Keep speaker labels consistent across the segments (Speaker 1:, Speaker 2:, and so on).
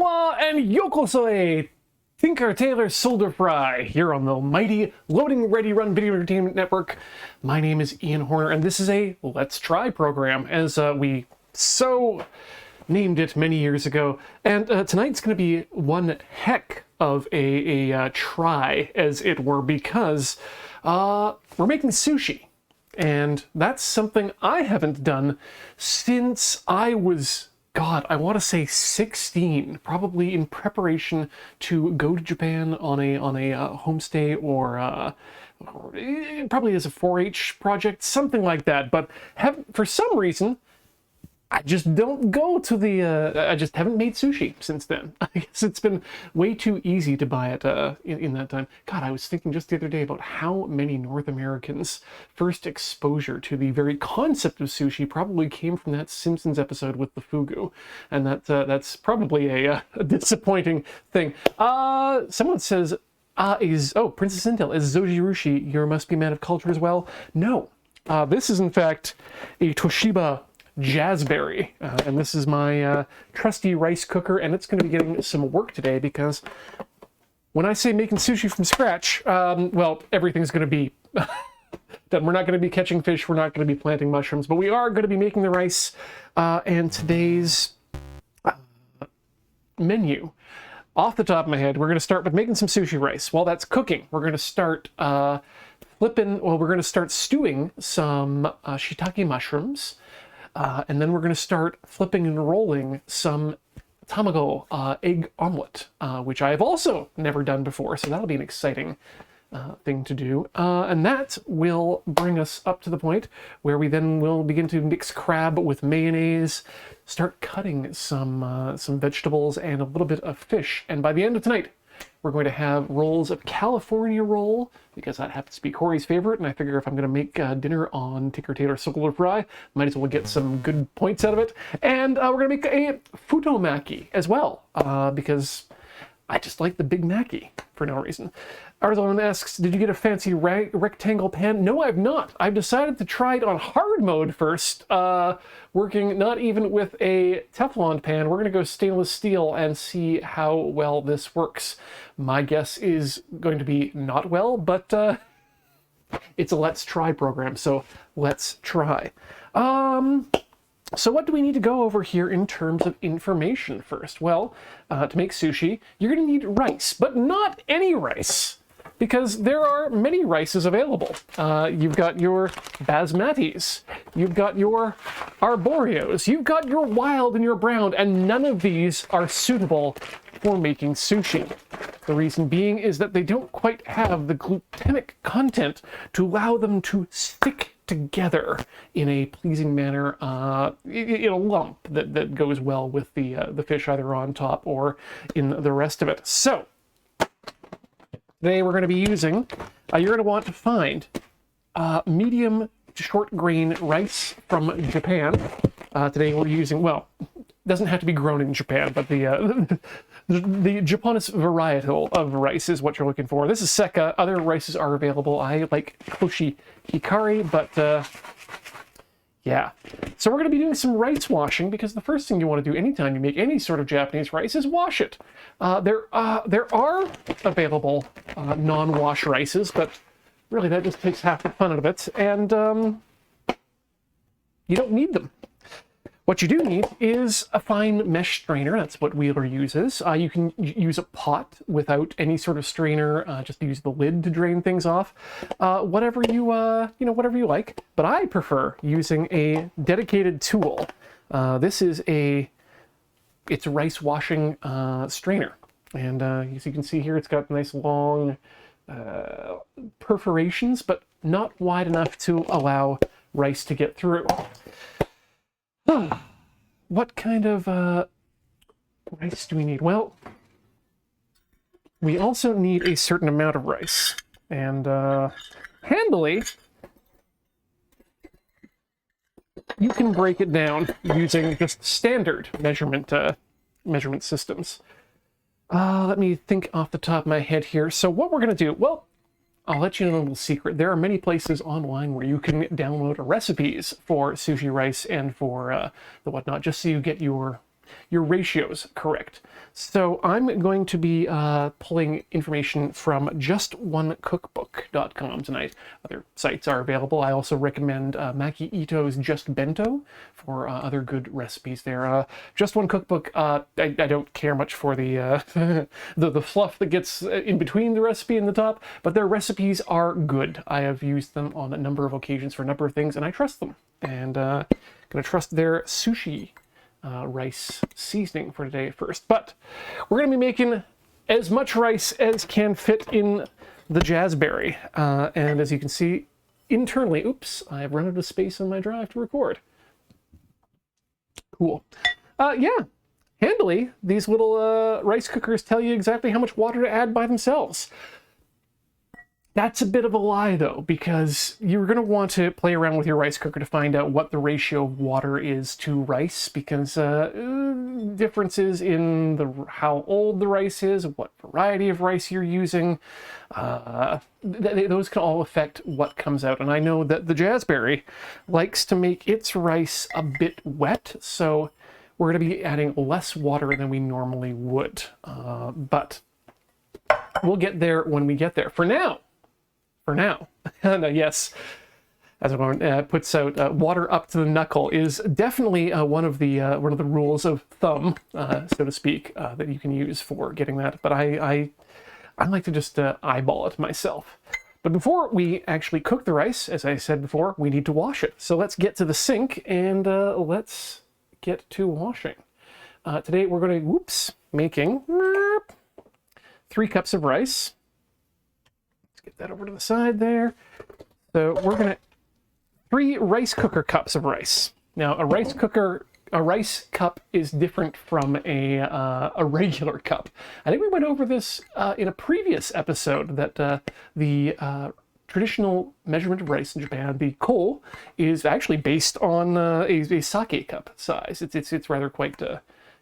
Speaker 1: Konnichiwa and Yokosoe! Tinker Tailor Soldier Fry here on the mighty Loading Ready Run Video Entertainment Network. My name is Ian Horner and this is a Let's Try program, as we so named it many years ago. And tonight's going to be one heck of a try, as it were, because we're making sushi. And that's something I haven't done since I was, God, I want to say 16, probably in preparation to go to Japan on a homestay or probably as a 4-H project, something like that. But for some reason, I just don't go to the, I just haven't made sushi since then. I guess it's been way too easy to buy it in that time. God, I was thinking just the other day about how many North Americans' first exposure to the very concept of sushi probably came from that Simpsons episode with the fugu. And that's probably a disappointing thing. Someone says, Princess Intel, is Zojirushi your must-be man of culture as well? No. This is in fact a Toshiba Jazzberry, and this is my trusty rice cooker, and it's going to be getting some work today because when I say making sushi from scratch, well, everything's going to be done. We're not going to be catching fish, we're not going to be planting mushrooms, but we are going to be making the rice, and today's menu, off the top of my head, we're going to start with making some sushi rice. While that's cooking, we're going to start we're going to start stewing some shiitake mushrooms. And then we're going to start flipping and rolling some tamago egg omelet, which I have also never done before, so that'll be an exciting thing to do. And that will bring us up to the point where we then will begin to mix crab with mayonnaise, start cutting some vegetables and a little bit of fish. And by the end of tonight, we're going to have rolls of California roll, because that happens to be Corey's favorite, and I figure if I'm going to make dinner on Tinker Tailor Soldier Fry, might as well get some good points out of it. And we're going to make a Futomaki as well, because I just like the Big Maki for no reason. Arzon asks, did you get a fancy rectangle pan? No, I've not. I've decided to try it on hard mode first, working not even with a Teflon pan. We're going to go stainless steel and see how well this works. My guess is going to be not well, but it's a Let's Try program, so let's try. So what do we need to go over here in terms of information first? Well, to make sushi, you're going to need rice, but not any rice, because there are many rices available. You've got your basmatis, you've got your arboreos, you've got your wild and your brown, and none of these are suitable for making sushi. The reason being is that they don't quite have the glutamic content to allow them to stick together in a pleasing manner, in a lump that goes well with the fish either on top or in the rest of it. So today we're going to be using, you're going to want to find medium short grain rice from Japan. Today we're using, well, doesn't have to be grown in Japan, but the Japanese varietal of rice is what you're looking for. This is Seka. Other rices are available. I like Koshi Hikari, but yeah. So we're going to be doing some rice washing, because the first thing you want to do anytime you make any sort of Japanese rice is wash it. There are available non-wash rices, but really that just takes half the fun out of it, and you don't need them. What you do need is a fine mesh strainer. That's what Wheeler uses. You can use a pot without any sort of strainer. Just use the lid to drain things off. Whatever you whatever you like. But I prefer using a dedicated tool. This is it's a rice washing strainer, and as you can see here, it's got nice long perforations, but not wide enough to allow rice to get through. What kind of rice do we need? Well, we also need a certain amount of rice, and handily, you can break it down using just standard measurement systems. Let me think off the top of my head here. So what we're going to do, well, I'll let you know a little secret. There are many places online where you can download recipes for sushi rice and for the whatnot, just so you get your your ratios correct. So I'm going to be pulling information from justonecookbook.com tonight. Other sites are available. I also recommend Maki Ito's Just Bento for other good recipes there. Just One Cookbook, I don't care much for the, the fluff that gets in between the recipe and the top, but their recipes are good. I have used them on a number of occasions for a number of things, and I trust them. And going to trust their sushi rice seasoning for today first. But we're going to be making as much rice as can fit in the jazzberry. And as you can see internally, oops, I've run out of space on my drive to record. Cool. Yeah, handily, these little rice cookers tell you exactly how much water to add by themselves. That's a bit of a lie, though, because you're going to want to play around with your rice cooker to find out what the ratio of water is to rice, because differences in how old the rice is, what variety of rice you're using, those can all affect what comes out. And I know that the jazzberry likes to make its rice a bit wet, so we're going to be adding less water than we normally would. But we'll get there when we get there. For now, no, yes, as everyone puts out, water up to the knuckle is definitely one of the rules of thumb, so to speak, that you can use for getting that. But I like to just eyeball it myself. But before we actually cook the rice, as I said before, we need to wash it. So let's get to the sink and let's get to washing. Today we're going to, making 3 cups of rice. Get that over to the side there. So we're going to 3 rice cooker cups of rice. Now a rice cup is different from a regular cup. I think we went over this in a previous episode that the traditional measurement of rice in Japan, the ko, is actually based on a sake cup size. It's rather quite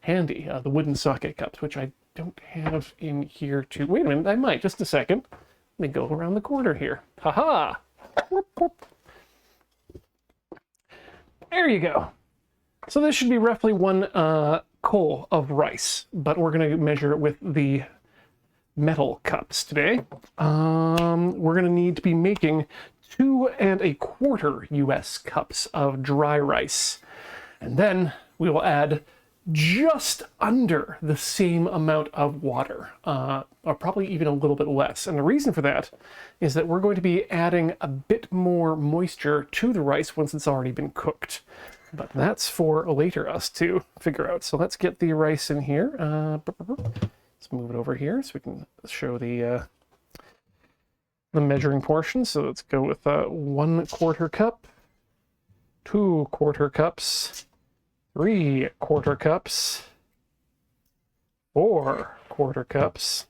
Speaker 1: handy. The wooden sake cups, which I don't have in here to. Wait a minute, I might. Just a second. Let me go around the corner here. Haha! There you go. So this should be roughly 1 ko of rice, but we're going to measure it with the metal cups today. We're going to need to be making 2 1/4 US cups of dry rice. And then we will add just under the same amount of water, or probably even a little bit less. And the reason for that is that we're going to be adding a bit more moisture to the rice once it's already been cooked. But that's for later us to figure out. So let's get the rice in here. Let's move it over here so we can show the measuring portion. So let's go with 1/4 cup, 2 1/4 cups, 3 1/4 cups, 4 1/4 cups.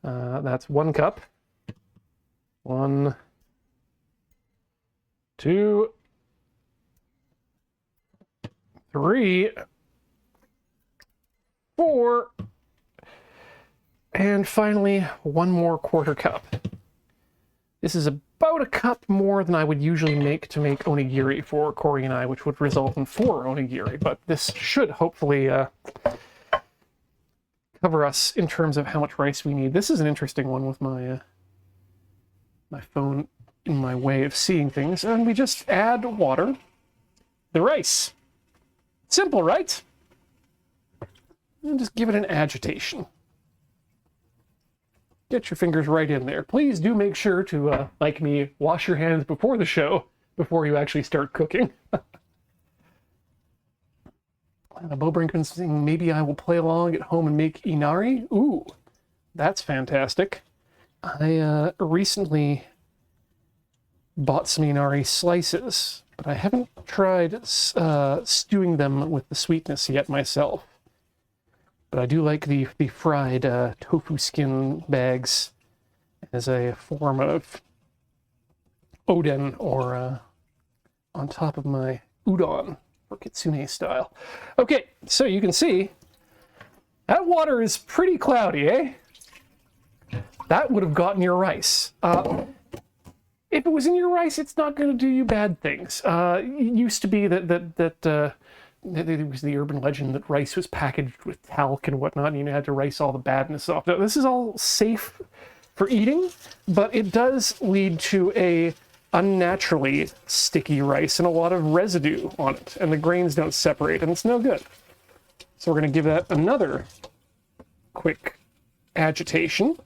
Speaker 1: That's 1 cup. 1, 2, 3, 4, and finally 1 more 1/4 cup. This is about a cup more than I would usually make to make onigiri for Corey and I, which would result in 4 onigiri, but this should hopefully cover us in terms of how much rice we need. This is an interesting one with my my phone in my way of seeing things, and we just add water, the rice. Simple, right? And just give it an agitation. Get your fingers right in there. Please do make sure to, like me, wash your hands before the show, before you actually start cooking. Bo Brinkman's saying, maybe I will play along at home and make inari. Ooh, that's fantastic. I recently bought some inari slices, but I haven't tried stewing them with the sweetness yet myself. But I do like the fried tofu skin bags as a form of oden, or on top of my udon for kitsune style. Okay, so you can see that water is pretty cloudy, eh? That would have gotten your rice. if it was in your rice, it's not going to do you bad things. It used to be that there was the urban legend that rice was packaged with talc and whatnot, and you had to rice all the badness off. Now, this is all safe for eating, but it does lead to a unnaturally sticky rice and a lot of residue on it, and the grains don't separate, and it's no good. So we're going to give that another quick agitation.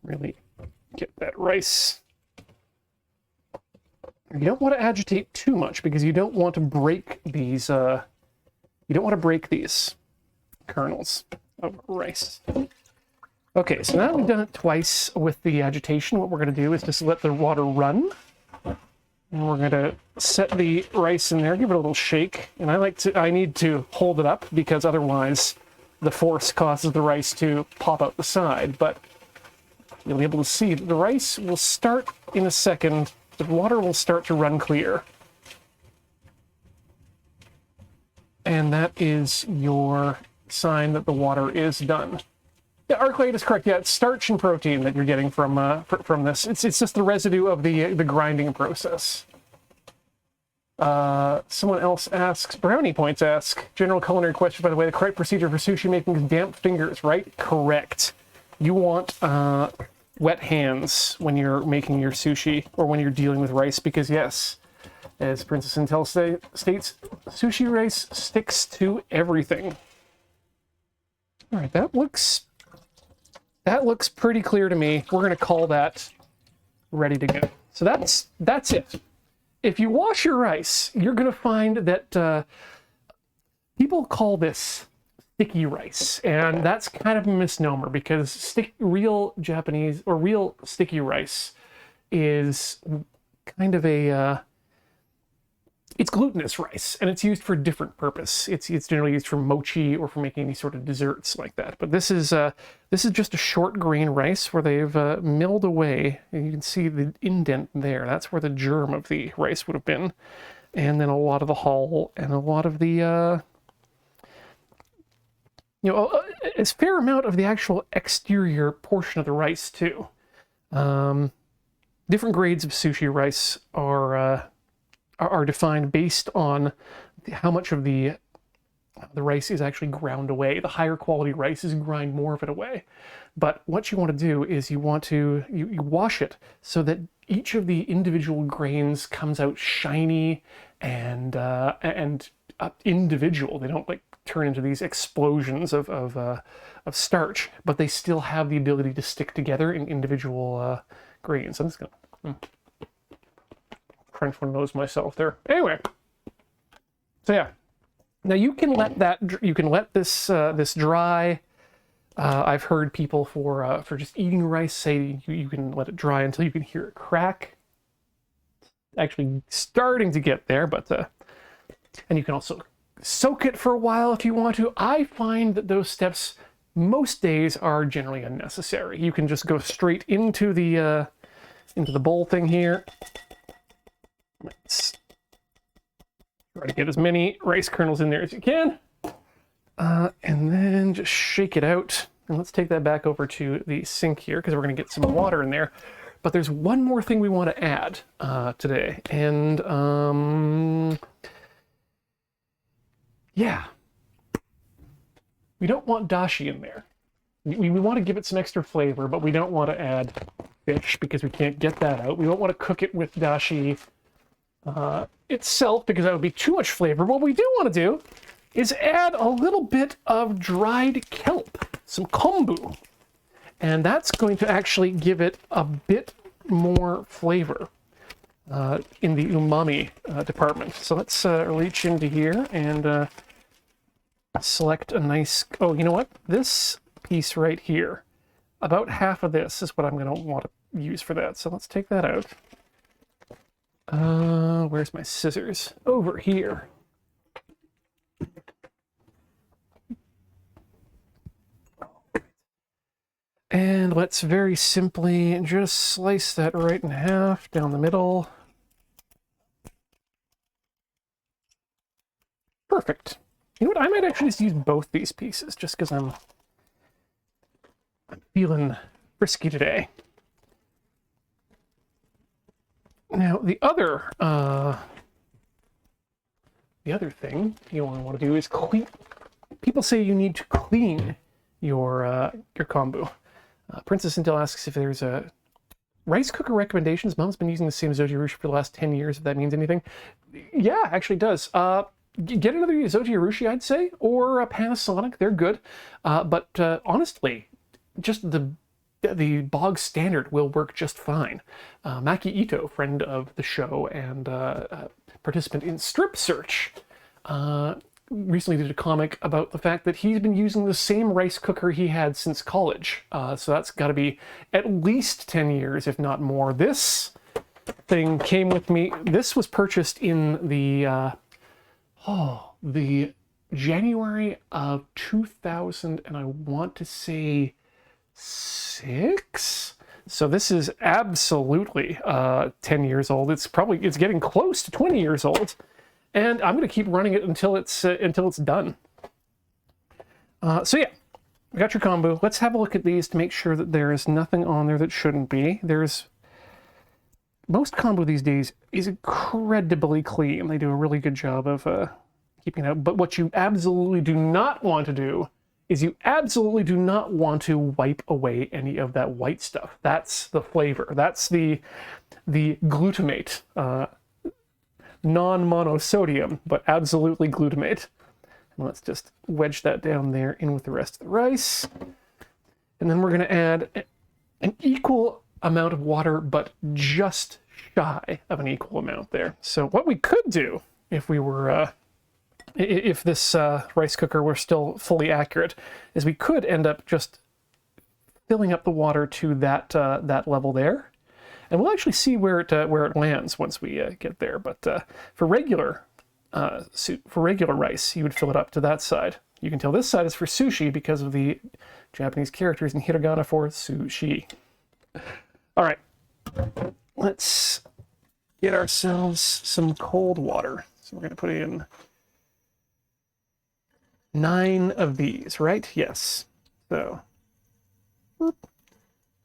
Speaker 1: Really get that rice. You don't want to agitate too much because you don't want to break these. You don't want to break these kernels of rice. Okay, so now we've done it twice with the agitation. What we're going to do is just let the water run. And we're going to set the rice in there, give it a little shake. And I need to hold it up because otherwise the force causes the rice to pop out the side. But you'll be able to see that the rice will start in a second. The water will start to run clear. And that is your sign that the water is done. Yeah, Arclight is correct. Yeah, it's starch and protein that you're getting from this. It's just the residue of the grinding process. Someone else asks, Brownie Points asks, general culinary question, by the way, the correct procedure for sushi making is damp fingers, right? Correct. You want wet hands when you're making your sushi or when you're dealing with rice, because yes, as Princess Intel states, sushi rice sticks to everything. All right, that looks pretty clear to me. We're going to call that ready to go. So that's it. If you wash your rice, you're going to find that people call this sticky rice, and that's kind of a misnomer because real Japanese or real sticky rice is kind of it's glutinous rice, and it's used for a different purpose. It's generally used for mochi or for making any sort of desserts like that. But this is just a short grain rice where they've milled away, and you can see the indent there. That's where the germ of the rice would have been, and then a lot of the hull and a lot of the a fair amount of the actual exterior portion of the rice too. Different grades of sushi rice are defined based on how much of the rice is actually ground away. The higher quality rices grind more of it away. But what you want to do is you wash it so that each of the individual grains comes out shiny and individual. They don't like turn into these explosions of starch, but they still have the ability to stick together in individual grains. I'm just gonna crunch one of those myself there. Anyway, so yeah, now you can let this dry. I've heard people for just eating rice say you can let it dry until you can hear it crack. Actually, starting to get there, but and you can also soak it for a while if you want to. I find that those steps most days are generally unnecessary. You can just go straight into the bowl thing here. Let's try to get as many rice kernels in there as you can. And then just shake it out. And let's take that back over to the sink here because we're going to get some water in there. But there's one more thing we want to add today. And yeah, we don't want dashi in there. We want to give it some extra flavor, but we don't want to add fish because we can't get that out. We don't want to cook it with dashi itself because that would be too much flavor. What we do want to do is add a little bit of dried kelp, some kombu, and that's going to actually give it a bit more flavor in the umami department. So let's reach into here and select a nice, oh, you know what? This piece right here, about half of this is what I'm going to want to use for that. So let's take that out. Where's my scissors? Over here. And let's very simply just slice that right in half down the middle. Perfect. You know what? I might actually just use both these pieces just because I'm Feeling frisky today. Now, the other thing you want to do is clean. People say you need to clean your kombu. Princess Intel asks if there's a rice cooker recommendations. Mom's been using the same Zojirushi for the last 10 years, if that means anything. Yeah, actually does. Get another Zojirushi, I'd say, or a Panasonic. They're good. But honestly, just the bog standard will work just fine. Maki Ito, friend of the show and participant in Strip Search, recently did a comic about the fact that he's been using the same rice cooker he had since college. So that's got to be at least 10 years, if not more. This thing came with me. This was purchased in the January of 2000, and I want to say 6. So this is absolutely 10 years old. It's getting close to 20 years old, and I'm going to keep running it until it's done. So yeah, we got your kombu. Let's have a look at these to make sure that there is nothing on there that shouldn't be. Most kombu these days is incredibly clean. They do a really good job of keeping it out. But what you absolutely do not want to do is you absolutely do not want to wipe away any of that white stuff. That's the flavor. That's the glutamate. Non-monosodium, but absolutely glutamate. And let's just wedge that down there in with the rest of the rice. And then we're going to add an equal amount of water, but just shy of an equal amount there. So what we could do if we were... if this rice cooker were still fully accurate, is we could end up just filling up the water to that level there, and we'll actually see where it lands once we get there. But for regular rice, you would fill it up to that side. You can tell this side is for sushi because of the Japanese characters in hiragana for sushi. All right, let's get ourselves some cold water. So we're going to put in 9 of these, right? Yes. So,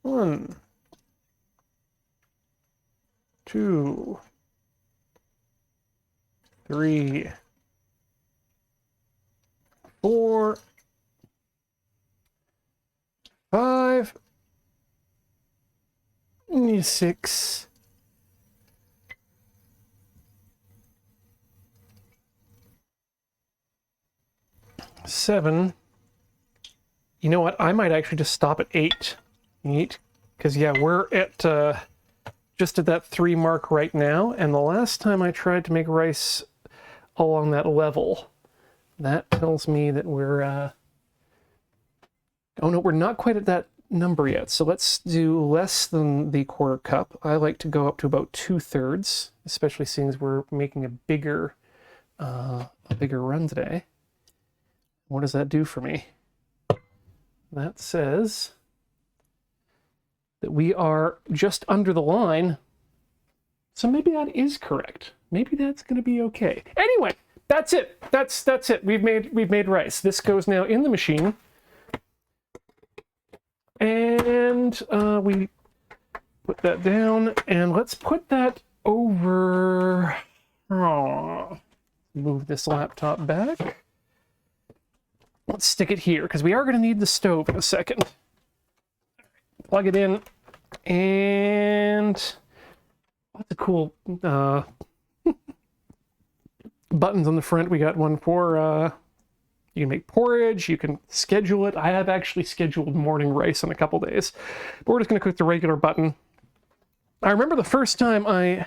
Speaker 1: 1, 2, 3, 4, 5, 6, 7. You know what? I might actually just stop at 8. 8. Because, yeah, we're at just at that 3 mark right now. And the last time I tried to make rice along that level, that tells me that we're... oh, no, we're not quite at that number yet. So let's do less than the 1/4 cup. I like to go up to about 2/3, especially seeing as we're making a bigger run today. What does that do for me? That says that we are just under the line. So maybe that is correct. Maybe that's going to be okay. Anyway, that's it. That's it. We've made rice. This goes now in the machine. And we put that down, and let's put that over. Oh, move this laptop back. Let's stick it here, because we are going to need the stove in a second. Plug it in, and lots of cool buttons on the front. We got one for, you can make porridge, you can schedule it. I have actually scheduled morning rice in a couple days. But we're just going to cook the regular button. I remember the first time I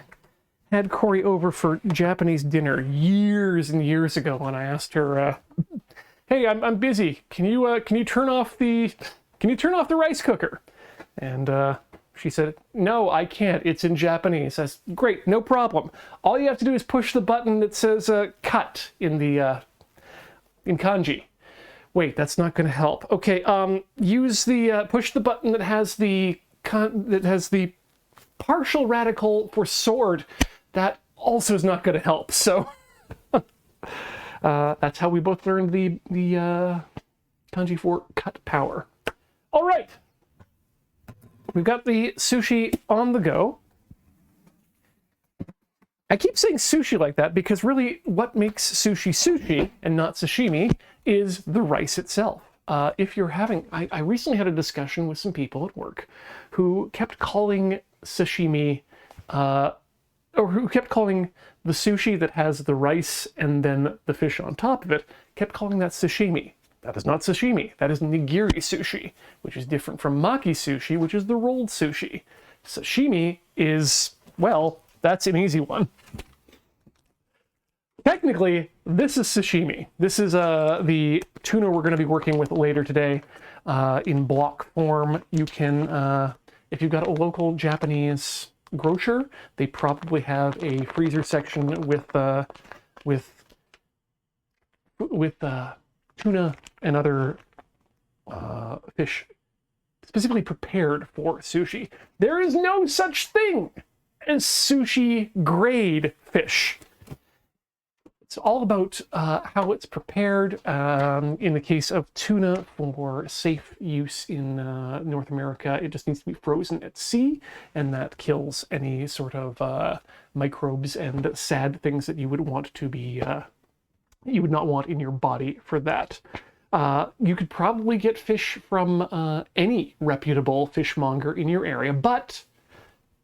Speaker 1: had Corey over for Japanese dinner years and years ago, when I asked her, hey, I'm busy. Can you turn off the rice cooker? And she said, no, I can't. It's in Japanese. I said, great, no problem. All you have to do is push the button that says cut in the in kanji. Wait, that's not going to help. Okay, use the push the button that has the partial radical for sword. That also is not going to help. So. That's how we both learned the kanji for cut power. All right, we've got the sushi on the go. I keep saying sushi like that because really what makes sushi sushi and not sashimi is the rice itself. If you're having, I recently had a discussion with some people at work who kept calling sashimi, or who kept calling the sushi that has the rice and then the fish on top of it, kept calling that sashimi. That is not sashimi. That is nigiri sushi, which is different from maki sushi, which is the rolled sushi. Sashimi is, well, that's an easy one. Technically, this is sashimi. This is the tuna we're going to be working with later today in block form. You can, if you've got a local Japanese grocer, they probably have a freezer section with tuna and other fish specifically prepared for sushi. There is no such thing as sushi grade fish. It's all about how it's prepared. In the case of tuna, for safe use in North America, it just needs to be frozen at sea, and that kills any sort of microbes and sad things that you would want to be, you would not want in your body for that. You could probably get fish from any reputable fishmonger in your area, but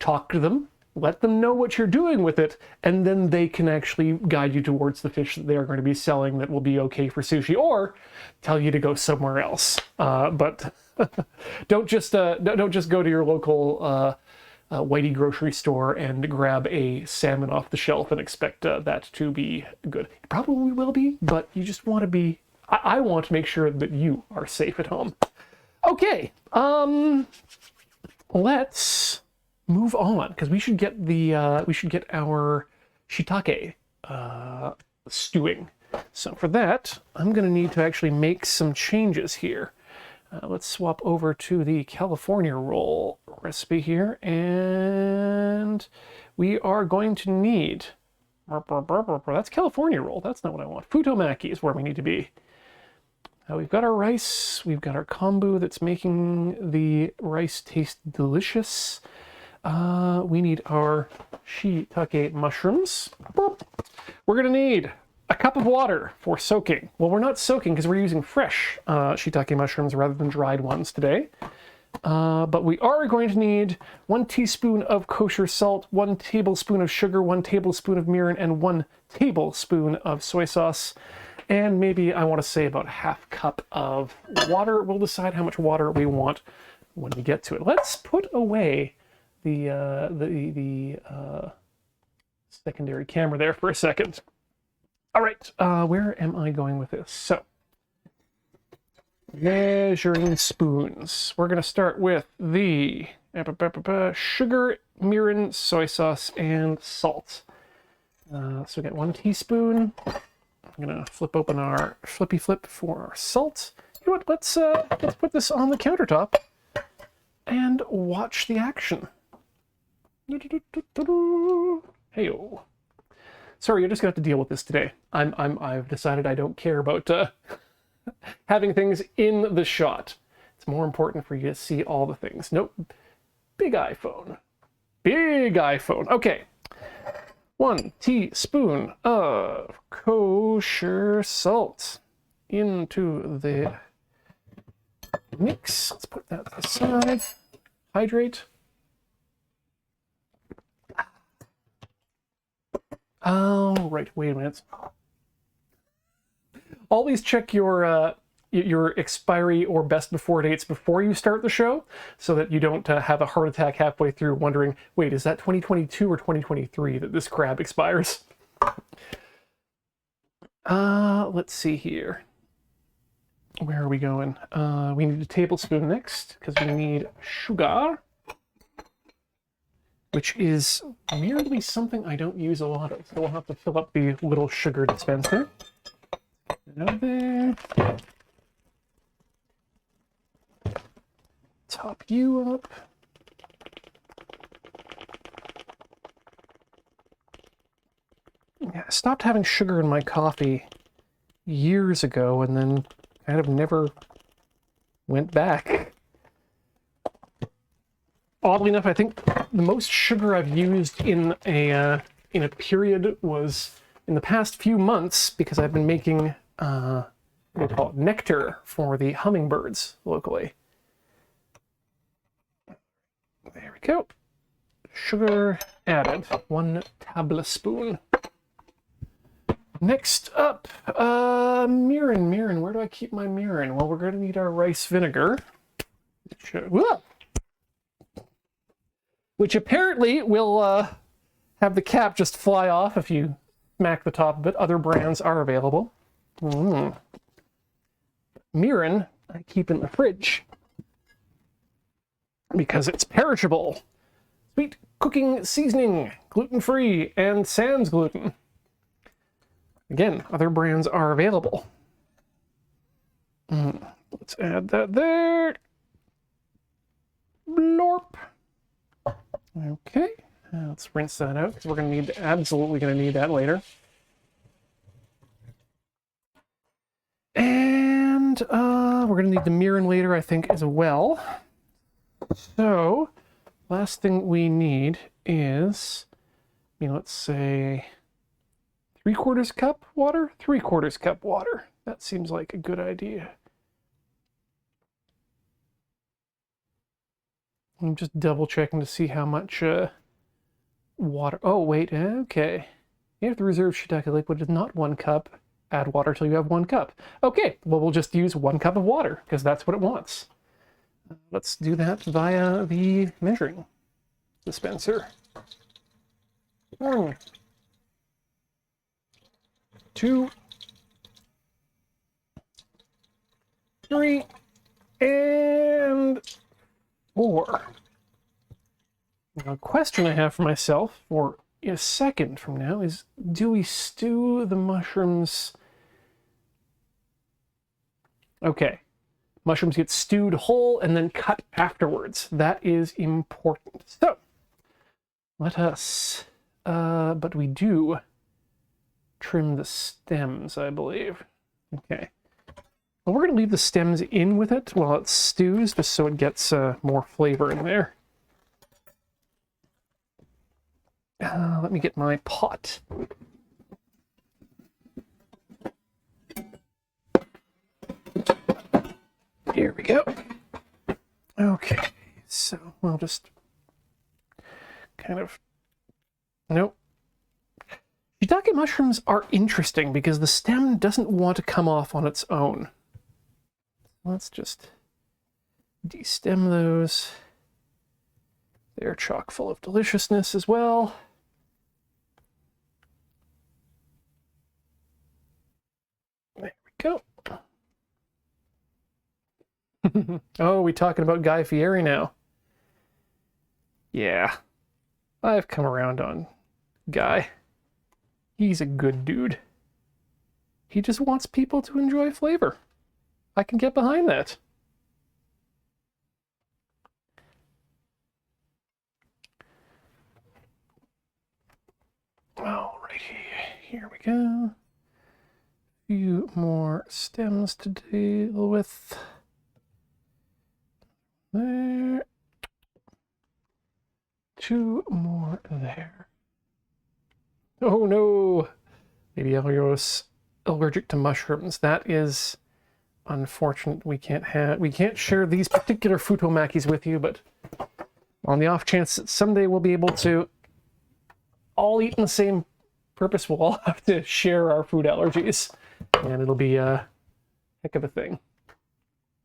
Speaker 1: talk to them. Let them know what you're doing with it, and then they can actually guide you towards the fish that they are going to be selling that will be okay for sushi, or tell you to go somewhere else. But don't just go to your local whitey grocery store and grab a salmon off the shelf and expect that to be good. It probably will be, but you just want to be. I want to make sure that you are safe at home. Okay, let's move on, because we should get our shiitake stewing. So for that, I'm going to need to actually make some changes here. Let's swap over to the California roll recipe here, and we are going to need, that's California roll, that's not what I want. Futomaki is where we need to be. We've got our rice, we've got our kombu that's making the rice taste delicious. We need our shiitake mushrooms. We're going to need a cup of water for soaking. Well, we're not soaking because we're using fresh shiitake mushrooms rather than dried ones today. But we are going to need 1 teaspoon of kosher salt, 1 tablespoon of sugar, 1 tablespoon of mirin, and 1 tablespoon of soy sauce. And maybe I want to say about half cup of water. We'll decide how much water we want when we get to it. Let's put away the secondary camera there for a second. All right, where am I going with this? So, measuring spoons. We're going to start with the sugar, mirin, soy sauce, and salt. So we got 1 teaspoon. I'm going to flip open our flippy flip for our salt. You know what? Let's put this on the countertop and watch the action. Hey-o. Sorry, you're just gonna have to deal with this today. I've decided I don't care about having things in the shot. It's more important for you to see all the things. Nope. Big iPhone. Big iPhone. Okay. 1 teaspoon of kosher salt into the mix. Let's put that aside. Hydrate. Oh, right. Wait a minute. Always check your expiry or best before dates before you start the show, so that you don't have a heart attack halfway through wondering, wait, is that 2022 or 2023 that this crab expires? Let's see here. Where are we going? We need a tablespoon next, because we need sugar, which is weirdly something I don't use a lot of, so we'll have to fill up the little sugar dispenser. Out there. Top you up. Yeah, I stopped having sugar in my coffee years ago and then kind of never went back. oddly enough, I think the most sugar I've used in a period was in the past few months, because I've been making what do you call it, nectar for the hummingbirds locally. There we go. Sugar added, 1 tablespoon. Next up, mirin. Mirin, where do I keep my mirin? Well, we're going to need our rice vinegar, which apparently will have the cap just fly off if you smack the top of it. Other brands are available. Mirin, I keep in the fridge because it's perishable. Sweet cooking seasoning, gluten-free, and sans gluten. Again, other brands are available. Let's add that there. Blorp. Okay, let's rinse that out, because we're absolutely going to need that later. And we're going to need the mirin later, I think, as well. So, last thing we need is, let's say 3/4 cup water? 3/4 cup water. That seems like a good idea. I'm just double checking to see how much water. Oh, wait, okay. If the reserved shiitake liquid is not 1 cup, add water till you have 1 cup. Okay, well, we'll just use 1 cup of water, because that's what it wants. Let's do that via the measuring dispenser. 1, 2, 3, and 4. Now, a question I have for myself for a second from now is, do we stew the mushrooms? Okay. Mushrooms get stewed whole and then cut afterwards. That is important. So, let us, but we do trim the stems, I believe. Okay. Well, we're going to leave the stems in with it while it stews, just so it gets more flavor in there. Let me get my pot. Here we go. Okay, so we'll just kind of... Nope. Shiitake mushrooms are interesting because the stem doesn't want to come off on its own. Let's just destem those. They're chock full of deliciousness as well. There we go. Oh, we talking about Guy Fieri now? Yeah, I've come around on Guy. He's a good dude. He just wants people to enjoy flavor. I can get behind that. Alrighty, here we go. A few more stems to deal with. There. 2 more there. Oh no! Maybe Elio's allergic to mushrooms. That is unfortunate. We can't share these particular futomakis with you, but on the off chance that someday we'll be able to all eat in the same purpose, we'll all have to share our food allergies, and it'll be a heck of a thing.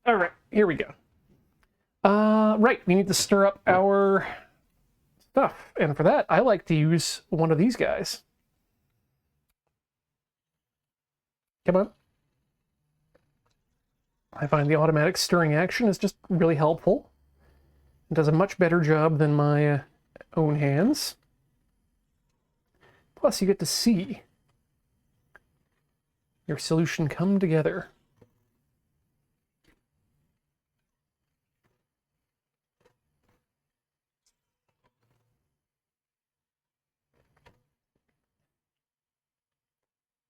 Speaker 1: All right, here we go. Right, we need to stir up our stuff, and for that, I like to use one of these guys. Come on. I find the automatic stirring action is just really helpful. It does a much better job than my own hands. Plus, you get to see your solution come together.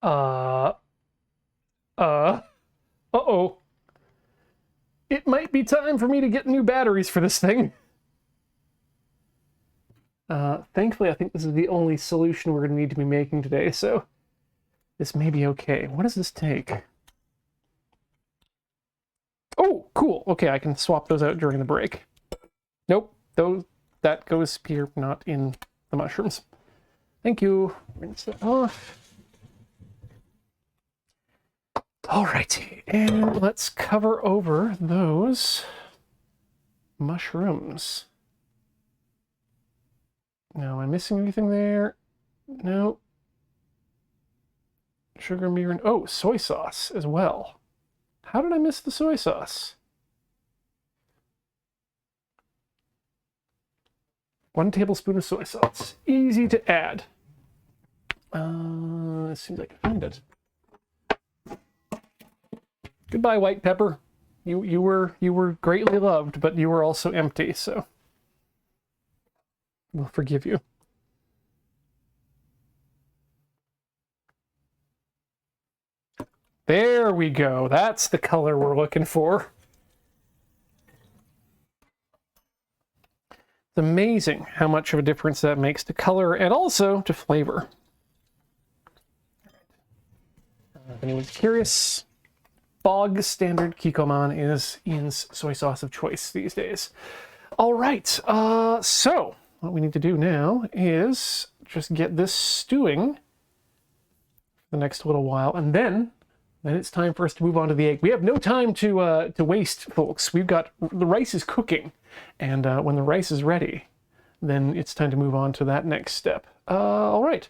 Speaker 1: Uh-oh. It might be time for me to get new batteries for this thing. Thankfully, I think this is the only solution we're going to need to be making today, so this may be okay. What does this take? Oh, cool. Okay, I can swap those out during the break. Nope, that goes here, not in the mushrooms. Thank you. Rinse that off. Alrighty, and let's cover over those mushrooms. Now, am I missing anything there? No. Sugar, mirin. Oh, soy sauce as well. How did I miss the soy sauce? 1 tablespoon of soy sauce. Easy to add. It seems like I found it. Goodbye, white pepper. You were greatly loved, but you were also empty, so we'll forgive you. There we go. That's the color we're looking for. It's amazing how much of a difference that makes to color and also to flavor. If anyone's curious, bog standard Kikkoman is Ian's soy sauce of choice these days. All right, so what we need to do now is just get this stewing for the next little while, and then it's time for us to move on to the egg. We have no time to waste, folks. The rice is cooking, and when the rice is ready, then it's time to move on to that next step. All right.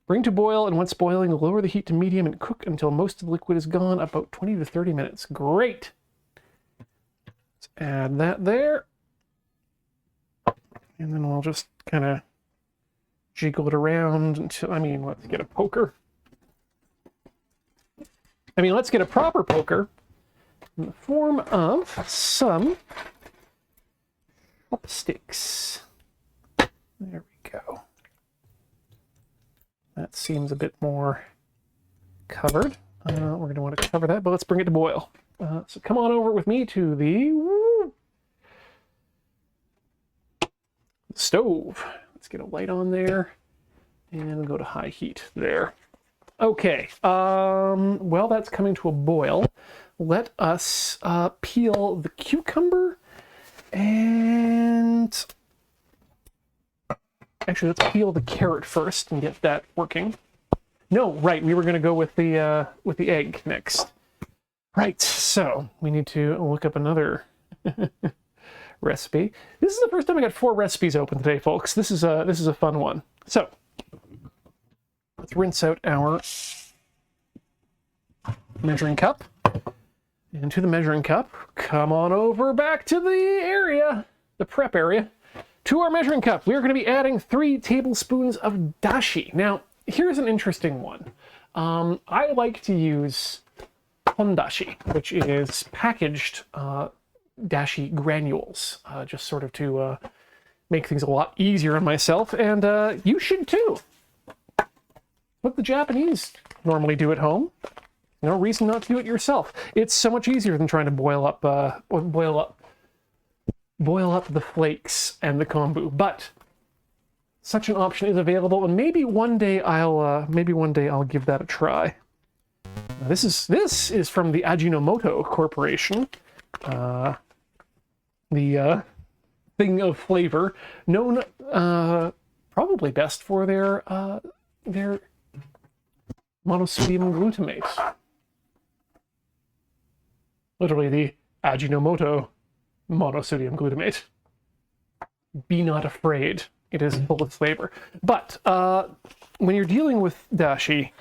Speaker 1: Bring to boil, and once boiling, lower the heat to medium and cook until most of the liquid is gone, about 20 to 30 minutes. Great. Let's add that there. And then we'll just kind of jiggle it around until, let's get a poker. Let's get a proper poker in the form of some chopsticks. There we go. That seems a bit more covered. We're going to want to cover that, but let's bring it to boil. So come on over with me to the stove. Let's get a light on there and go to high heat there. Okay, well, that's coming to a boil. Let us peel the cucumber and actually, let's peel the carrot first and get that working. No, right, we were going to go with the egg next. Right, so we need to look up another recipe. This is the first time I got 4 recipes open today, folks. This is a fun one. So let's rinse out our measuring cup. Into the measuring cup. Come on over back to the area, the prep area. To our measuring cup, we are going to be adding 3 tablespoons of dashi. Now, here's an interesting one. I like to use hondashi, which is packaged dashi granules, just sort of to make things a lot easier on myself, and you should too. What the Japanese normally do at home. No reason not to do it yourself. It's so much easier than trying to boil up the flakes and the kombu, but such an option is available, and maybe one day I'll give that a try. Now, this is from the Ajinomoto Corporation, the thing of flavor, known probably best for their monosodium glutamate. Literally the Ajinomoto monosodium glutamate. Be not afraid. It is full of flavor. But when you're dealing with dashi,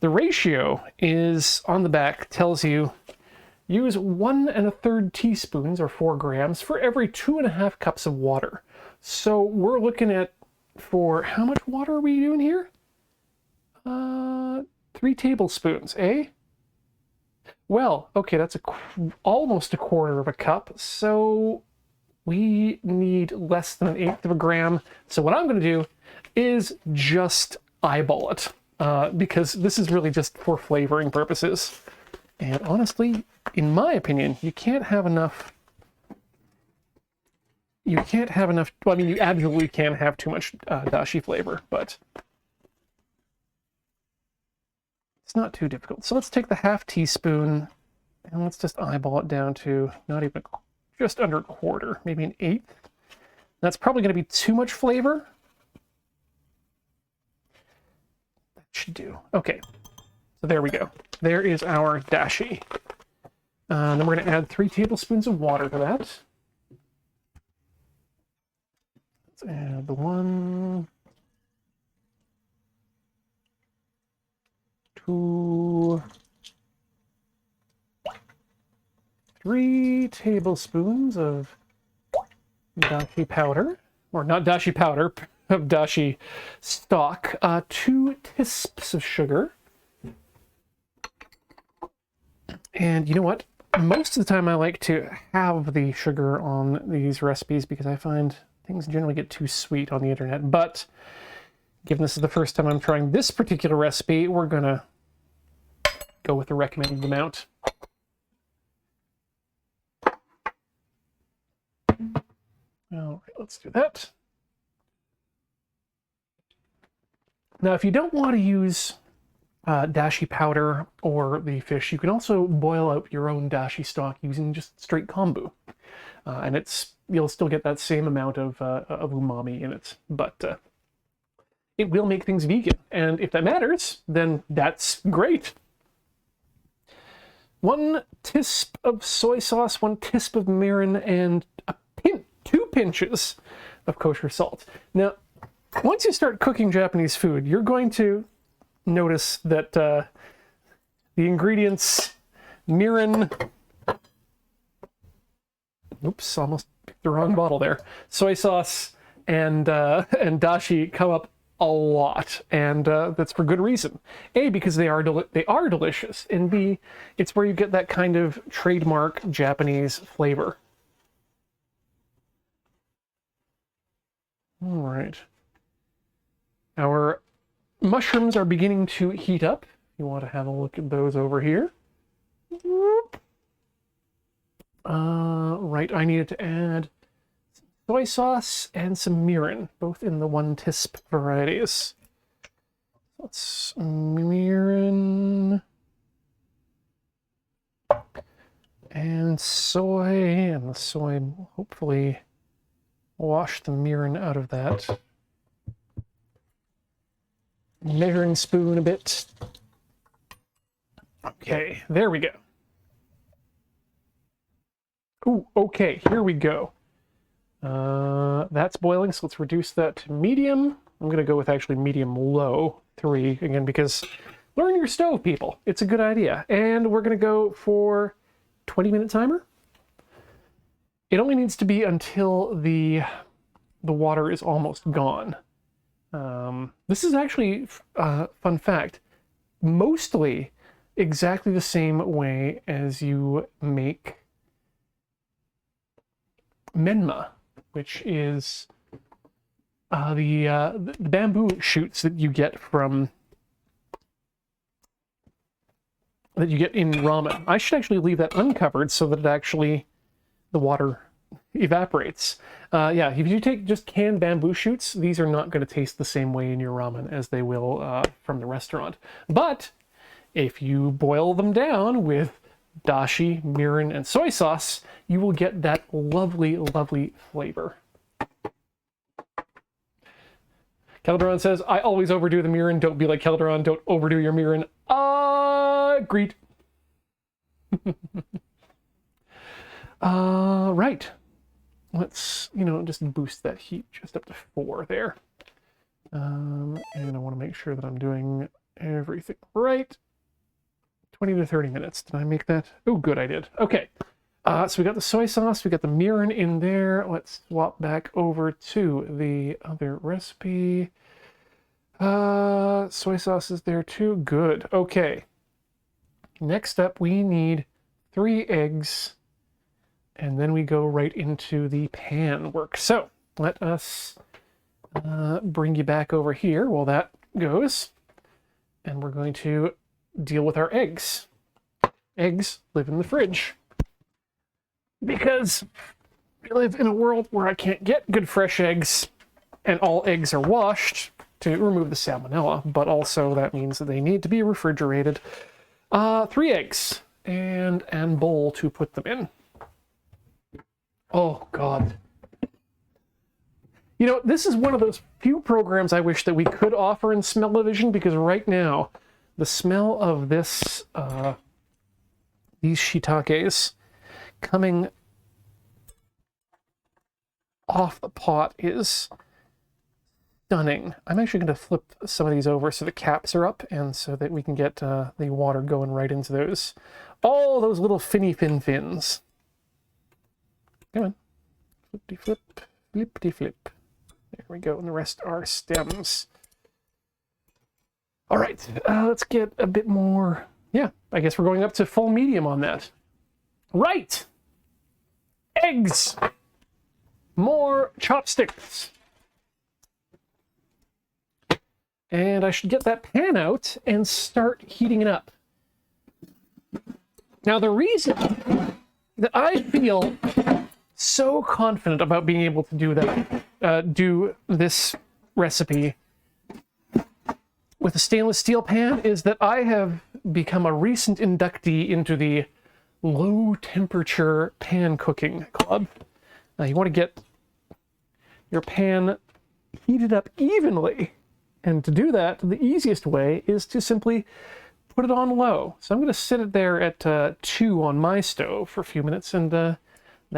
Speaker 1: the ratio is on the back, tells you use 1 1/3 teaspoons or 4 grams for every 2.5 cups of water. So we're looking at, for how much water are we doing here? 3 tablespoons, eh? Well, okay, that's almost 1/4 of a cup, so we need less than 1/8 of a gram. So what I'm going to do is just eyeball it, because this is really just for flavoring purposes. And honestly, in my opinion, you can't have enough you can't have enough, well, I mean, you absolutely can have too much dashi flavor, but it's not too difficult. So let's take the half teaspoon and let's just eyeball it down to not even, just under a quarter, maybe an eighth. That's probably going to be too much flavor. That should do. Okay, so there we go. There is our dashi. Then we're going to add 3 tablespoons of water to that. Let's add the 1, 2, 3 tablespoons of dashi powder, or not dashi powder, of dashi stock, 2 tisps of sugar. And you know what? Most of the time I like to have the sugar on these recipes because I find things generally get too sweet on the internet. But given this is the first time I'm trying this particular recipe, we're gonna go with the recommended amount. All right, let's do that. Now, if you don't want to use dashi powder or the fish, you can also boil out your own dashi stock using just straight kombu, and you'll still get that same amount of umami in it, but it will make things vegan, and if that matters, then that's great. 1 tisp of soy sauce, 1 tisp of mirin, and 2 pinches of kosher salt. Now, once you start cooking Japanese food, you're going to notice that the ingredients mirin, oops, almost picked the wrong bottle there, soy sauce and dashi come up a lot, and that's for good reason. A, because they are delicious, and B, it's where you get that kind of trademark Japanese flavor. All right. Our mushrooms are beginning to heat up. You want to have a look at those over here. Right, I needed to add some soy sauce and some mirin, both in the 1 tisp varieties. Let's mirin and soy, and the soy will hopefully wash the mirin out of that. Measuring spoon a bit. Okay, there we go. Ooh, okay, here we go. That's boiling, so let's reduce that to medium. I'm gonna go with actually medium-low, 3, again, because learn your stove, people. It's a good idea. And we're gonna go for 20-minute timer. It only needs to be until the water is almost gone. This is actually, fun fact, mostly exactly the same way as you make menma, which is the bamboo shoots that you get in ramen. I should actually leave that uncovered so that the water evaporates. Yeah, if you take just canned bamboo shoots, these are not going to taste the same way in your ramen as they will from the restaurant. But if you boil them down with dashi, mirin, and soy sauce, you will get that lovely, lovely flavor. Calderon says, I always overdo the mirin. Don't be like Calderon. Don't overdo your mirin. Agreed. Right. Let's, just boost that heat just up to 4 there. And I want to make sure that I'm doing everything right. 20 to 30 minutes. Did I make that? Oh, good, I did. Okay. So we got the soy sauce, we got the mirin in there. Let's swap back over to the other recipe. Soy sauce is there too. Good. Okay. Next up, we need 3 eggs, and then we go right into the pan work. So let us bring you back over here while that goes, and we're going to deal with our eggs. Eggs live in the fridge because We live in a world where I can't get good fresh eggs, and all eggs are washed to remove the salmonella, but also that means that they need to be refrigerated. 3 eggs and bowl to put them in. Oh, God. You know, this is one of those few programs I wish that we could offer in Smell-O-Vision, because right now, the smell of this, these shiitakes coming off the pot is stunning. I'm actually going to flip some of these over so the caps are up, and so that we can get the water going right into those. All those little finny fins. Come on. Flippity-flip, flippity-flip. There we go, and the rest are stems. All right, let's get a bit more. Yeah, I guess we're going up to full medium on that. Right! Eggs! More chopsticks. And I should get that pan out and start heating it up. Now, the reason that I feel so confident about being able to do that, do this recipe with a stainless steel pan is that I have become a recent inductee into the low temperature pan cooking club. Now you want to get your pan heated up evenly, and to do that, the easiest way is to simply put it on low. So I'm going to set it there at 2 on my stove for a few minutes, and that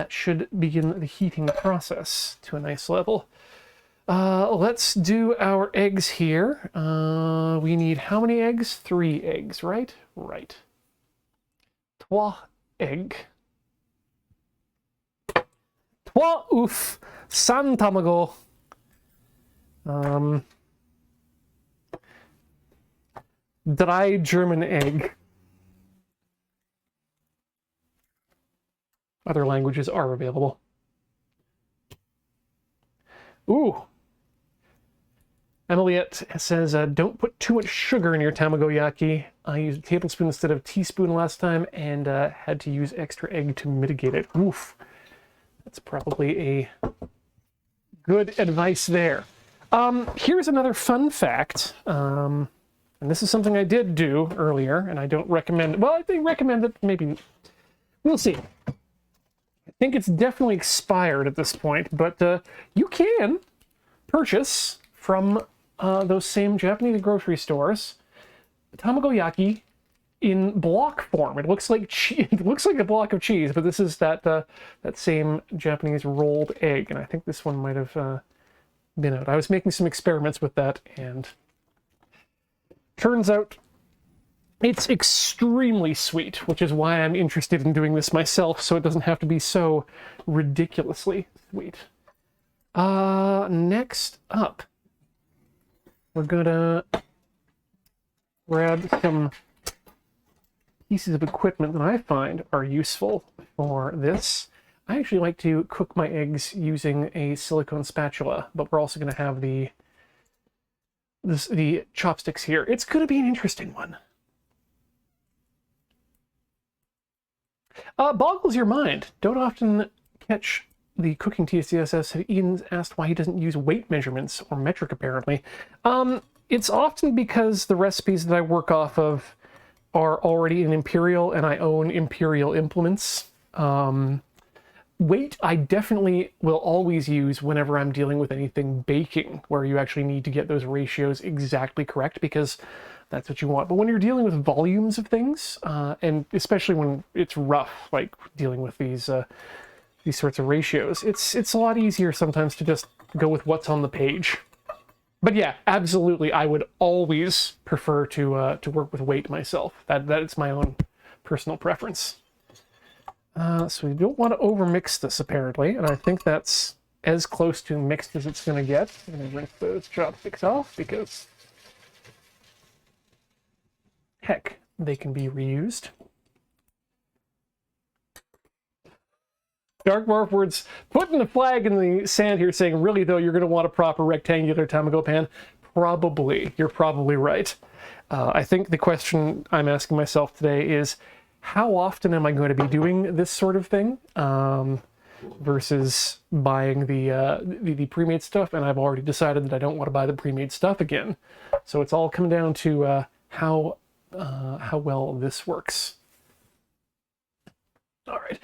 Speaker 1: should begin the heating process to a nice level. Let's do our eggs here. We need how many eggs? 3 eggs, right? Right. 3 eggs. 3 œufs, sans tamago. Dry German egg. Other languages are available. Ooh. Emiliette says, don't put too much sugar in your tamagoyaki. I used a tablespoon instead of a teaspoon last time, and had to use extra egg to mitigate it. Oof. That's probably a good advice there. Here's another fun fact. And this is something I did do earlier, and I don't recommend... Well, I think recommend it, maybe... We'll see. I think it's definitely expired at this point, but you can purchase from those same Japanese grocery stores tamagoyaki in block form. It looks like it looks like a block of cheese, but this is that that same Japanese rolled egg, and I think this one might have been out. I was making some experiments with that, and turns out it's extremely sweet, which is why I'm interested in doing this myself, so it doesn't have to be so ridiculously sweet. Next up, we're gonna grab some pieces of equipment that I find are useful for this. I actually like to cook my eggs using a silicone spatula, but we're also gonna have the chopsticks here. It's gonna be an interesting one. Boggles your mind. Don't often catch the cooking TCSS. Ian's asked why he doesn't use weight measurements or metric, apparently. It's often because the recipes that I work off of are already in Imperial, and I own Imperial implements. Weight, I definitely will always use whenever I'm dealing with anything baking, where you actually need to get those ratios exactly correct, because that's what you want. But when you're dealing with volumes of things, and especially when it's rough, like dealing with these sorts of ratios, it's a lot easier sometimes to just go with what's on the page. But yeah, absolutely, I would always prefer to work with weight myself. That is my own personal preference. So we don't want to overmix this, apparently, and I think that's as close to mixed as it's going to get. I'm going to rinse those chopsticks off, because heck, they can be reused. Dark Morph Words putting a flag in the sand here, saying, really though, you're going to want a proper rectangular tamago pan? Probably. You're probably right. I think the question I'm asking myself today is, how often am I going to be doing this sort of thing? versus buying the pre-made stuff, and I've already decided that I don't want to buy the pre-made stuff again. So it's all come down to how well this works. All right,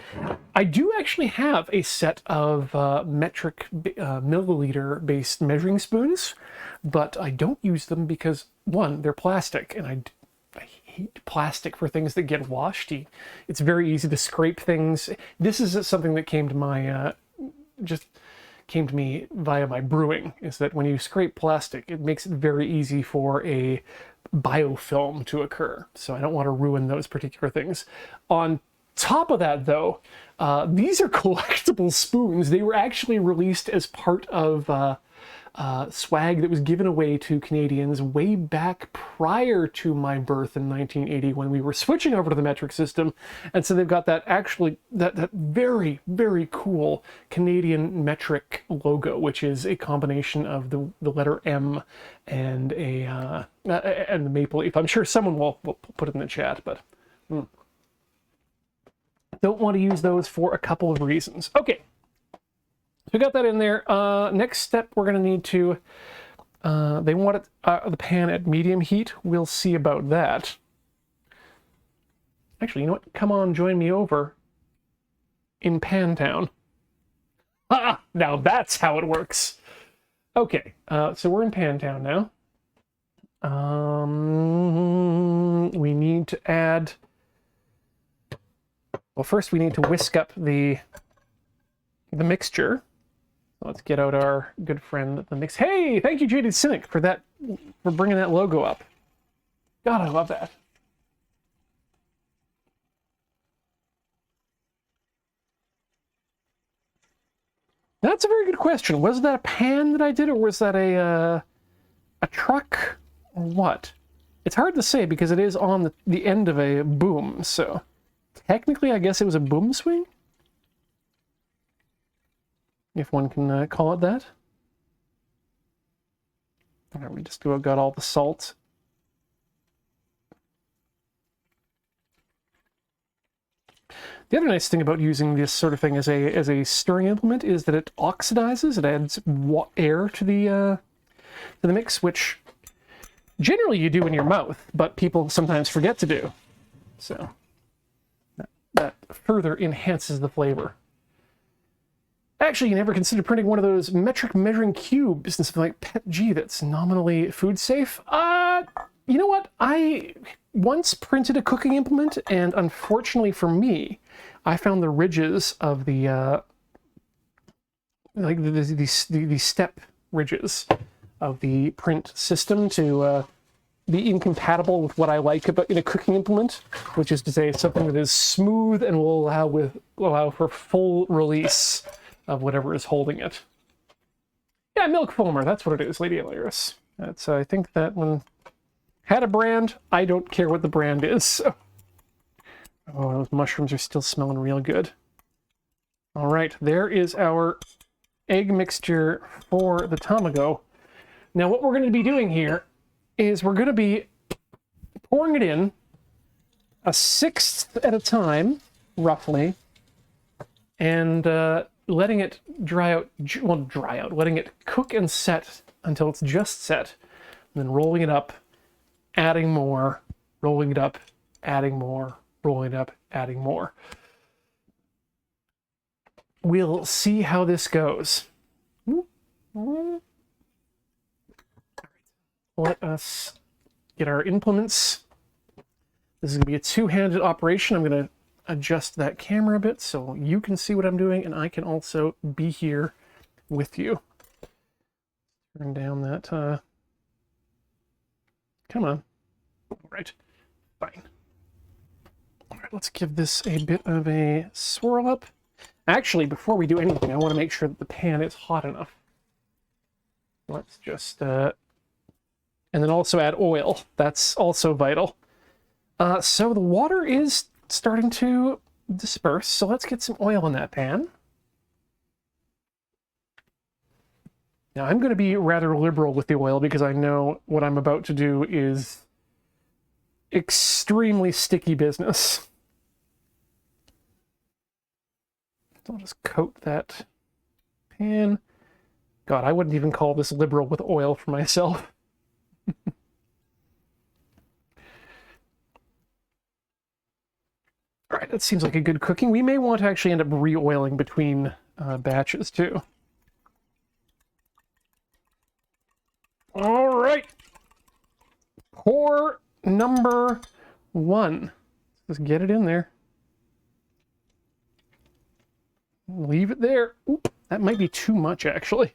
Speaker 1: I do actually have a set of metric milliliter based measuring spoons, but I don't use them because, one, they're plastic, and I hate plastic for things that get washed. It's very easy to scrape things. This is something that came to my came to me via my brewing, is that when you scrape plastic, it makes it very easy for a biofilm to occur. So I don't want to ruin those particular things. On top of that, though, these are collectible spoons. They were actually released as part of swag that was given away to Canadians way back prior to my birth in 1980 when we were switching over to the metric system. And so they've got that that very, very cool Canadian metric logo, which is a combination of the letter M and and the maple leaf. I'm sure someone will put it in the chat, but don't want to use those for a couple of reasons. Okay, so we got that in there. Next step, we're going to need to, they want it, the pan at medium heat. We'll see about that. Actually, you know what? Come on, join me over in Pan Town. Ah, now that's how it works. Okay, so we're in Pan Town now. We need to add... Well, first we need to whisk up the mixture. Let's get out our good friend, the mix. Hey, thank you, Jaded Cynic, for bringing that logo up. God, I love that. That's a very good question. Was that a pan that I did, or was that a truck, or what? It's hard to say because it is on the end of a boom, so... Technically, I guess it was a boom swing? If one can call it that. All right, we just got all the salt. The other nice thing about using this sort of thing as a stirring implement is that it oxidizes. It adds air to the mix, which generally you do in your mouth, but people sometimes forget to do. So... that further enhances the flavor. Actually, you never considered printing one of those metric measuring cubes and something like PETG that's nominally food safe? You know what? I once printed a cooking implement, and unfortunately for me, I found the ridges of the the step ridges of the print system to be incompatible with what I like about in a cooking implement, which is to say something that is smooth and will allow for full release of whatever is holding it. Yeah, milk foamer, that's what it is, Lady Aliris. That's I think that one had a brand. I don't care what the brand is. So. Oh, those mushrooms are still smelling real good. All right, there is our egg mixture for the tamago. Now, what we're going to be doing here is we're going to be pouring it in a sixth at a time, roughly, and letting it dry out, letting it cook and set until it's just set, and then rolling it up, adding more, rolling it up, adding more, rolling it up, adding more. We'll see how this goes. Let us get our implements. This is going to be a two-handed operation. I'm going to adjust that camera a bit so you can see what I'm doing and I can also be here with you. Turn down that. Come on. All right. Fine. All right, let's give this a bit of a swirl up. Actually, before we do anything, I want to make sure that the pan is hot enough. Let's just... and then also add oil. That's also vital. So the water is starting to disperse, so let's get some oil in that pan. Now I'm going to be rather liberal with the oil because I know what I'm about to do is extremely sticky business. So I'll just coat that pan. God, I wouldn't even call this liberal with oil for myself. All right, that seems like a good cooking. We may want to actually end up re-oiling between batches too. All right. Pour number 1. Just get it in there. Leave it there. Oop, that might be too much, actually.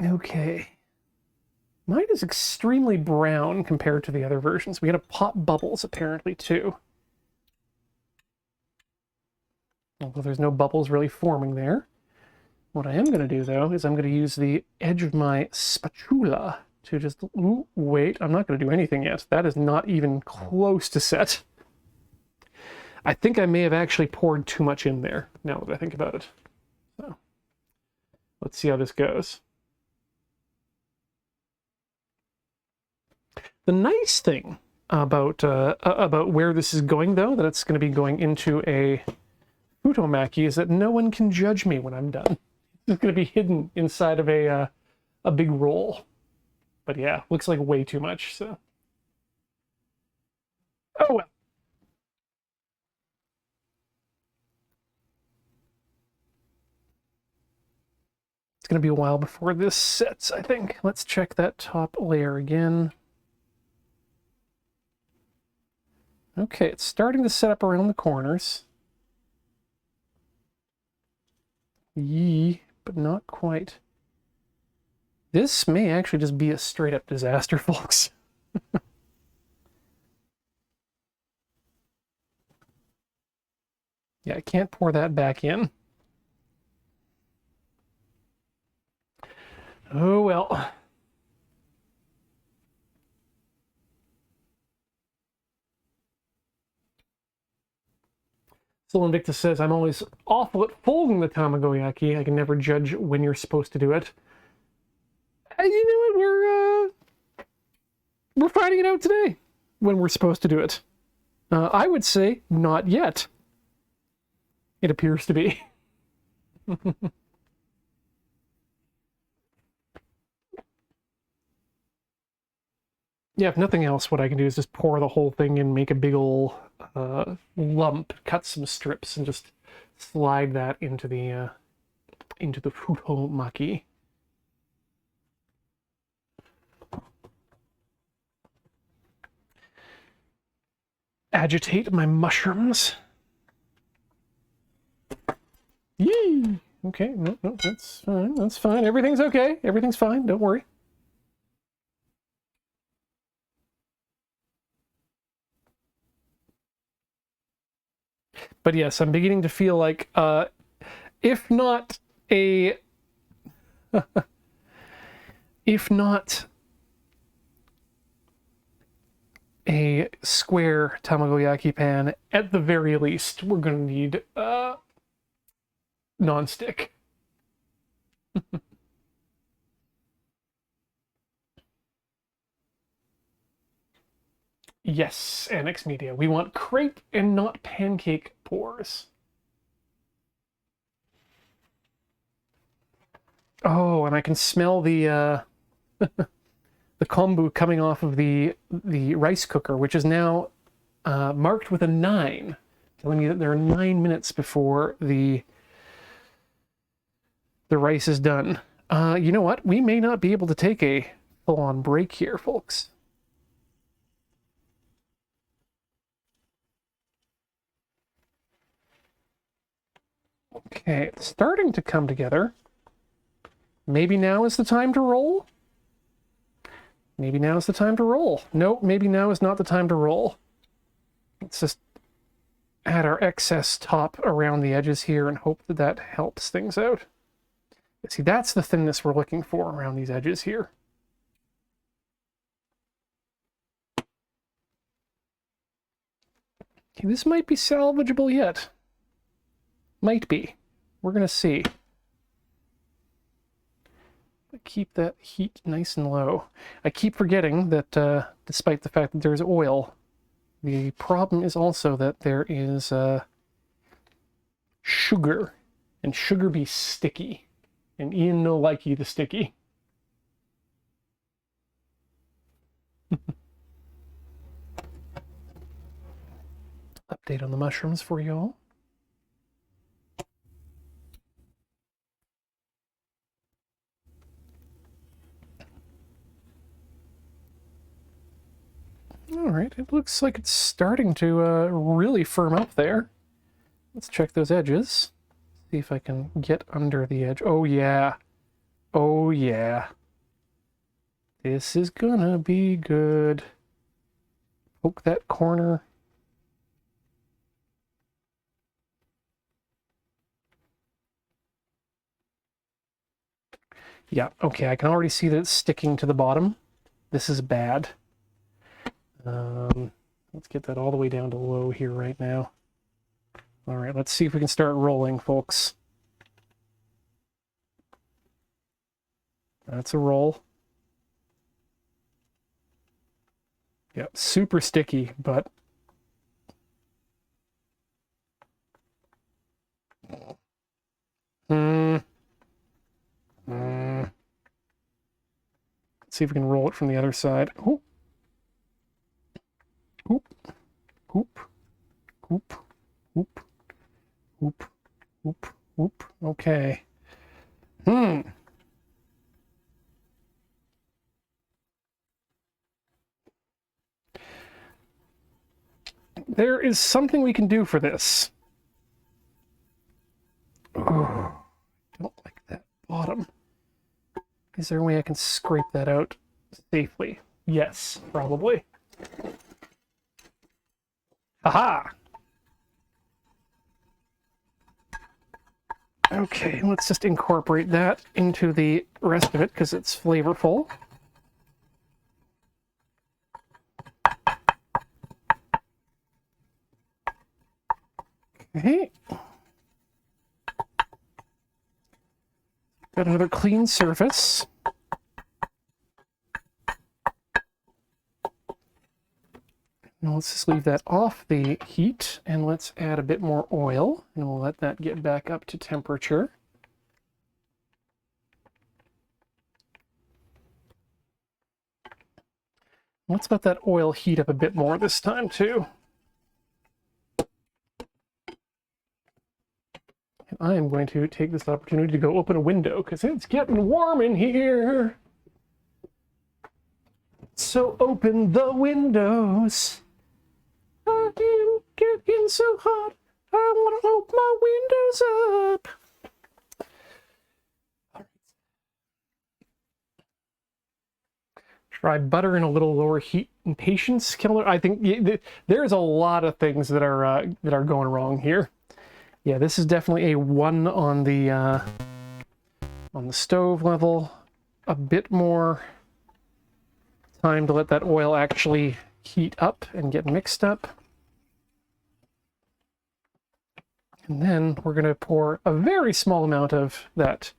Speaker 1: Okay. Mine is extremely brown compared to the other versions. We gotta pop bubbles, apparently, too. Although there's no bubbles really forming there. What I am going to do, though, is I'm going to use the edge of my spatula to just... Ooh, wait, I'm not going to do anything yet. That is not even close to set. I think I may have actually poured too much in there, now that I think about it. So, let's see how this goes. The nice thing about where this is going, though, that it's going to be going into a Futomaki, is that no one can judge me when I'm done. It's going to be hidden inside of a big roll. But yeah, looks like way too much, so. Oh well. It's going to be a while before this sets, I think. Let's check that top layer again. Okay, it's starting to set up around the corners. Yee, but not quite. This may actually just be a straight-up disaster, folks. Yeah, I can't pour that back in. Oh, well. Still Invictus says, I'm always awful at folding the tamagoyaki. I can never judge when you're supposed to do it. You know what? We're finding it out today when we're supposed to do it. I would say not yet. It appears to be. Yeah, if nothing else, what I can do is just pour the whole thing in, make a big ol' lump, cut some strips, and just slide that into the Futomaki. Agitate my mushrooms. Yee! Okay, no, that's fine, that's fine. Everything's okay, everything's fine, don't worry. But yes, I'm beginning to feel like, if not a... if not a square tamagoyaki pan, at the very least, we're going to need non-stick. Yes, Annex Media. We want crepe and not pancake pours. Oh, and I can smell the the kombu coming off of the rice cooker, which is now marked with a 9, telling me that there are 9 minutes before the rice is done. You know what? We may not be able to take a full-on break here, folks. Okay, it's starting to come together. Maybe now is the time to roll? Maybe now is the time to roll. Nope, maybe now is not the time to roll. Let's just add our excess top around the edges here and hope that that helps things out. See, that's the thinness we're looking for around these edges here. Okay, this might be salvageable yet. Might be. We're going to see. Keep that heat nice and low. I keep forgetting that despite the fact that there's oil The problem is also that there is sugar, and sugar be sticky, and Ian no likey the sticky. Update on the mushrooms for y'all. All right, it looks like it's starting to really firm up there. Let's check those edges. See if I can get under the edge. Oh yeah. Oh yeah. This is gonna be good. Poke that corner. Yeah, okay, I can already see that it's sticking to the bottom. This is bad. Let's get that all the way down to low here right now. All right, let's see if we can start rolling, folks. That's a roll. Yeah, super sticky, but... Let's see if we can roll it from the other side. Oh. Oop. Oop. Oop. Oop. Oop. Oop. Oop. Okay. There is something we can do for this. Oh, I don't like that bottom. Is there a way I can scrape that out safely? Yes, probably. Aha! Okay, let's just incorporate that into the rest of it because it's flavorful. Okay. Got another clean surface. Now let's just leave that off the heat and let's add a bit more oil and we'll let that get back up to temperature. Let's let that oil heat up a bit more this time too. And I am going to take this opportunity to go open a window because it's getting warm in here. So open the windows. I am getting so hot. I want to open my windows up. Try butter in a little lower heat and patience killer. I think there's a lot of things that are going wrong here. Yeah, this is definitely a 1 on the stove level. A bit more time to let that oil actually heat up and get mixed up. And then we're going to pour a very small amount of that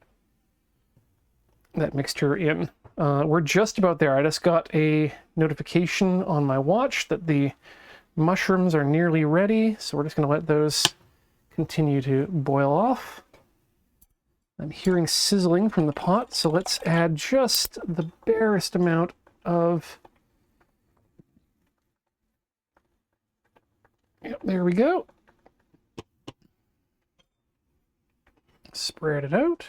Speaker 1: mixture in. We're just about there. I just got a notification on my watch that the mushrooms are nearly ready, so we're just going to let those continue to boil off. I'm hearing sizzling from the pot, so let's add just the barest amount of... Yep, there we go. Spread it out.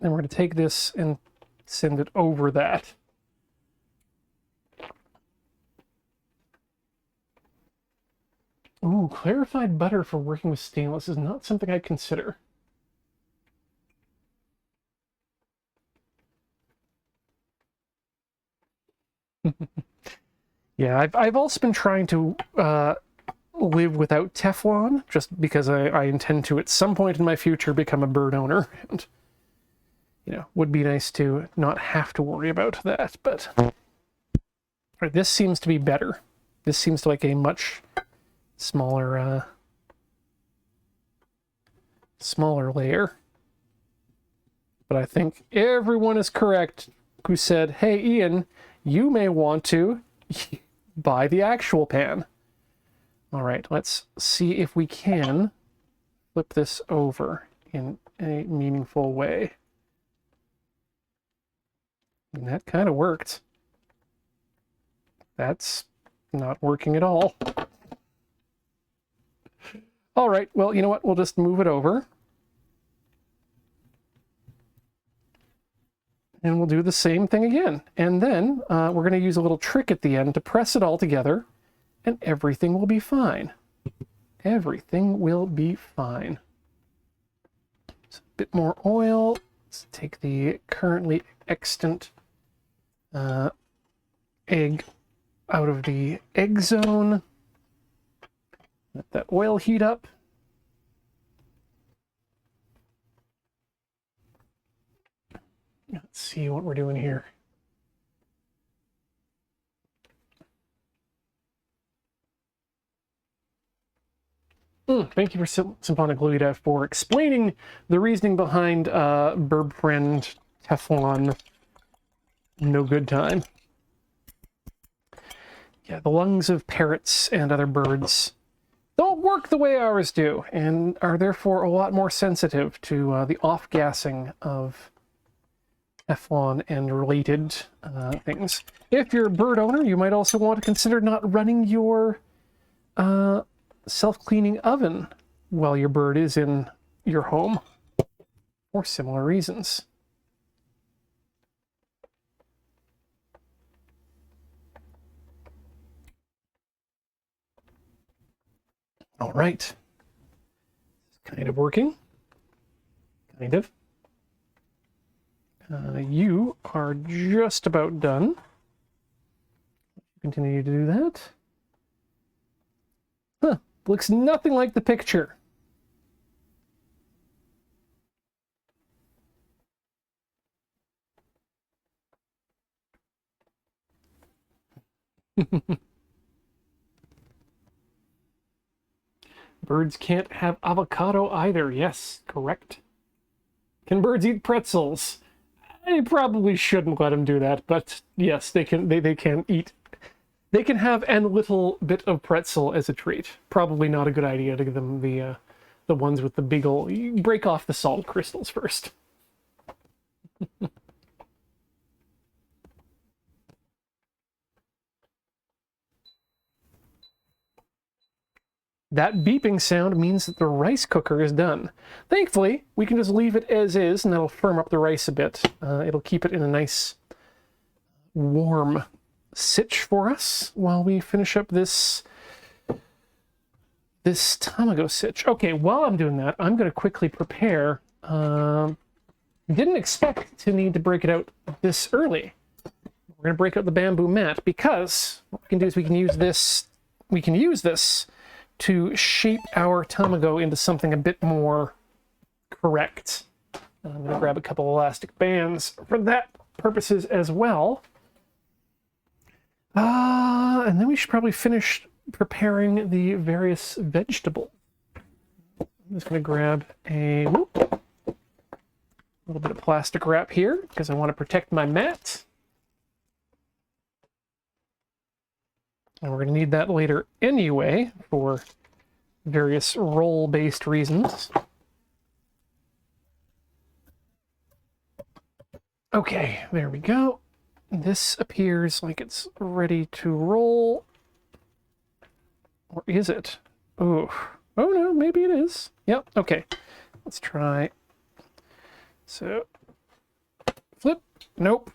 Speaker 1: And we're going to take this and send it over that. Ooh, clarified butter for working with stainless is not something I'd consider. Yeah, I've also been trying to live without Teflon, just because I intend to at some point in my future become a bird owner, and you know, would be nice to not have to worry about that. But right, this seems to be better. This seems to like a much smaller smaller layer. But I think everyone is correct who said, hey, Ian, you may want to buy the actual pan. All right, let's see if we can flip this over in a meaningful way. And that kind of worked. That's not working at all. All right, well, you know what? We'll just move it over. And we'll do the same thing again. And then we're going to use a little trick at the end to press it all together, and everything will be fine. Everything will be fine. So a bit more oil. Let's take the currently extant egg out of the egg zone. Let that oil heat up. Let's see what we're doing here. Thank you for Symphonic Luida for explaining the reasoning behind Burb Friend Teflon No Good Time. Yeah, the lungs of parrots and other birds don't work the way ours do, and are therefore a lot more sensitive to the off-gassing of Teflon and related things. If you're a bird owner, you might also want to consider not running your self-cleaning oven while your bird is in your home, for similar reasons. All right. Kind of working. Kind of. You are just about done. Continue to do that. Huh. Looks nothing like the picture. Birds can't have avocado either. Yes, correct. Can birds eat pretzels? I probably shouldn't let them do that, but yes, they can. They can eat. They can have a little bit of pretzel as a treat. Probably not a good idea to give them the ones with the big ol'. You break off the salt crystals first. That beeping sound means that the rice cooker is done. Thankfully, we can just leave it as is, and that'll firm up the rice a bit. It'll keep it in a nice, warm sitch for us while we finish up this tamago sitch. Okay, while I'm doing that, I'm going to quickly prepare. Didn't expect to need to break it out this early. We're going to break out the bamboo mat because what we can do is we can use this. We can use this to shape our tamago into something a bit more correct. I'm going to grab a couple elastic bands for that purposes as well. And then we should probably finish preparing the various vegetables. I'm just going to grab a little bit of plastic wrap here because I want to protect my mat. And we're going to need that later anyway for various roll-based reasons. Okay, there we go. This appears like it's ready to roll. Or is it? Oh no, maybe it is. Yep, okay. Let's try. So, flip. Nope.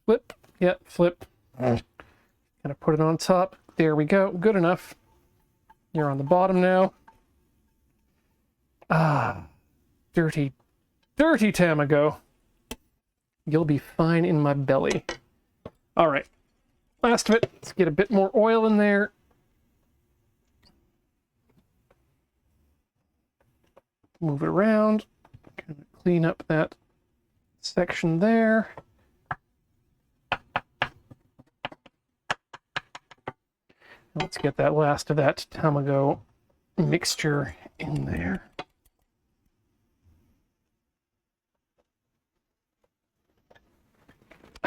Speaker 1: Flip. Yeah, flip. Gonna put it on top. There we go. Good enough. You're on the bottom now. Dirty, dirty tamago. You'll be fine in my belly. All right. Last of it. Let's get a bit more oil in there. Move it around. Kind of clean up that section there. Let's get that last of that tamago mixture in there.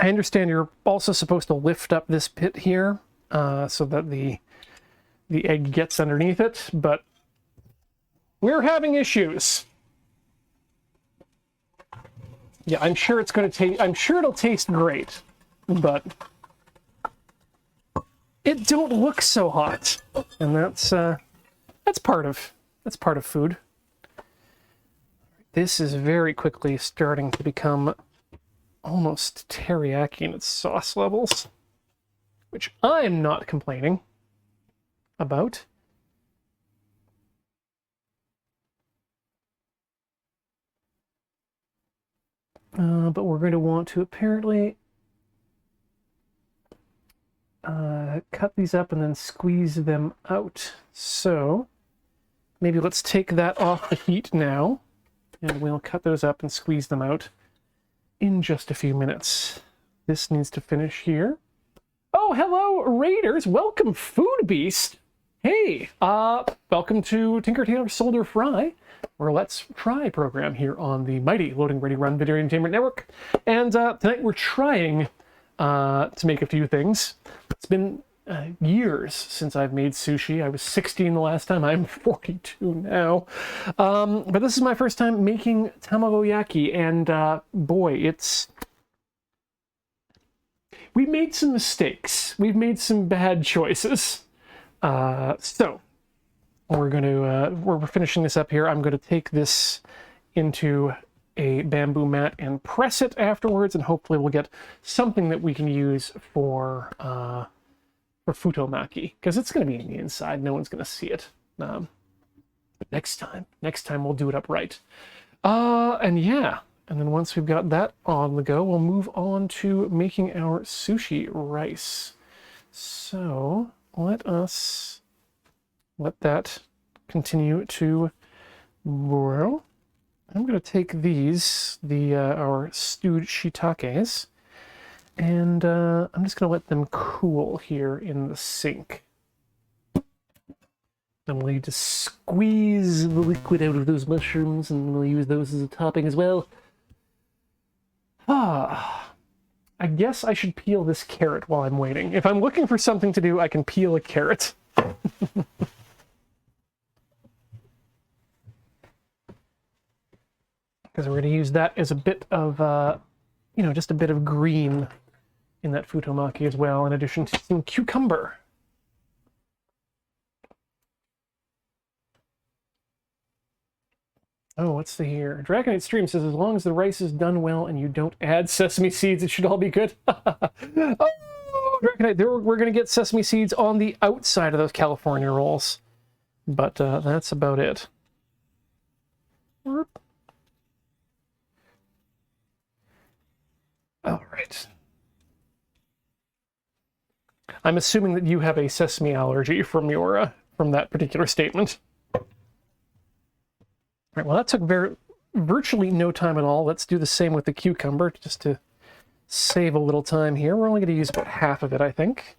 Speaker 1: I understand you're also supposed to lift up this pit here so that the egg gets underneath it, but we're having issues. Yeah, I'm sure it's going to taste. I'm sure it'll taste great, but it don't look so hot, and that's part of food. This is very quickly starting to become almost teriyaki in its sauce levels, which I'm not complaining about. But we're going to want to apparently cut these up and then squeeze them out. So maybe let's take that off the heat now, and we'll cut those up and squeeze them out in just a few minutes. This needs to finish here. Oh, hello, Raiders! Welcome, Food Beast! Hey, welcome to Tinker Tailor Soldier Fry, our Let's Try program here on the mighty Loading Ready Run Video Entertainment Network. And tonight we're trying to make a few things. It's been years since I've made sushi. I was 16 the last time. I'm 42 now. But this is my first time making tamagoyaki, and boy, we've made some mistakes. We've made some bad choices. So we're finishing this up here. I'm going to take this into a bamboo mat and press it afterwards, and hopefully we'll get something that we can use for futomaki, because it's going to be in the inside. No one's going to see it. But next time we'll do it up right. And yeah, and then once we've got that on the go, we'll move on to making our sushi rice. So let us let that continue to boil. I'm going to take these, our stewed shiitakes, and I'm just going to let them cool here in the sink. And we'll need to squeeze the liquid out of those mushrooms, and we'll use those as a topping as well. I guess I should peel this carrot while I'm waiting. If I'm looking for something to do, I can peel a carrot. Because we're going to use that as a bit of, just a bit of green in that futomaki as well, in addition to some cucumber. Oh, what's the here? Dragonite Stream says, as long as the rice is done well and you don't add sesame seeds, it should all be good. Oh, Dragonite, we're going to get sesame seeds on the outside of those California rolls. But that's about it. All right. I'm assuming that you have a sesame allergy from that particular statement. All right, well, that took virtually no time at all. Let's do the same with the cucumber, just to save a little time here. We're only going to use about half of it, I think.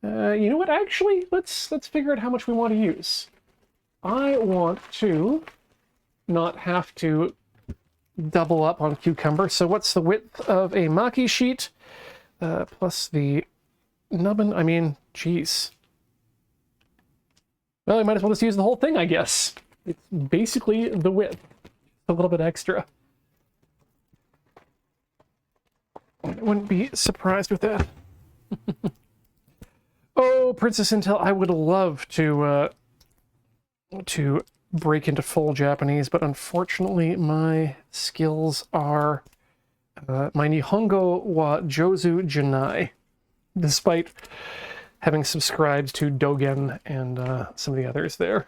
Speaker 1: You know what? Actually, let's figure out how much we want to use. I want to not have to double up on cucumber. So what's the width of a maki sheet plus the nubbin? I mean, geez. Well, I might as well just use the whole thing, I guess. It's basically the width, a little bit extra. I wouldn't be surprised with that. Oh, Princess Intel, I would love to break into full Japanese, but unfortunately my skills are my Nihongo wa Jozu Janai, despite having subscribed to Dogen and some of the others there.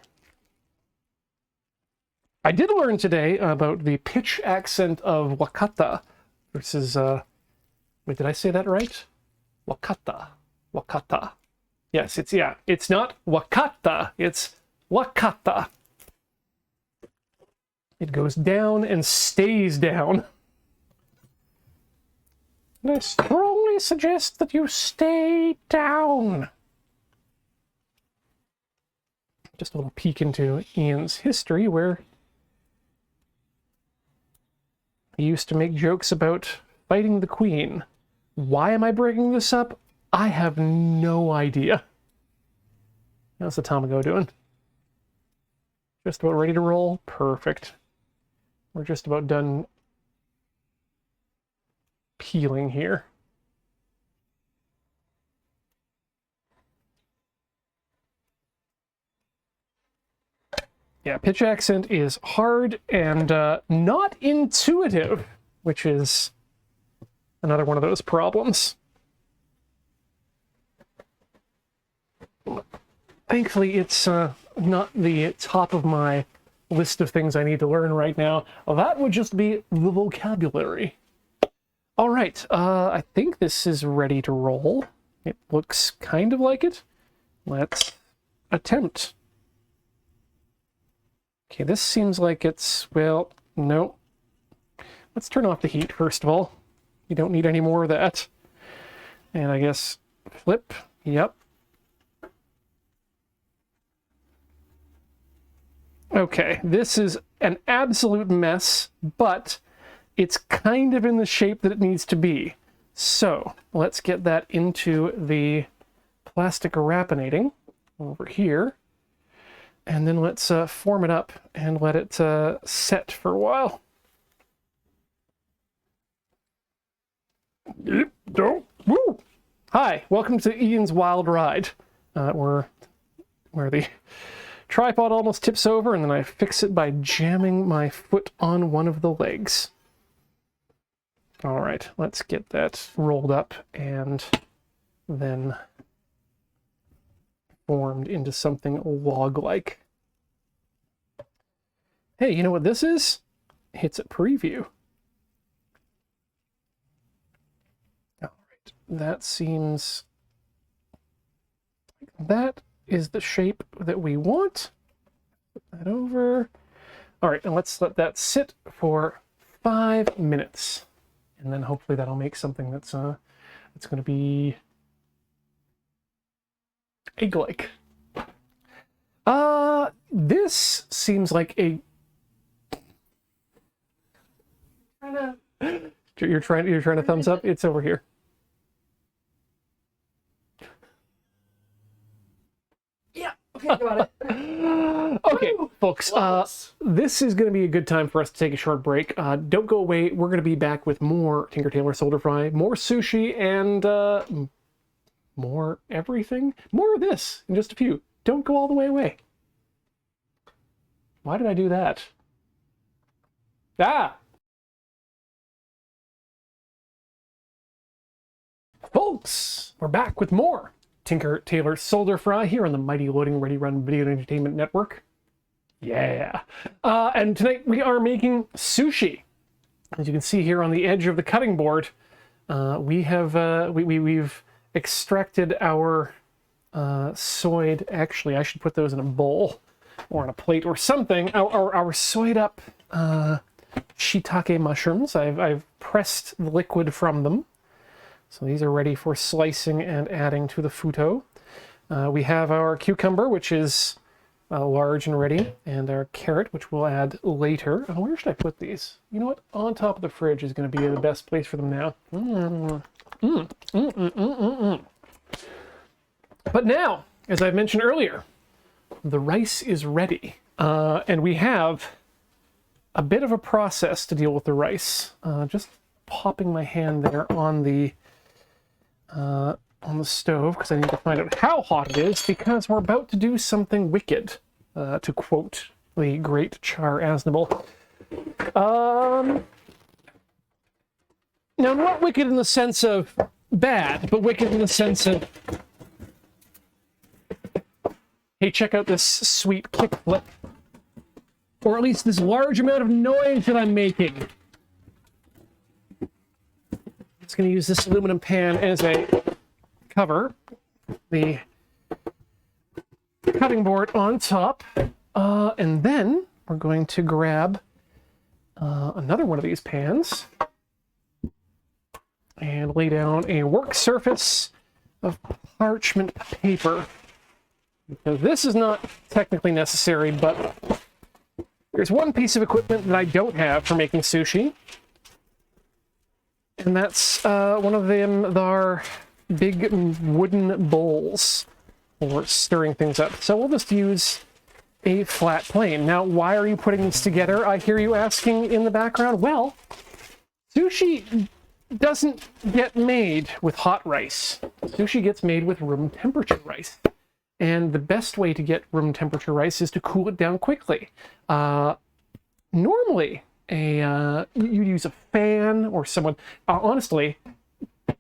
Speaker 1: I did learn today about the pitch accent of Wakata versus, wait, did I say that right? Wakata. Wakata. Yes, it's not Wakata, it's Wakata. It goes down and stays down. And I strongly suggest that you stay down. Just a little peek into Ian's history, where he used to make jokes about fighting the queen Why am I breaking this up? I have no idea. How's the Tamago doing? Just about ready to roll? Perfect. We're just about done peeling here. Yeah, pitch accent is hard and not intuitive, which is another one of those problems. Thankfully, it's not the top of my list of things I need to learn right now. That would just be the vocabulary. All right, I think this is ready to roll. It looks kind of like it. Let's attempt. Okay, this seems like it's, well, no. Let's turn off the heat, first of all. You don't need any more of that. And I guess flip, yep. Okay, this is an absolute mess, but it's kind of in the shape that it needs to be. So let's get that into the plastic wrappinating over here. And then let's form it up and let it set for a while. Woo! Hi, welcome to Ian's Wild Ride, where the tripod almost tips over and then I fix it by jamming my foot on one of the legs. All right, let's get that rolled up and then formed into something log-like. Hey, you know what this is? It's a preview. All right, that seems... that is the shape that we want. Put that over. All right, and let's let that sit for 5 minutes. And then hopefully that'll make something that's going to be egg-like. This seems like a... You're trying to thumbs up? It's over here.
Speaker 2: Yeah, okay, got it.
Speaker 1: Okay, folks, this is going to be a good time for us to take a short break. Don't go away. We're going to be back with more Tinker Tailor Solder Fry, more sushi, and more everything. More of this in just a few. Don't go all the way away. Why did I do that? Ah! Folks, we're back with more Tinker Tailor Solder Fry here on the mighty Loading Ready Run Video Entertainment Network. Yeah. And tonight we are making sushi. As you can see here on the edge of the cutting board, we've extracted our soyed... Actually, I should put those in a bowl or on a plate or something. Our soyed up shiitake mushrooms. I've pressed the liquid from them. So these are ready for slicing and adding to the futo. We have our cucumber, which is large and ready, and our carrot, which we'll add later. Oh, where should I put these? You know what? On top of the fridge is going to be the best place for them now. But now, as I mentioned earlier, the rice is ready. And we have a bit of a process to deal with the rice. Just popping my hand there on the stove, because I need to find out how hot it is, because we're about to do something wicked, to quote the great Char Aznable. Now, not wicked in the sense of bad, but wicked in the sense of, hey, check out this sweet kickflip. Or at least this large amount of noise that I'm making. Just going to use this aluminum pan as a cover. The cutting board on top. And then we're going to grab another one of these pans and lay down a work surface of parchment paper. Because this is not technically necessary, but there's one piece of equipment that I don't have for making sushi. And that's one of them, our big wooden bowls for stirring things up. So we'll just use a flat plane. Now, why are you putting this together? I hear you asking in the background. Well, sushi doesn't get made with hot rice. Sushi gets made with room temperature rice. And the best way to get room temperature rice is to cool it down quickly. Normally, you'd use a fan or someone. Honestly,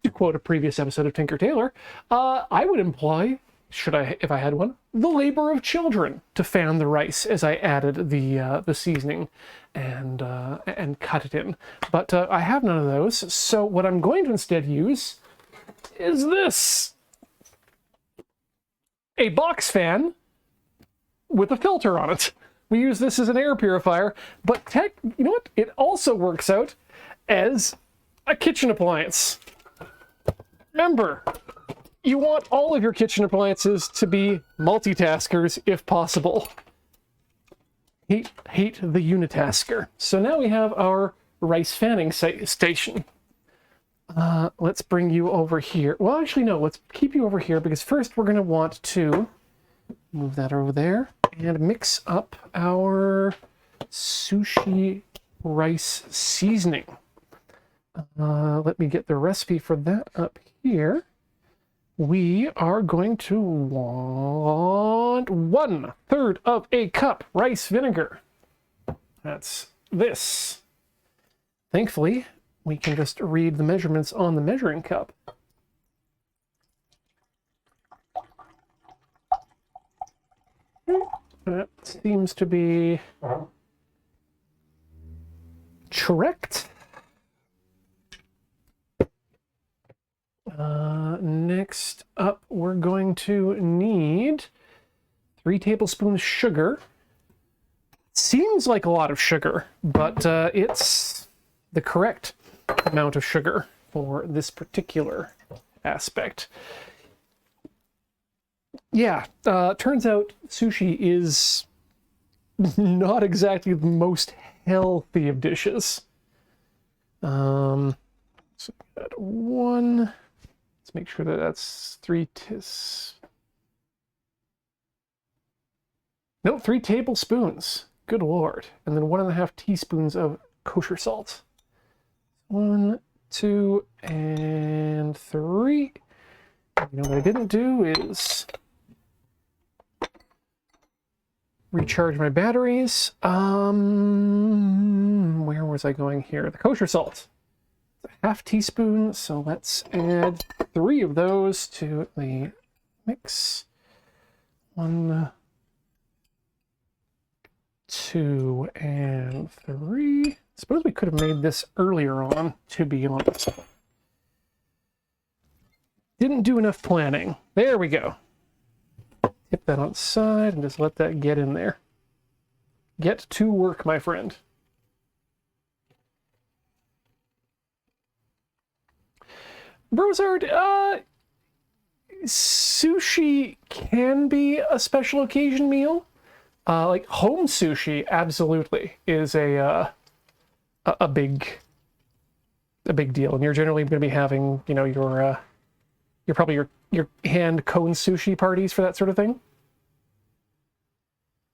Speaker 1: to quote a previous episode of Tinker Tailor, I would employ, if I had one, the labor of children to fan the rice as I added the seasoning and cut it in. But I have none of those, so what I'm going to instead use is this. A box fan with a filter on it. We use this as an air purifier, but you know what? It also works out as a kitchen appliance. Remember, you want all of your kitchen appliances to be multitaskers if possible. Hate the unitasker. So now we have our rice fanning station. Let's bring you over here. Well, actually, no, let's keep you over here because first we're going to want to move that over there and mix up our sushi rice seasoning. Let me get the recipe for that up here. We are going to want 1/3 of a cup rice vinegar. That's this. Thankfully, we can just read the measurements on the measuring cup. That seems to be correct. Next up, we're going to need 3 tablespoons sugar. Seems like a lot of sugar, but it's the correct amount of sugar for this particular aspect. Yeah, turns out sushi is not exactly the most healthy of dishes. So that 1. Let's make sure that that's 3 tablespoons. Good Lord. And then 1.5 teaspoons of kosher salt. 1, 2, and 3. You know what I didn't do is recharge my batteries. Where was I going here? The kosher salt. 1/2 teaspoon, so let's add 3 of those to the mix. 1, 2, and 3. Suppose we could have made this earlier on, to be honest. Didn't do enough planning. There we go. Tip that on the side and just let that get in there. Get to work, my friend. Brozard, sushi can be a special occasion meal. Like home sushi, absolutely, is a big deal, and you're generally going to be having, you know, your hand cone sushi parties for that sort of thing.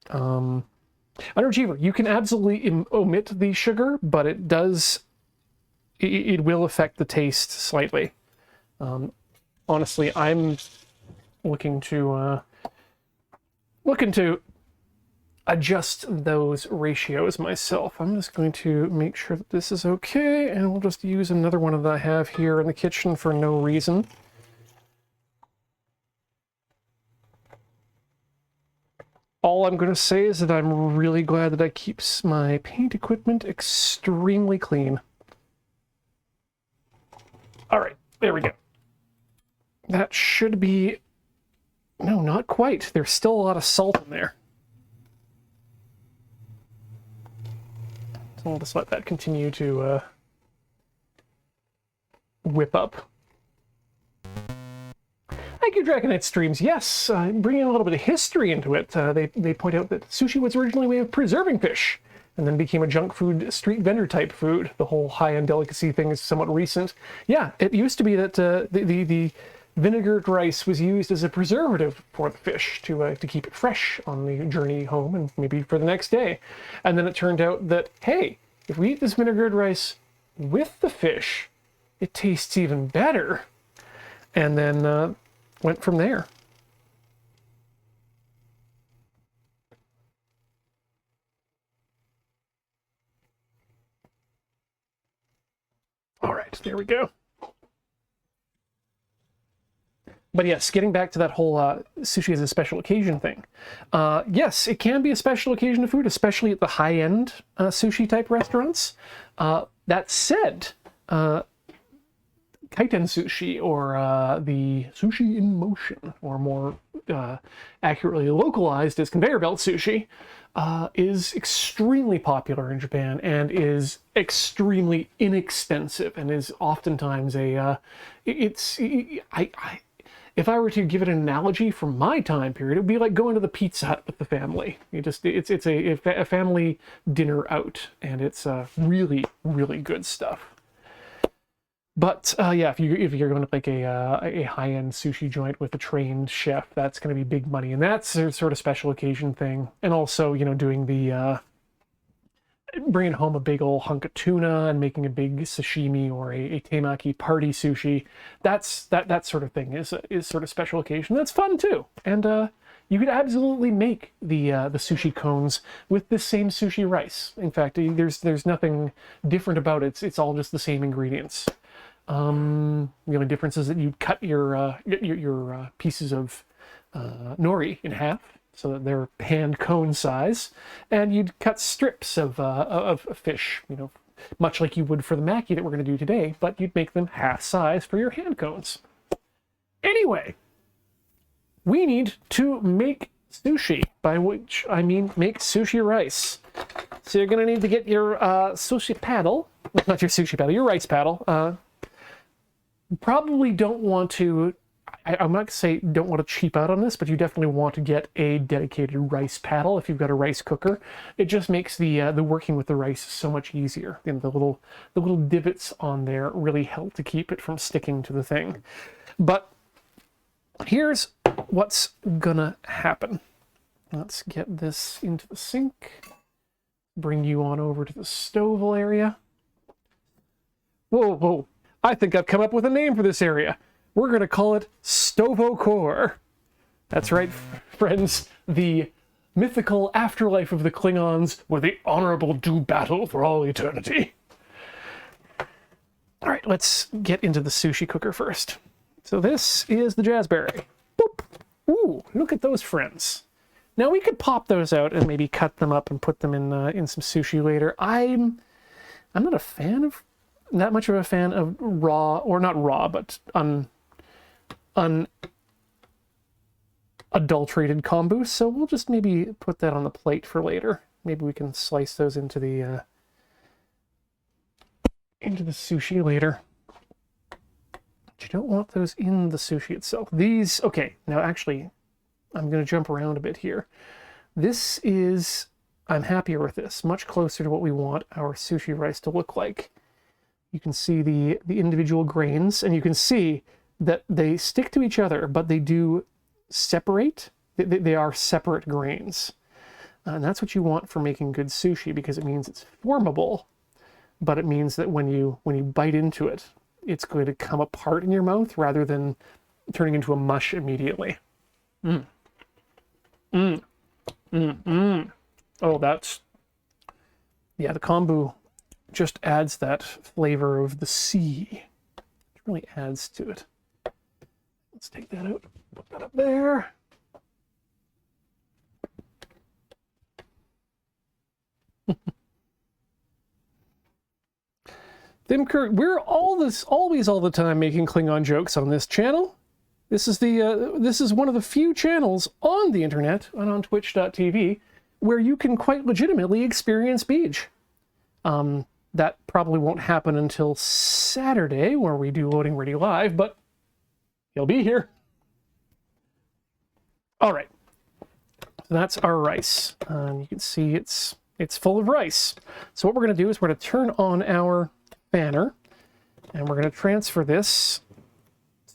Speaker 1: Underachiever, you can absolutely omit the sugar, but it will affect the taste slightly. Honestly, I'm looking to adjust those ratios myself. I'm just going to make sure that this is okay, and we'll just use another one that I have here in the kitchen for no reason. All I'm going to say is that I'm really glad that I keep my paint equipment extremely clean. All right, there we go. That should be... No, not quite. There's still a lot of salt in there. So I'll just let that continue to whip up. Thank you, Dragonite Streams. Yes, bringing a little bit of history into it. They point out that sushi was originally a way of preserving fish, and then became a junk food street vendor type food. The whole high-end delicacy thing is somewhat recent. Yeah, it used to be that the vinegared rice was used as a preservative for the fish to keep it fresh on the journey home and maybe for the next day. And then it turned out that, hey, if we eat this vinegared rice with the fish, it tastes even better. And then went from there. All right, there we go. But yes, getting back to that whole sushi as a special occasion thing. Yes, it can be a special occasion of food, especially at the high-end sushi type restaurants. That said, kaiten sushi, or the sushi in motion, or more accurately localized as conveyor belt sushi, is extremely popular in Japan and is extremely inexpensive and is oftentimes if I were to give it an analogy from my time period, it would be like going to the Pizza Hut with the family. It's a family dinner out, and it's really, really good stuff. But yeah, if you're going to like a high-end sushi joint with a trained chef, that's going to be big money, and that's a sort of special occasion thing. And also, doing the bringing home a big old hunk of tuna and making a big sashimi or a temaki party sushi, that sort of thing is sort of special occasion. That's fun too, and you could absolutely make the sushi cones with this same sushi rice. In fact, there's nothing different about it. It's all just the same ingredients. The only difference is that you cut your pieces of nori in half so that they're hand cone size, and you'd cut strips of fish, much like you would for the maki that we're going to do today, but you'd make them half size for your hand cones. Anyway, we need to make sushi, by which I mean make sushi rice. So you're going to need to get your sushi paddle, not your sushi paddle, your rice paddle. Probably don't want to, I'm not going to say don't want to cheap out on this, but you definitely want to get a dedicated rice paddle if you've got a rice cooker. It just makes the working with the rice so much easier. The little divots on there really help to keep it from sticking to the thing. But here's what's gonna happen. Let's get this into the sink. Bring you on over to the stoval area. Whoa. I think I've come up with a name for this area. We're going to call it Stovokor. That's right, friends. The mythical afterlife of the Klingons, where the honorable do battle for all eternity. All right, let's get into the sushi cooker first. So this is the jazzberry. Boop. Ooh, look at those friends. Now we could pop those out and maybe cut them up and put them in some sushi later. I'm not a fan of that much of a fan of raw, or not raw, but unadulterated kombu, so we'll just maybe put that on the plate for later. Maybe we can slice those into the sushi later. But you don't want those in the sushi itself. These, okay, now actually, I'm going to jump around a bit here. This is, I'm happier with this, much closer to what we want our sushi rice to look like. You can see the individual grains, and you can see that they stick to each other, but they do separate. They are separate grains. And that's what you want for making good sushi, because it means it's formable, but it means that when you bite into it, it's going to come apart in your mouth rather than turning into a mush immediately. Oh, that's, yeah, the kombu just adds that flavor of the sea. It really adds to it. Let's take that out, put that up there. Thimker, we're always all the time making Klingon jokes on this channel. This is one of the few channels on the internet and on twitch.tv where you can quite legitimately experience Beej. That probably won't happen until Saturday, where we do Loading Ready Live, but he'll be here. All right, so that's our rice. You can see it's it's full of rice. So what we're going to do is we're going to turn on our fanner, and we're going to transfer this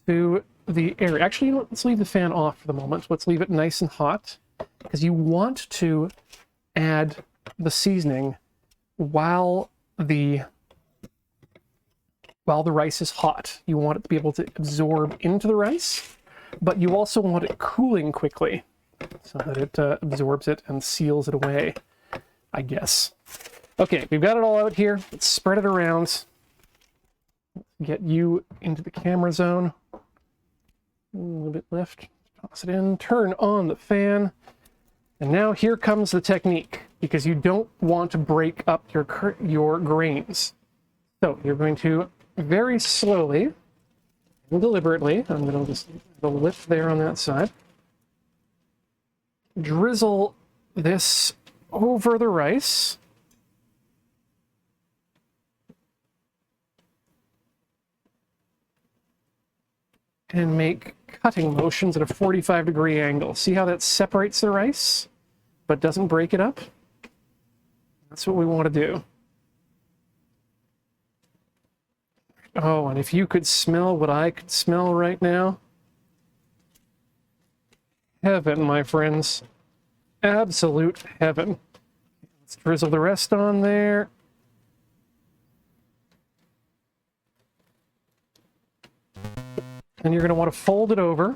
Speaker 1: to the area. Actually, you know what? Let's leave the fan off for the moment. Let's leave it nice and hot, because you want to add the seasoning while the rice is hot. You want it to be able to absorb into the rice, but you also want it cooling quickly so that it absorbs it and seals it away, I guess. Okay, we've got it all out here. Let's spread it around. Get you into the camera zone. A little bit left. Toss it in. Turn on the fan. And now here comes the technique, because you don't want to break up your grains. So you're going to very slowly and deliberately, I'm going to just the lip there on that side, drizzle this over the rice. And make cutting motions at a 45-degree angle. See how that separates the rice, but doesn't break it up? That's what we want to do. Oh, and if you could smell what I could smell right now. Heaven, my friends. Absolute heaven. Let's drizzle the rest on there. And you're going to want to fold it over.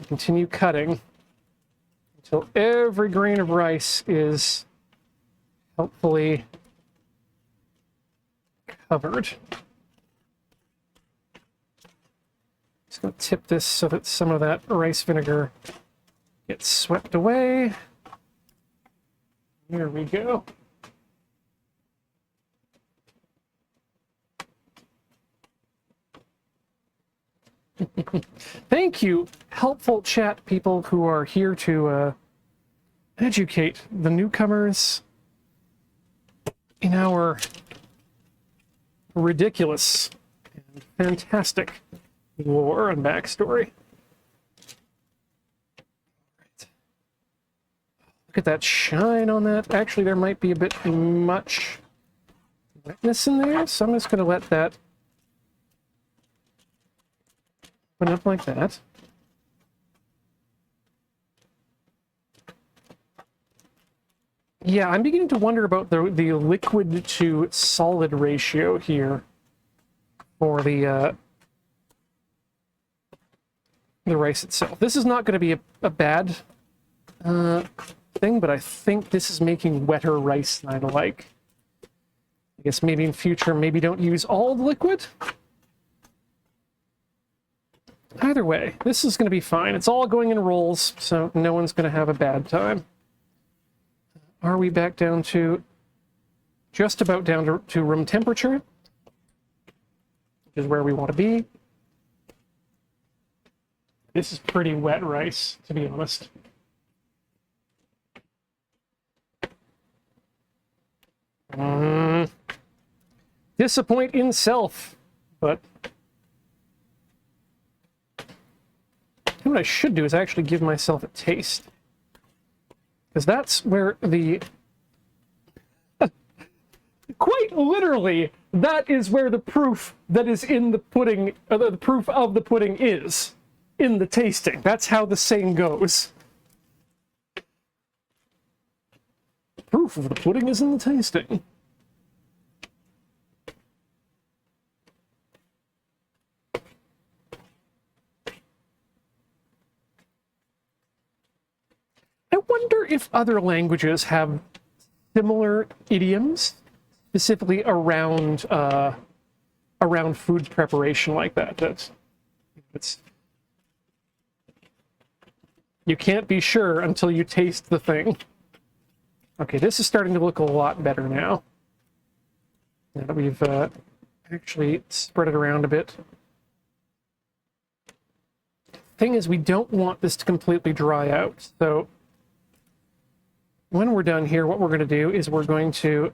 Speaker 1: Continue cutting until every grain of rice is helpfully covered. Just going to tip this so that some of that rice vinegar gets swept away. Here we go. Thank you, helpful chat people who are here to educate the newcomers in our ridiculous and fantastic lore and backstory. Right. Look at that shine on that. Actually, there might be a bit much wetness in there, so I'm just going to let that open up like that. Yeah, I'm beginning to wonder about the liquid to solid ratio here for the rice itself. This is not going to be a bad thing, but I think this is making wetter rice than I'd like. I guess maybe in future, maybe don't use all the liquid. Either way, this is going to be fine. It's all going in rolls, so no one's going to have a bad time. Are we back down to just about down to room temperature, which is where we want to be? This is pretty wet rice, to be honest. Disappoint in self, but what I should do is actually give myself a taste. Because that's where the... quite literally, that is where the proof that is in the pudding, the proof of the pudding is. In the tasting. That's how the saying goes. Proof of the pudding is in the tasting. I wonder if other languages have similar idioms, specifically around food preparation like that. It's you can't be sure until you taste the thing. Okay, this is starting to look a lot better now. Now that we've actually spread it around a bit. Thing is, we don't want this to completely dry out, so when we're done here, what we're going to do is we're going to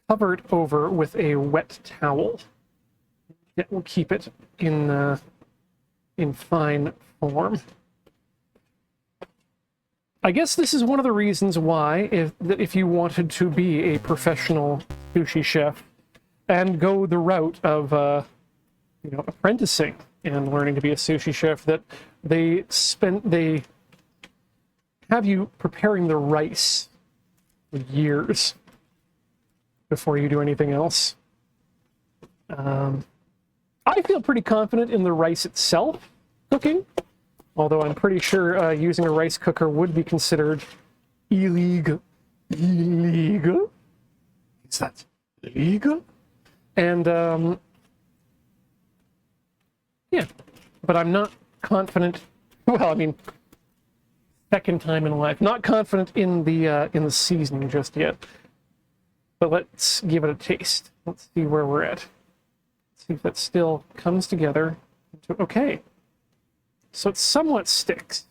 Speaker 1: cover it over with a wet towel. That will keep it in fine form. I guess this is one of the reasons why, if you wanted to be a professional sushi chef and go the route of, apprenticing and learning to be a sushi chef, that they have you preparing the rice for years before you do anything else. I feel pretty confident in the rice itself cooking, although I'm pretty sure using a rice cooker would be considered illegal. Illegal? Is that illegal? And, yeah, but I'm not confident. Well, I mean, second time in life, not confident in the seasoning just yet. But let's give it a taste. Let's see where we're at. Let's see if that still comes together. Okay, so it somewhat sticks.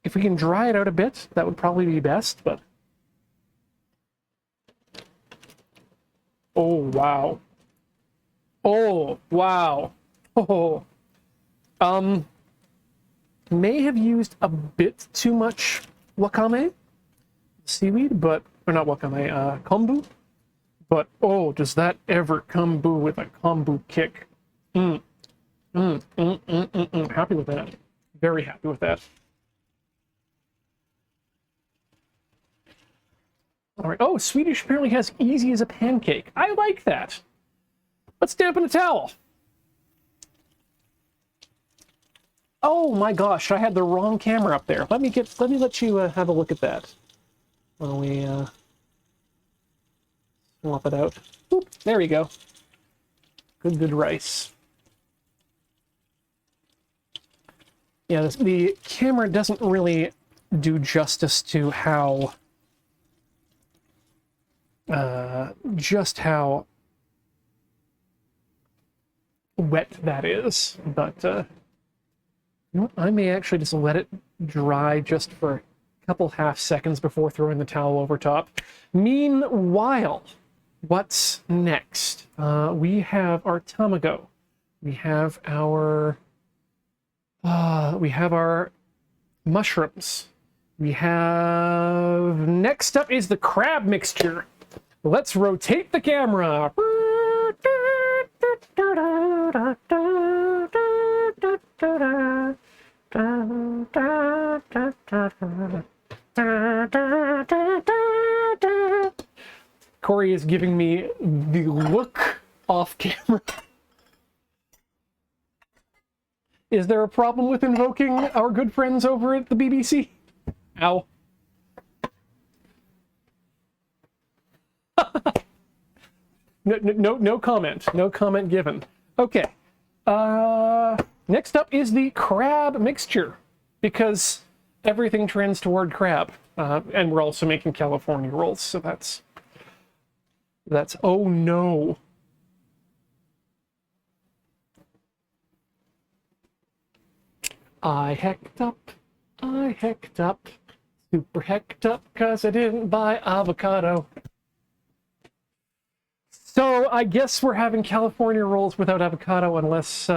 Speaker 1: If we can dry it out a bit, that would probably be best. But oh wow, oh wow. Oh, may have used a bit too much wakame, seaweed, but, or not wakame, kombu. But, oh, does that ever kombu with a kombu kick? Happy with that. Very happy with that. All right. Oh, Swedish apparently has easy as a pancake. I like that. Let's dampen a towel. Oh my gosh, I had the wrong camera up there. Let me let you have a look at that while we swap it out. Oop, there we go. Good rice. Yeah, the camera doesn't really do justice to how just how wet that is, but you know what? I may actually just let it dry just for a couple half seconds before throwing the towel over top. Meanwhile, what's next? We have our tamago. We have our mushrooms. We have, next up is the crab mixture. Let's rotate the camera. Corey is giving me the look off camera. Is there a problem with invoking our good friends over at the BBC? Ow. No comment. No comment given. Okay. Next up is the crab mixture, because everything trends toward crab. And we're also making California rolls, so that's oh no. I hecked up, super hecked up, because I didn't buy avocado. So I guess we're having California rolls without avocado, unless,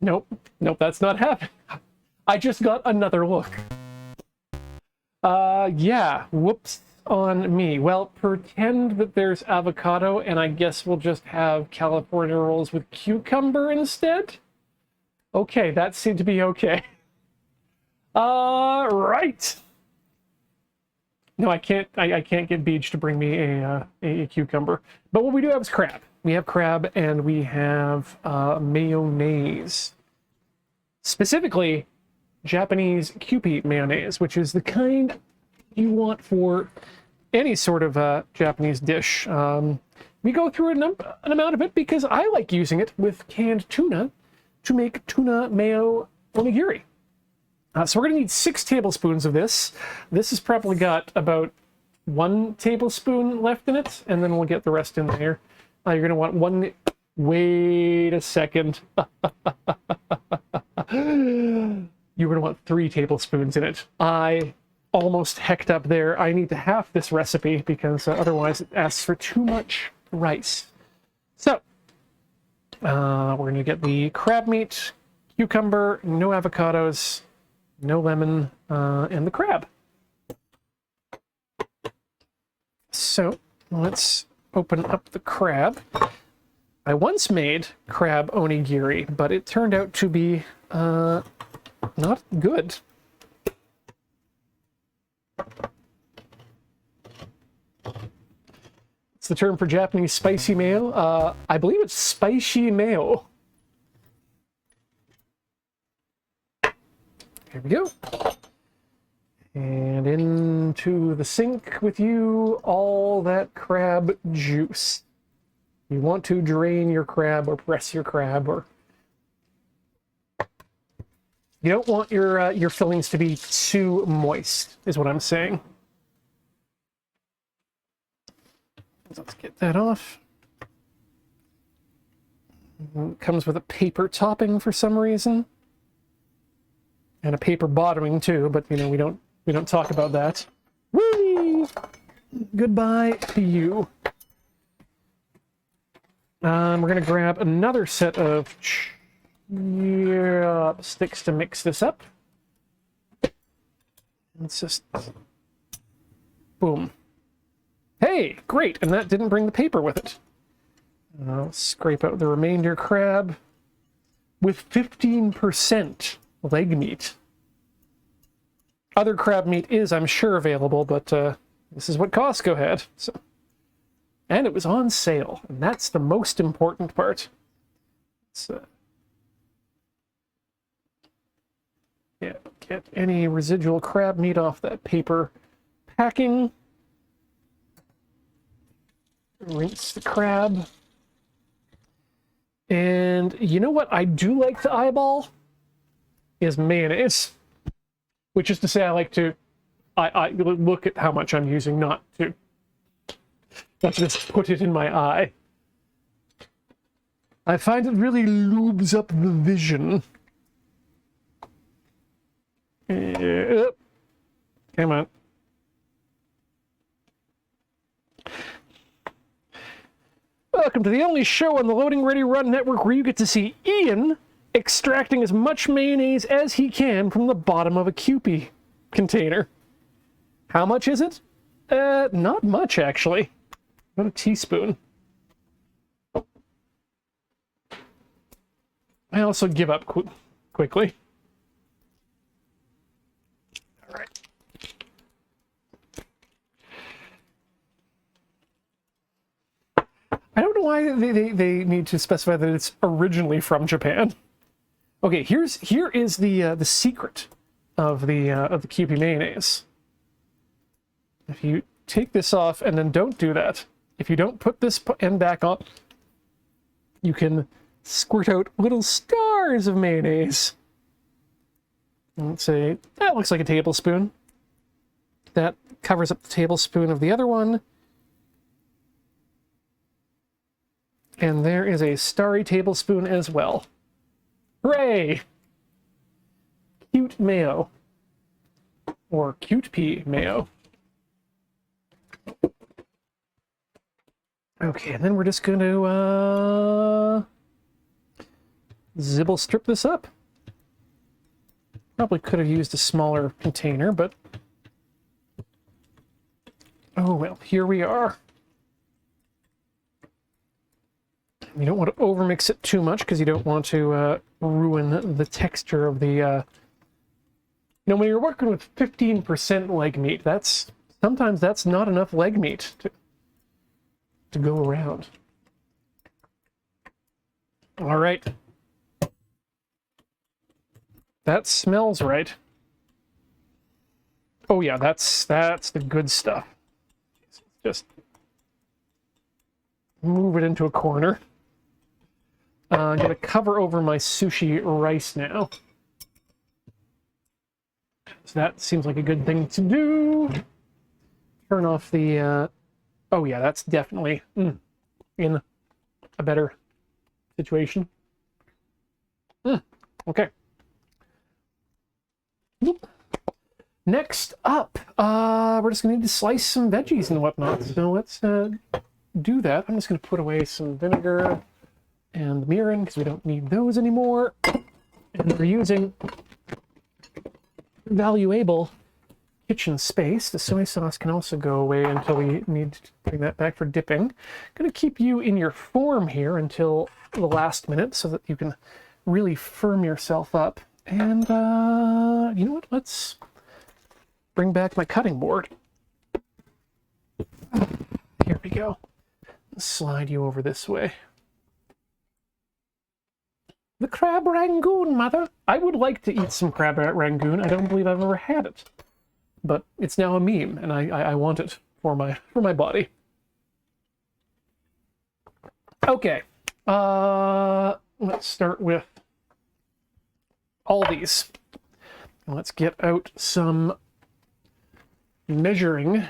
Speaker 1: nope, that's not happening. I just got another look. Yeah, whoops on me. Well, pretend that there's avocado, and I guess we'll just have California rolls with cucumber instead? Okay, that seemed to be okay. Right. No, I can't get Beach to bring me a cucumber. But what we do have is crab. We have crab and we have mayonnaise. Specifically, Japanese Kewpie mayonnaise, which is the kind you want for any sort of Japanese dish. We go through an amount of it because I like using it with canned tuna to make tuna mayo onigiri. So we're going to need 6 tablespoons of this. This has probably got about 1 tablespoon left in it, and then we'll get the rest in there. You're going to want one... Wait a second. You're going to want 3 tablespoons in it. I almost hecked up there. I need to half this recipe because otherwise it asks for too much rice. So, we're going to get the crab meat, cucumber, no avocados, no lemon, and the crab. So let's open up the crab. I once made crab onigiri, but it turned out to be not good. It's the term for Japanese spicy mayo. I believe it's spicy mayo. Here we go. And into the sink with you, all that crab juice. You want to drain your crab or press your crab, or you don't want your fillings to be too moist, is what I'm saying. Let's get that off. It comes with a paper topping for some reason, and a paper bottoming too. But you know, we don't talk about that. Whee! Goodbye to you. We're gonna grab another set of sticks to mix this up. It's just boom. Hey, great, and that didn't bring the paper with it. I'll scrape out the remainder crab with 15% leg meat. Other crab meat is, I'm sure, available, but this is what Costco had. So. And it was on sale, and that's the most important part. Yeah, get any residual crab meat off that paper packing. Rinse the crab. And you know what I do like to eyeball? Is mayonnaise. Which is to say, I like to I look at how much I'm using, not to just put it in my eye. I find it really lubes up the vision. Come on. Welcome to the only show on the Loading Ready Run Network where you get to see Ian extracting as much mayonnaise as he can from the bottom of a Kewpie container. How much is it? Not much, actually. About a teaspoon. I also give up quickly. All right. I don't know why they need to specify that it's originally from Japan. Okay, here is the secret of the Kewpie mayonnaise. If you take this off and then don't do that, if you don't put this end back on, you can squirt out little stars of mayonnaise. Let's say that looks like a tablespoon. That covers up the tablespoon of the other one. And there is a starry tablespoon as well. Hooray! Cute mayo. Or cute pea mayo. Okay, and then we're just going to zibble strip this up. Probably could have used a smaller container, but oh well, here we are. You don't want to overmix it too much because you don't want to ruin the texture of the... You know, when you're working with 15% leg meat, sometimes that's not enough leg meat to go around. All right. That smells right. Oh yeah, that's the good stuff. Just move it into a corner. I'm going to cover over my sushi rice now. So that seems like a good thing to do. Turn off the... oh yeah, that's definitely in a better situation. Okay. Next up, we're just going to need to slice some veggies and whatnot. So let's do that. I'm just going to put away some vinegar and the mirin because we don't need those anymore. And we're using valuable kitchen space. The soy sauce can also go away until we need to bring that back for dipping. Going to keep you in your form here until the last minute so that you can really firm yourself up. And you know what? Let's bring back my cutting board. Here we go. Slide you over this way. The crab rangoon, mother. I would like to eat some crab rangoon. I don't believe I've ever had it. But it's now a meme, and I want it for my body. Okay, let's start with all these. Let's get out some measuring.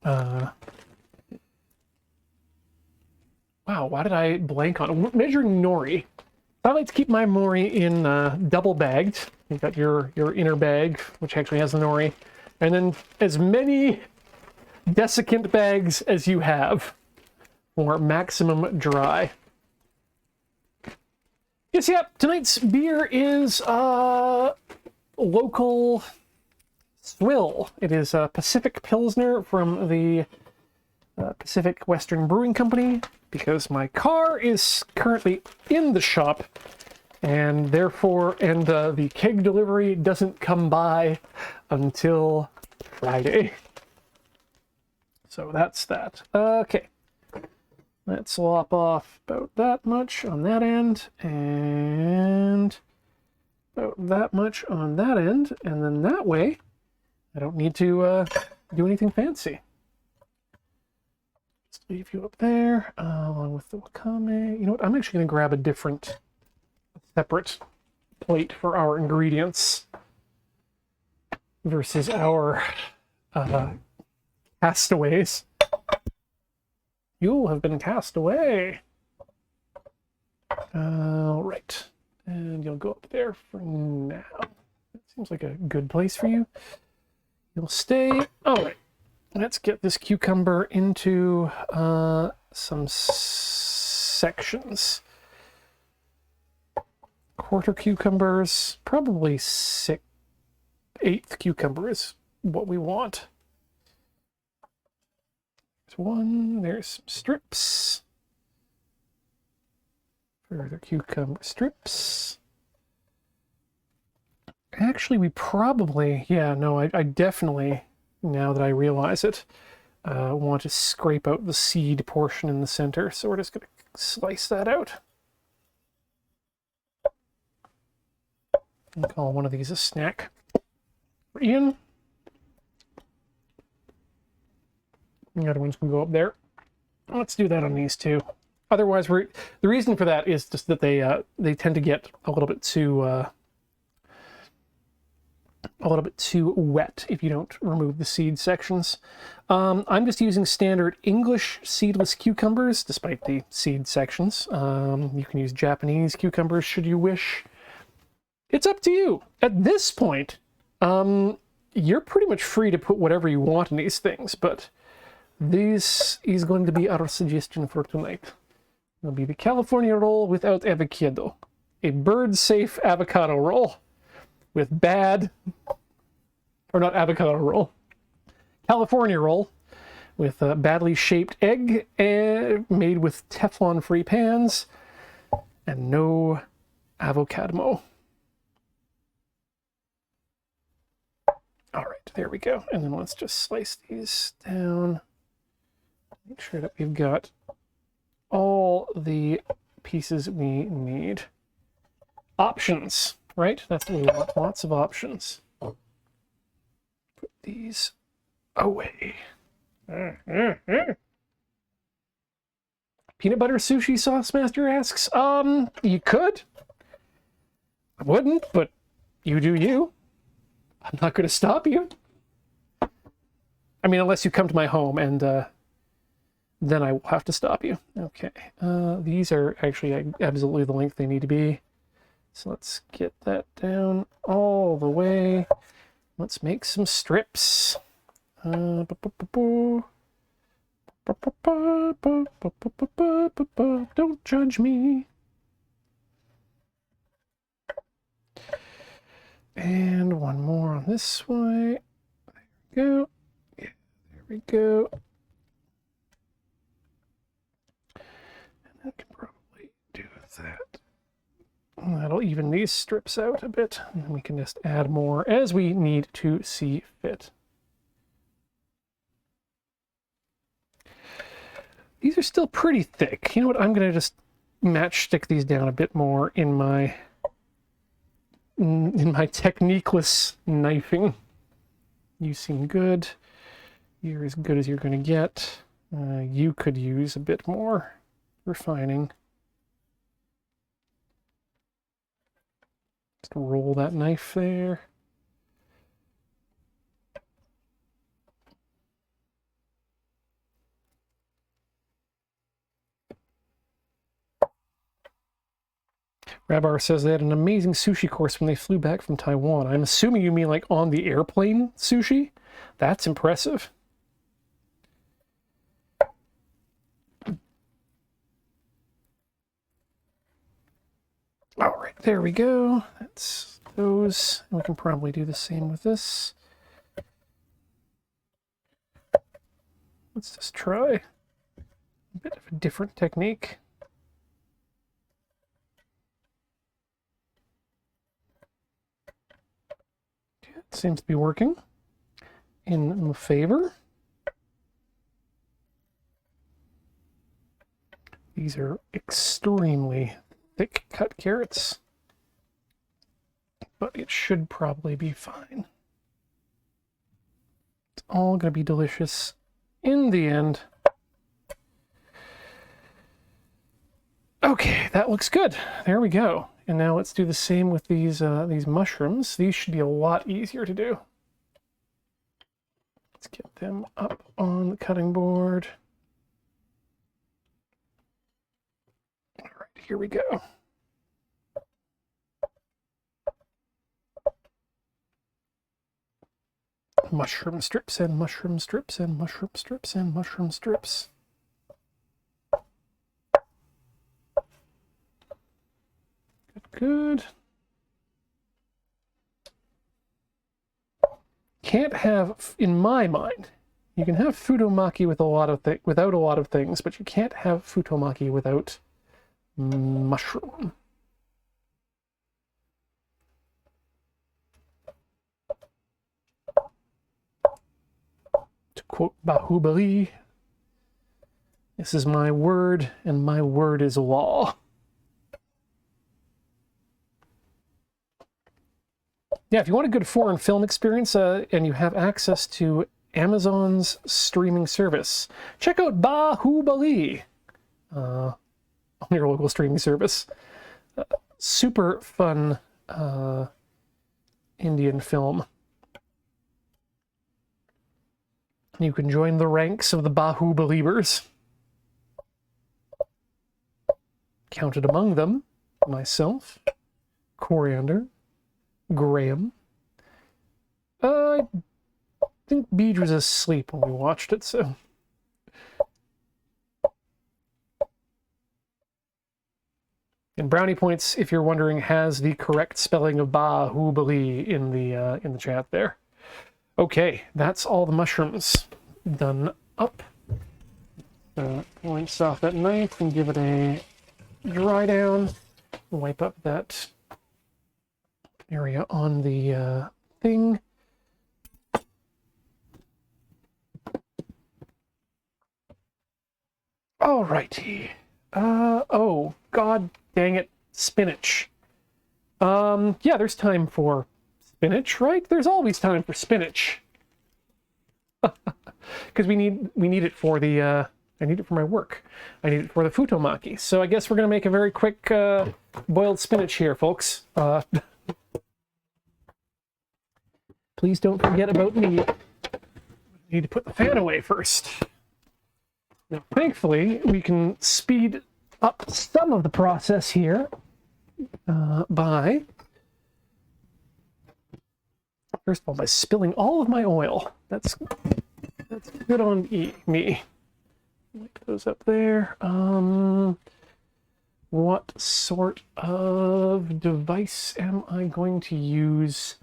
Speaker 1: Wow, why did I blank on measuring nori? I like to keep my nori in double bagged. You've got your inner bag, which actually has the nori, and then as many desiccant bags as you have for maximum dry. Yes, yep. Tonight's beer is local swill. It is a Pacific Pilsner from the Pacific Western Brewing Company, because my car is currently in the shop, and therefore, the keg delivery doesn't come by until Friday. So that's that. Okay. Let's lop off about that much on that end, and about that much on that end, and then that way, I don't need to do anything fancy. Just leave you up there, along with the wakame. You know what? I'm actually going to grab a separate plate for our ingredients versus our castaways. You have been cast away. All right. And you'll go up there for now. That seems like a good place for you. You'll stay. All right. Let's get this cucumber into some sections. Quarter cucumbers, probably 1/8 cucumber is what we want. There's one, there's some strips. Further cucumber strips. Actually, we probably, yeah, no, I definitely, now that I realize it, want to scrape out the seed portion in the center. So we're just going to slice that out. I'll call one of these a snack for Ian. The other ones can go up there. Let's do that on these two. Otherwise, the reason for that is just that they tend to get a little bit too wet if you don't remove the seed sections. I'm just using standard English seedless cucumbers, despite the seed sections. You can use Japanese cucumbers should you wish. It's up to you. At this point, you're pretty much free to put whatever you want in these things, but this is going to be our suggestion for tonight. It'll be the California roll without avocado. A bird-safe avocado roll with bad, or not avocado roll, California roll with a badly shaped egg made with Teflon-free pans and no avocado. All right, there we go. And then let's just slice these down. Make sure that we've got all the pieces we need. Options, right? That's what we want. Lots of options. Put these away. Peanut butter sushi sauce master asks, you could. I wouldn't, but you do you. I'm not going to stop you. I mean, unless you come to my home, and then I will have to stop you. Okay. These are actually absolutely the length they need to be. So let's get that down all the way. Let's make some strips. Don't judge me. And one more on this way. There we go. Yeah, there we go. And I can probably do that. That'll even these strips out a bit, and then we can just add more as we need to see fit. These are still pretty thick. You know what? I'm going to just matchstick these down a bit more in my techniqueless knifing. You seem good. You're as good as you're going to get. You could use a bit more refining. Just roll that knife there. Rabar says they had an amazing sushi course when they flew back from Taiwan. I'm assuming you mean like on the airplane sushi? That's impressive. All right, there we go. That's those. We can probably do the same with this. Let's just try a bit of a different technique. Okay, it seems to be working in my favor. These are extremely thick cut carrots, but it should probably be fine. It's all going to be delicious in the end. Okay, that looks good. There we go. And now let's do the same with these mushrooms. These should be a lot easier to do. Let's get them up on the cutting board. All right, here we go. Mushroom strips and mushroom strips and mushroom strips and mushroom strips. Good. Can't have, in my mind, you can have futomaki with without a lot of things, but you can't have futomaki without mushroom. To quote Bahubali, this is my word, and my word is law. Yeah, if you want a good foreign film experience and you have access to Amazon's streaming service, check out Bahubali on your local streaming service. Super fun Indian film. You can join the ranks of the Bahubelievers. Counted among them, myself, Coriander, Graham. I think Beej was asleep when we watched it, so. And brownie points, if you're wondering, has the correct spelling of Bahubali in the chat there. Okay, that's all the mushrooms done up. Rinse off that knife and give it a dry down. Wipe up that area on the thing. Alrighty. Oh, god dang it, spinach. Yeah, there's time for spinach, right? There's always time for spinach. Because we need it for the I need it for my work. I need it for the futomaki. So I guess we're gonna make a very quick boiled spinach here, folks. Please don't forget about me. I need to put the fan away first. Now, thankfully, we can speed up some of the process here by, first of all, by spilling all of my oil. That's good on me. Wipe those up there. What sort of device am I going to use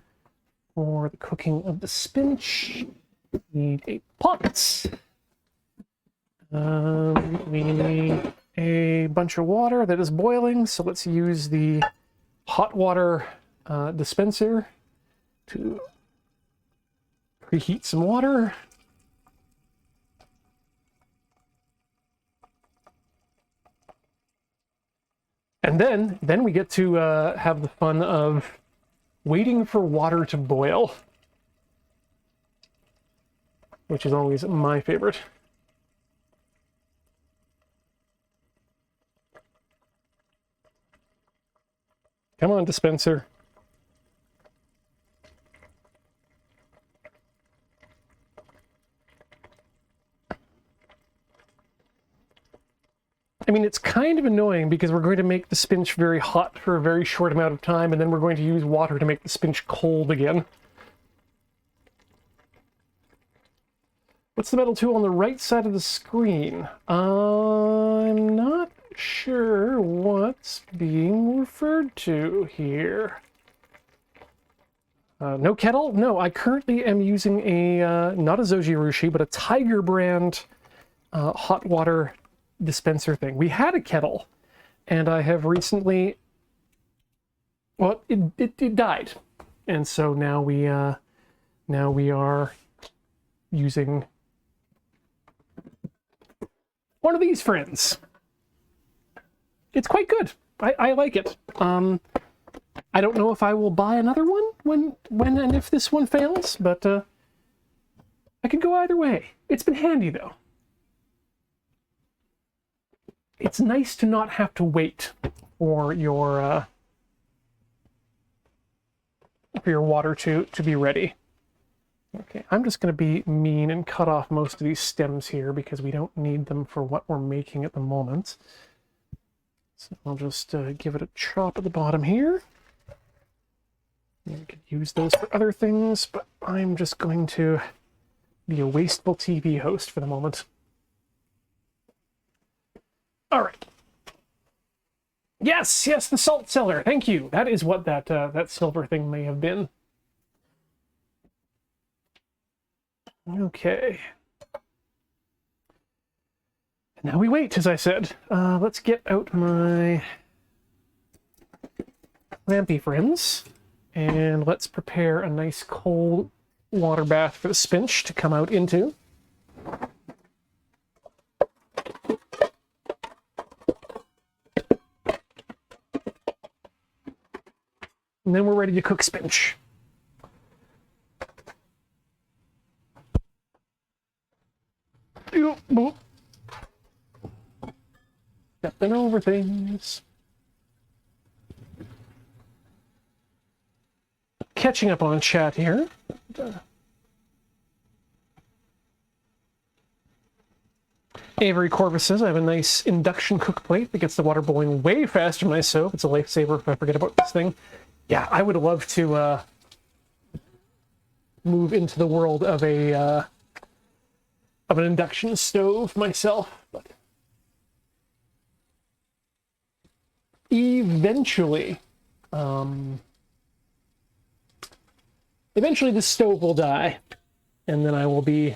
Speaker 1: for the cooking of the spinach, we need a pot. We need a bunch of water that is boiling, so let's use the hot water dispenser to preheat some water. And then we get to have the fun of waiting for water to boil, which is always my favorite. Come on, dispenser. I mean, it's kind of annoying because we're going to make the spinach very hot for a very short amount of time, and then we're going to use water to make the spinach cold again. What's the metal tool on the right side of the screen? I'm not sure what's being referred to here. No kettle? No, I currently am using a, not a Zojirushi, but a Tiger brand hot water dispenser thing. We had a kettle, and I have recently, well, it died, and so now we are using one of these friends. It's quite good. I like it. I don't know if I will buy another one when and if this one fails, but I could go either way. It's been handy though. It's nice to not have to wait for your water to be ready. Okay, I'm just going to be mean and cut off most of these stems here because we don't need them for what we're making at the moment. So I'll just give it a chop at the bottom here. You could use those for other things, but I'm just going to be a wasteful TV host for the moment. All right. Yes, the salt cellar. Thank you. That is what that silver thing may have been. Okay. And now we wait, as I said. Let's get out my lampy friends, and let's prepare a nice cold water bath for the spinach to come out into. And then we're ready to cook spinach. Stepping over things. Catching up on chat here. Avery Corvus says, I have a nice induction cook plate that gets the water boiling way faster than my stove. It's a lifesaver if I forget about this thing. Yeah, I would love to move into the world of an induction stove myself, but eventually the stove will die, and then I will be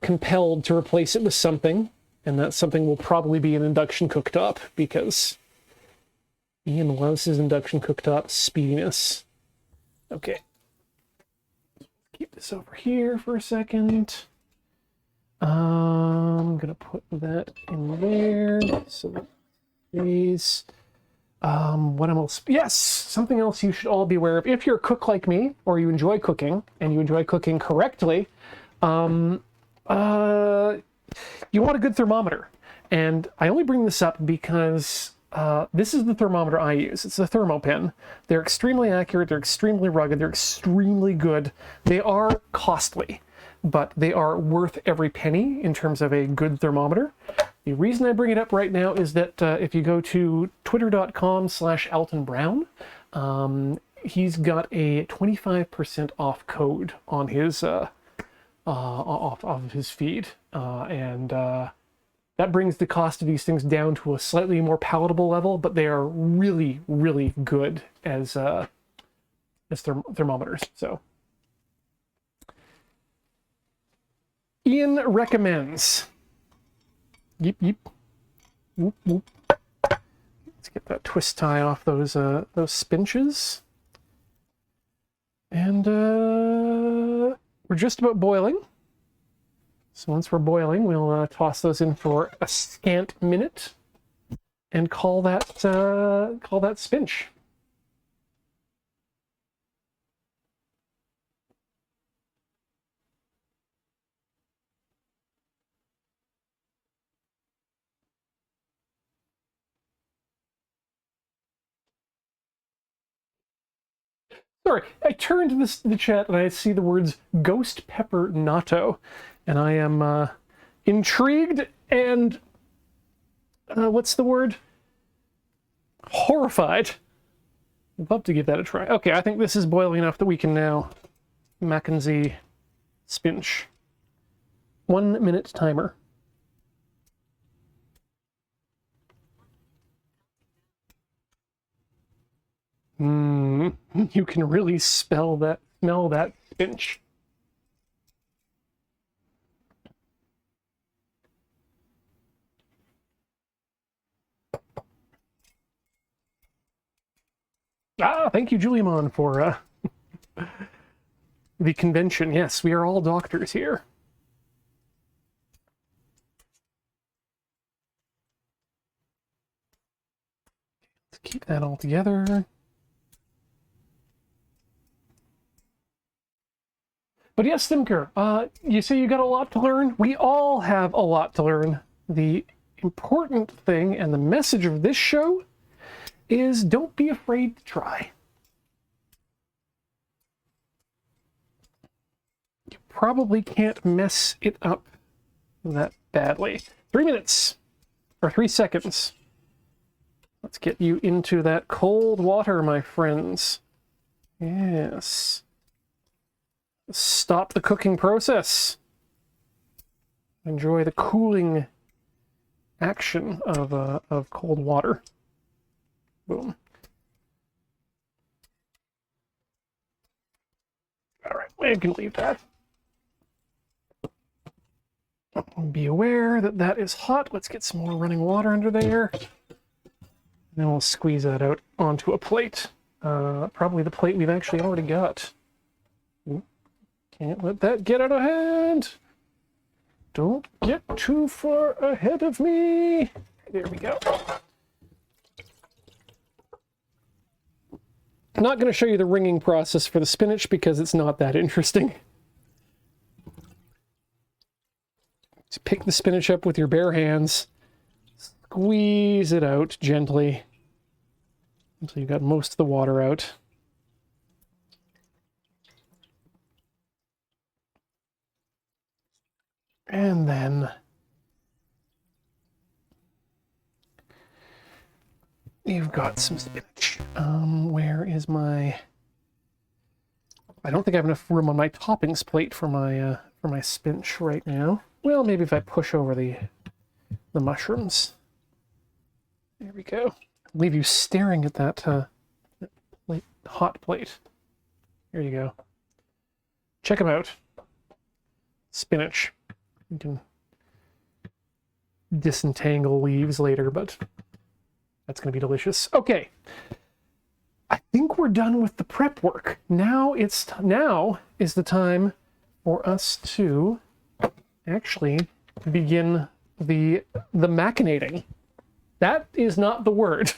Speaker 1: compelled to replace it with something, and that something will probably be an induction cooktop, because Ian loves his induction cooktop speediness. Okay. Keep this over here for a second. I'm gonna put that in there so that these. What else? Yes, something else you should all be aware of. If you're a cook like me, or you enjoy cooking, and you enjoy cooking correctly, you want a good thermometer. And I only bring this up because this is the thermometer I use. It's a Thermopin. They're extremely accurate, they're extremely rugged, they're extremely good. They are costly, but they are worth every penny in terms of a good thermometer. The reason I bring it up right now is that if you go to twitter.com/AltonBrown, he's got a 25% off code on his off of his feed, and that brings the cost of these things down to a slightly more palatable level, but they are really, really good as as thermometers. So Ian recommends. Yeep, yeep. Whoop, whoop. Let's get that twist tie off those spinches. And we're just about boiling. So once we're boiling, we'll toss those in for a scant minute and call that spinch. Sorry, I turned to the chat and I see the words ghost pepper natto, and I am intrigued and what's the word? Horrified. I'd love to give that a try. Okay, I think this is boiling enough that we can now Mackenzie spinch. 1 minute timer. You can really smell that spinch. Thank you, Juliamon, for the convention. Yes, we are all doctors here. Let's keep that all together. But yes, Stimker, you say you got a lot to learn? We all have a lot to learn. The important thing and the message of this show is don't be afraid to try. You probably can't mess it up that badly. 3 minutes, or 3 seconds. Let's get you into that cold water, my friends. Yes. Stop the cooking process. Enjoy the cooling action of cold water. Boom. All right, we can leave that. Be aware that that is hot. Let's get some more running water under there. Then we'll squeeze that out onto a plate. Probably the plate we've actually already got. Can't let that get out of hand. Don't get too far ahead of me. There we go. I'm not going to show you the wringing process for the spinach because it's not that interesting. Just pick the spinach up with your bare hands. Squeeze it out gently until you've got most of the water out. And then you've got some spinach. Where is my... I don't think I have enough room on my toppings plate for my spinach right now. Well, maybe if I push over the mushrooms. There we go. Leave you staring at that plate, hot plate. Here you go. Check them out. Spinach. You can disentangle leaves later, but that's going to be delicious. Okay. I think we're done with the prep work. Now is the time for us to actually begin the machinating. That is not the word.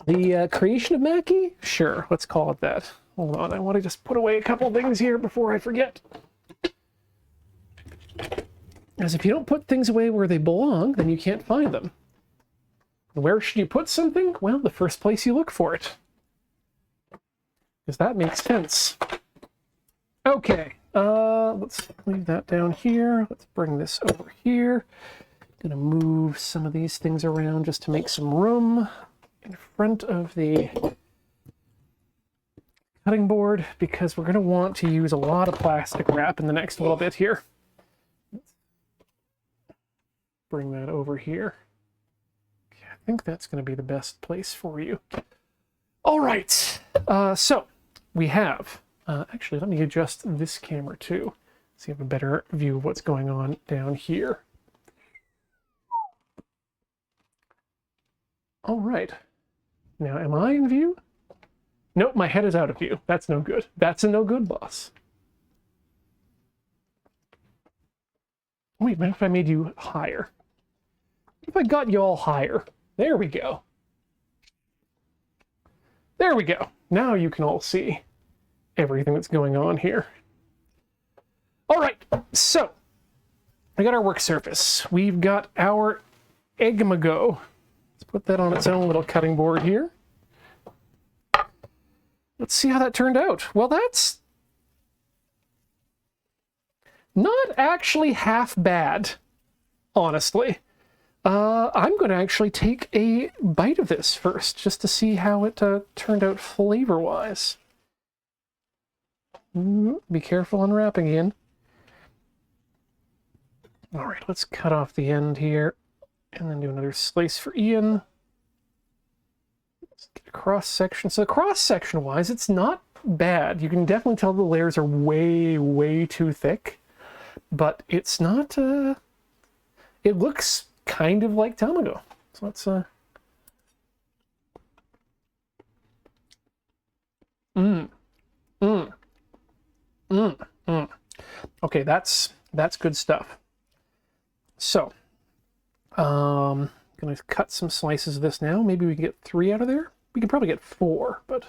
Speaker 1: The creation of Maki? Sure, let's call it that. Hold on, I want to just put away a couple things here before I forget. As if you don't put things away where they belong, then you can't find them. Where should you put something? Well, the first place you look for it. Because that makes sense. Okay, let's leave that down here. Let's bring this over here. Gonna move some of these things around just to make some room in front of the cutting board because we're gonna want to use a lot of plastic wrap in the next little bit here. Bring that over here. Okay, I think that's gonna be the best place for you. All right, So we have, actually, let me adjust this camera too, so you have a better view of what's going on down here. All right. Now, am I in view? Nope, my head is out of view. That's no good. That's a no good, boss. Wait, what if I made you higher? What if I got you all higher? There we go. There we go. Now you can all see everything that's going on here. All right, so we got our work surface. We've got our egmago. Let's put that on its own little cutting board here. Let's see how that turned out. Well, that's not actually half bad, honestly. I'm going to actually take a bite of this first, just to see how it turned out flavor-wise. Be careful unwrapping, Ian. All right, let's cut off the end here, and then do another slice for Ian. Let's get a cross-section. So cross-section-wise, it's not bad. You can definitely tell the layers are way, way too thick, but it's not... it looks kind of like tamago. So let's Okay, that's good stuff. So, gonna cut some slices of this now. Maybe we can get 3 out of there. We could probably get 4, but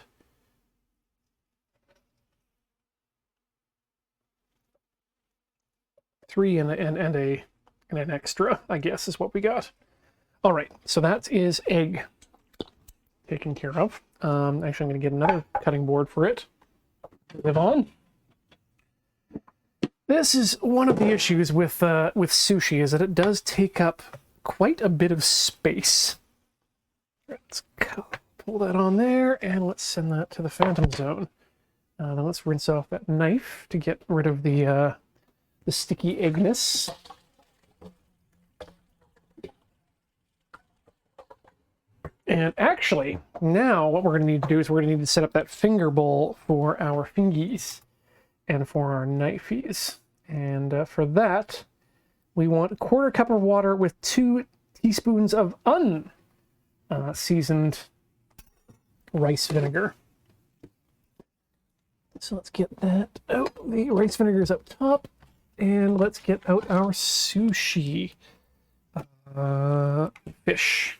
Speaker 1: 3 and an extra, I guess, is what we got. All right, so that is egg taken care of. Actually, I'm going to get another cutting board for it. Live on. This is one of the issues with sushi, is that it does take up quite a bit of space. Let's pull that on there, and let's send that to the phantom zone. Then let's rinse off that knife to get rid of the sticky eggness. And actually, now what we're going to need to do is we're going to need to set up that finger bowl for our fingies and for our knifeies. And for that, we want a 1/4 cup of water with 2 teaspoons of unseasoned rice vinegar. So let's get that out. The rice vinegar is up top. And let's get out our sushi fish.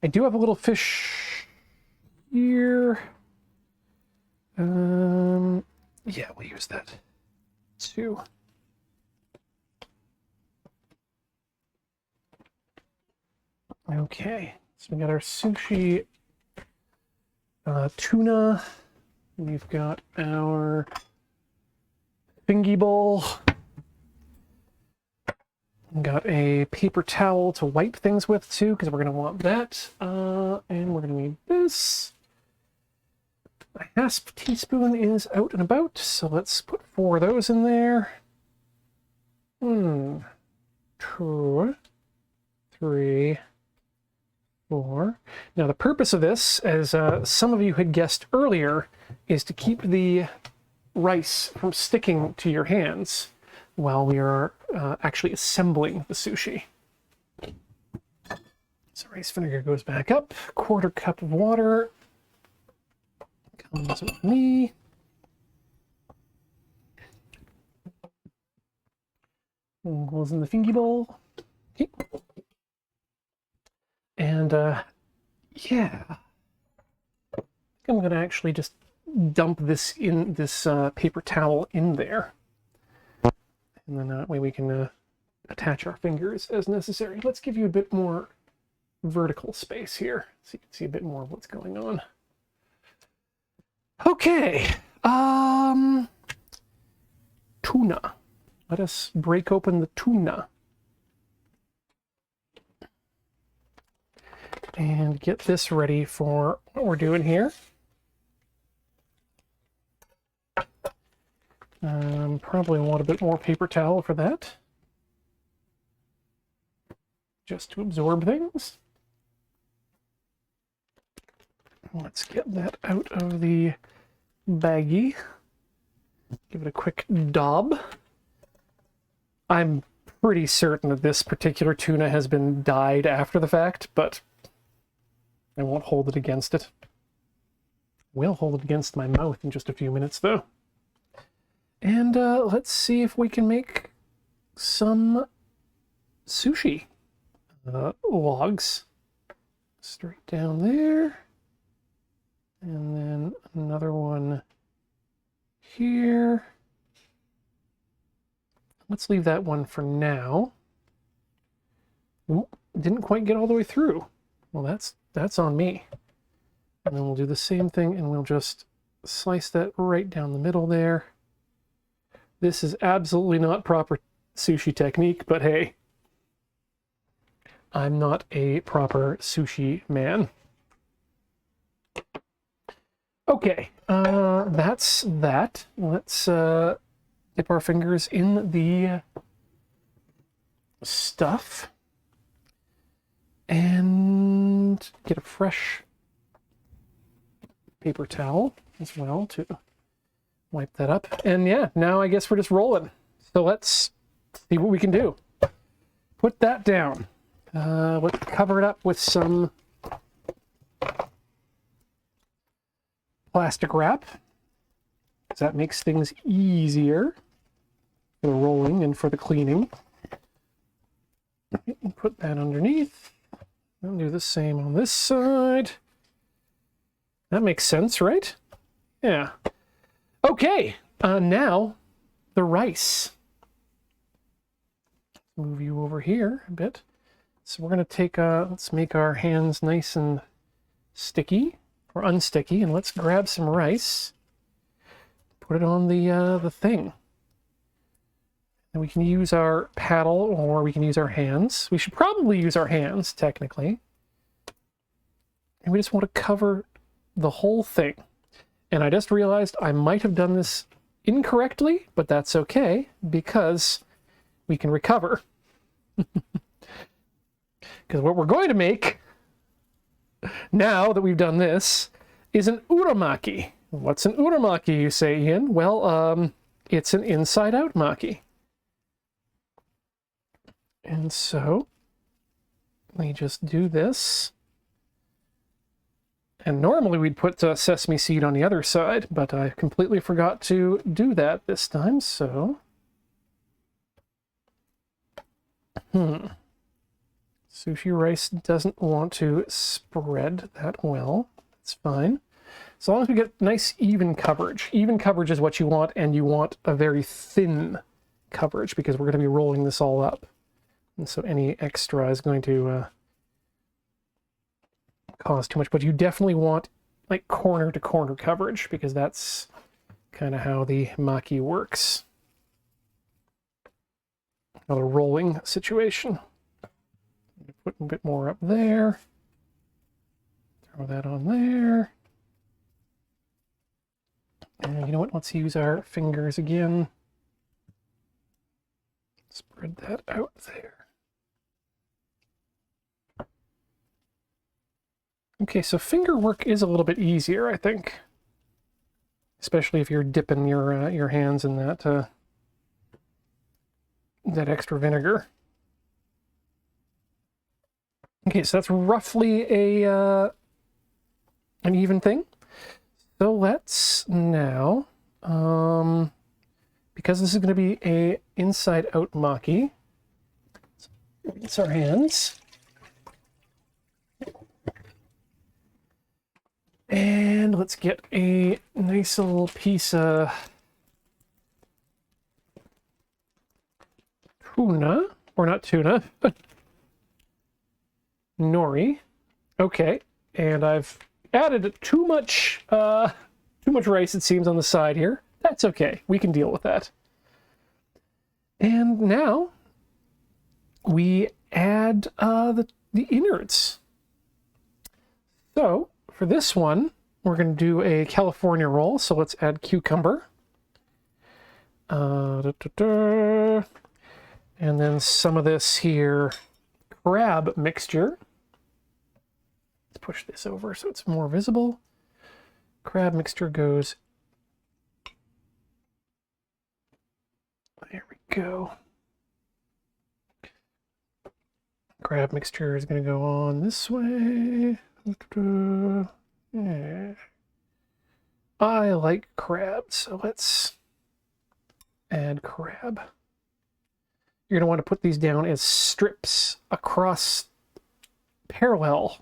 Speaker 1: I do have a little fish here. Yeah, we'll use that too. Okay, so we got our sushi tuna. We've got our fingy bowl. Got a paper towel to wipe things with too, because we're going to want that. And we're going to need this. My hasp teaspoon is out and about, so let's put 4 of those in there. 1, 2, 3, 4. Now the purpose of this, as some of you had guessed earlier, is to keep the rice from sticking to your hands while we are actually assembling the sushi. So rice vinegar goes back up. 1/4 cup of water comes with me. And goes in the fingy bowl. Okay. And yeah, I think I'm going to actually just dump this in this paper towel in there. And then that way we can attach our fingers as necessary. Let's give you a bit more vertical space here so you can see a bit more of what's going on. Okay. Tuna. Let us break open the tuna. And get this ready for what we're doing here. Probably want a bit more paper towel for that. Just to absorb things. Let's get that out of the baggie. Give it a quick daub. I'm pretty certain that this particular tuna has been dyed after the fact, but I won't hold it against it. Will hold it against my mouth in just a few minutes, though. And let's see if we can make some sushi logs. Straight down there. And then another one here. Let's leave that one for now. Ooh, didn't quite get all the way through. Well, that's on me. And then we'll do the same thing, and we'll just slice that right down the middle there. This is absolutely not proper sushi technique, but hey, I'm not a proper sushi man. Okay, that's that. Let's dip our fingers in the stuff and get a fresh paper towel as well to wipe that up. And yeah, now I guess we're just rolling. So let's see what we can do. Put that down. Let's cover it up with some plastic wrap, because that makes things easier for the rolling and for the cleaning. Put that underneath. I'll do the same on this side. That makes sense, right? Yeah. Okay, now the rice. Move you over here a bit. So we're going to take, let's make our hands nice and sticky, or unsticky, and let's grab some rice. Put it on the thing. And we can use our paddle, or we can use our hands. We should probably use our hands, technically. And we just want to cover the whole thing. And I just realized I might have done this incorrectly, but that's okay, because we can recover. Because what we're going to make, now that we've done this, is an uramaki. What's an uramaki, you say, Ian? Well, it's an inside-out maki. And so, we just do this. And normally we'd put sesame seed on the other side, but I completely forgot to do that this time, so... Sushi rice doesn't want to spread that well. That's fine. As long as we get nice even coverage. Even coverage is what you want, and you want a very thin coverage, because we're going to be rolling this all up. And so any extra is going to cause too much. But you definitely want like corner to corner coverage, because that's kind of how the maki works. Another rolling situation. Put a bit more up there. Throw that on there. And you know what? Let's use our fingers again. Spread that out there. Okay, so finger work is a little bit easier, I think. Especially if you're dipping your hands in that that extra vinegar. Okay, so that's roughly an even thing. So let's now, because this is going to be a inside-out maki, rinse our hands. And let's get a nice little piece of tuna, or not tuna, nori. Okay, and I've added too much rice, it seems, on the side here. That's okay, we can deal with that. And now we add the innards. So for this one, we're going to do a California roll. So let's add cucumber. And then some of this here crab mixture. Let's push this over so it's more visible. Crab mixture goes. There we go. Crab mixture is going to go on this way. Yeah. I like crab, so let's add crab. You're going to want to put these down as strips across parallel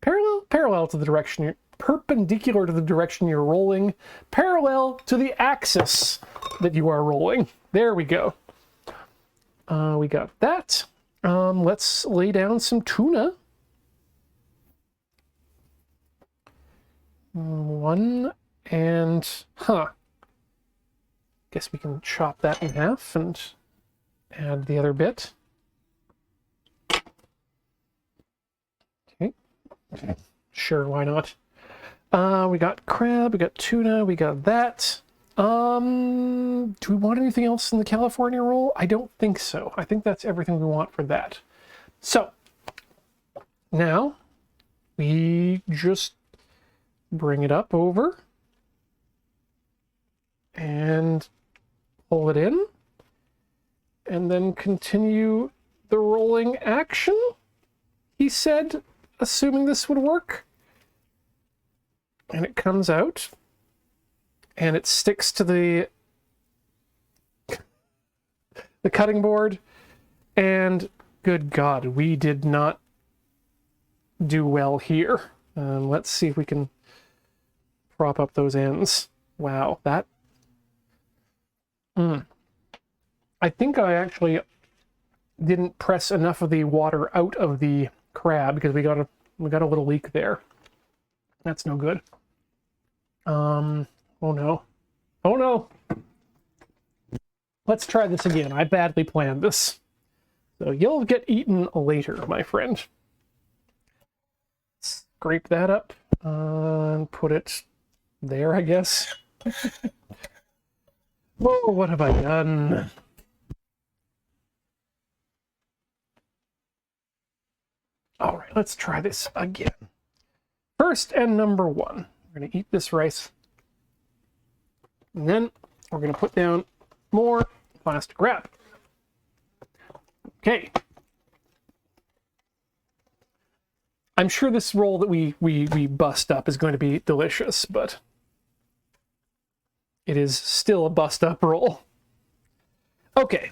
Speaker 1: to the direction perpendicular to the direction you're rolling, parallel to the axis that you are rolling. There we go. We got that. Let's lay down some tuna. One and guess we can chop that in half and add the other bit. Okay. Sure, why not? We got crab, we got tuna, we got that. Do we want anything else in the California roll? I don't think so. I think that's everything we want for that. So, now we just bring it up over and pull it in and then continue the rolling action, he said, assuming this would work. And it comes out and it sticks to the cutting board, and good God, we did not do well here. Let's see if we can prop up those ends. Wow, that... I think I actually didn't press enough of the water out of the crab because we got a little leak there. That's no good. Oh no. Oh no! Let's try this again. I badly planned this. So you'll get eaten later, my friend. Scrape that up and put it there, I guess. Oh, what have I done? All right, let's try this again. First and number one, we're going to eat this rice. And then we're going to put down more plastic wrap. Okay. I'm sure this roll that we bust up is going to be delicious, but it is still a bust up roll. Okay,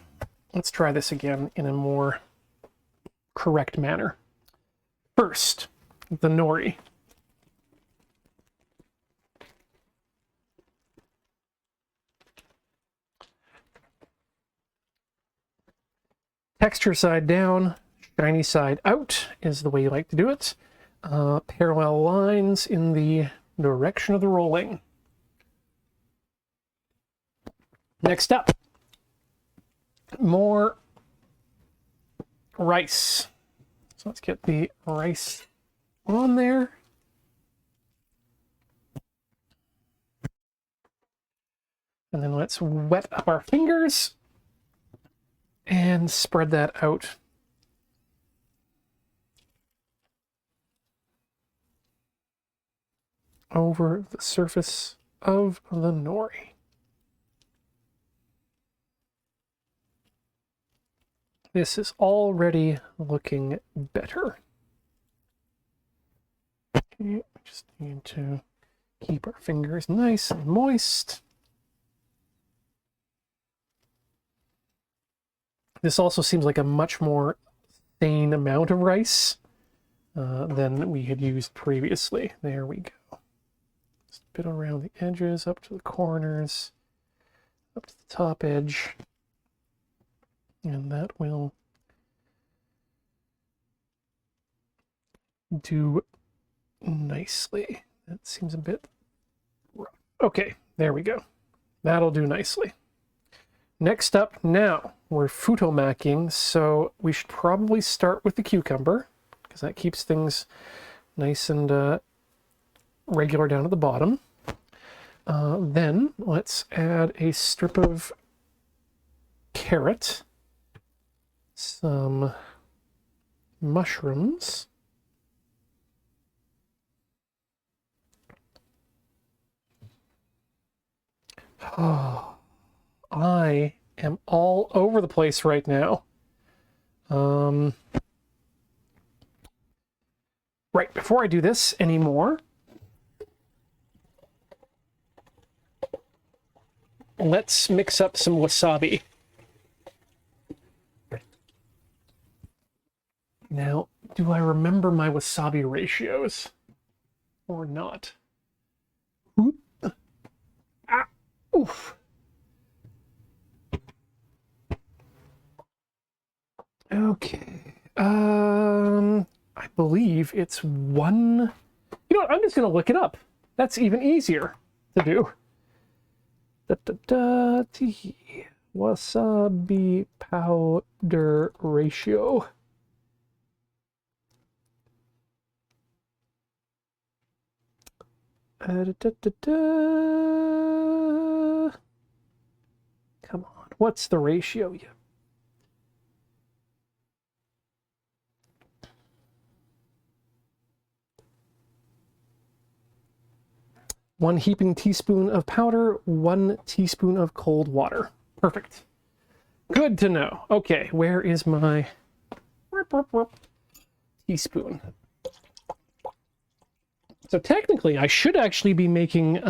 Speaker 1: let's try this again in a more correct manner. First, the nori. Texture side down, shiny side out is the way you like to do it. Parallel lines in the direction of the rolling. Next up, more rice. So let's get the rice on there. And then let's wet up our fingers and spread that out. Over the surface of the nori. This is already looking better. Okay, we just need to keep our fingers nice and moist. This also seems like a much more thin amount of rice than we had used previously. There we go. Just a bit around the edges, up to the corners, up to the top edge. And that will do nicely. That seems a bit rough. Okay, there we go. That'll do nicely. Next up, now we're futomaking, so we should probably start with the cucumber because that keeps things nice and regular down at the bottom. Then let's add a strip of carrot, some mushrooms, Oh, I am all over the place right now. Right, before I do this anymore, let's mix up some wasabi. Now, do I remember my wasabi ratios or not? Oop. Ah, oof. Okay. I believe it's one. You know what? I'm just gonna look it up. That's even easier to do. Wasabi powder ratio. Come on, what's the ratio? Yeah. One heaping teaspoon of powder, 1 teaspoon of cold water. Perfect. Good to know. Okay, where is my teaspoon? So technically, I should actually be making,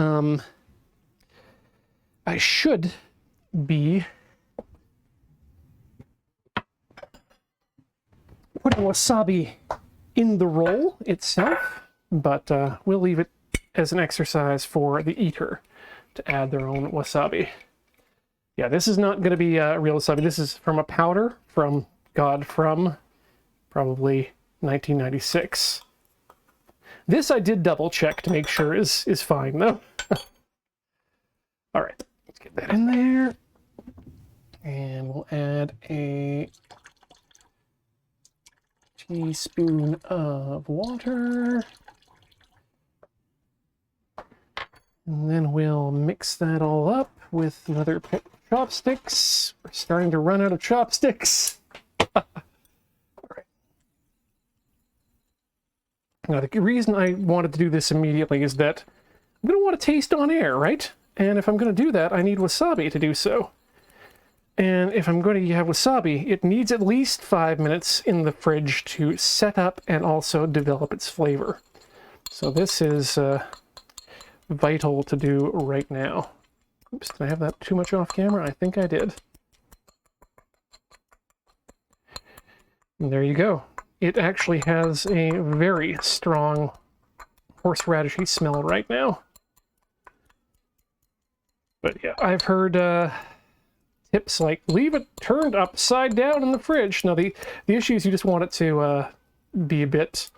Speaker 1: I should be putting wasabi in the roll itself, but we'll leave it as an exercise for the eater to add their own wasabi. Yeah, this is not going to be real wasabi. This is from a powder from probably 1996. This I did double check to make sure is fine though. All right, let's get that in there. And we'll add a teaspoon of water. And then we'll mix that all up with another pair of chopsticks. We're starting to run out of chopsticks. All right. Now, the reason I wanted to do this immediately is that I'm going to want to taste on air, right? And if I'm going to do that, I need wasabi to do so. And if I'm going to have wasabi, it needs at least 5 minutes in the fridge to set up and also develop its flavor. So this is vital to do right now. Oops, did I have that too much off camera? I think I did. And there you go. It actually has a very strong horseradishy smell right now. But yeah, I've heard tips like leave it turned upside down in the fridge. Now the issue is you just want it to be a bit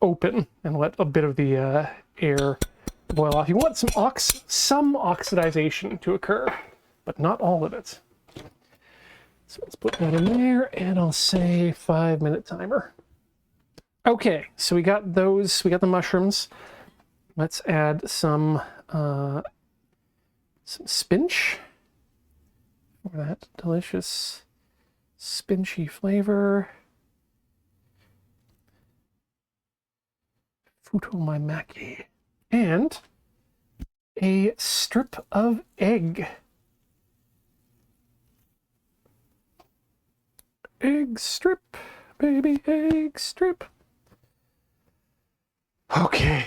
Speaker 1: open and let a bit of the air boil off. You want some oxidization to occur, but not all of it. So let's put that in there, and I'll say 5-minute timer. Okay, so we got those. We got the mushrooms. Let's add some spinach for that delicious spinchy flavor. Sushi Maki. And a strip of egg. Egg strip, baby, egg strip. Okay.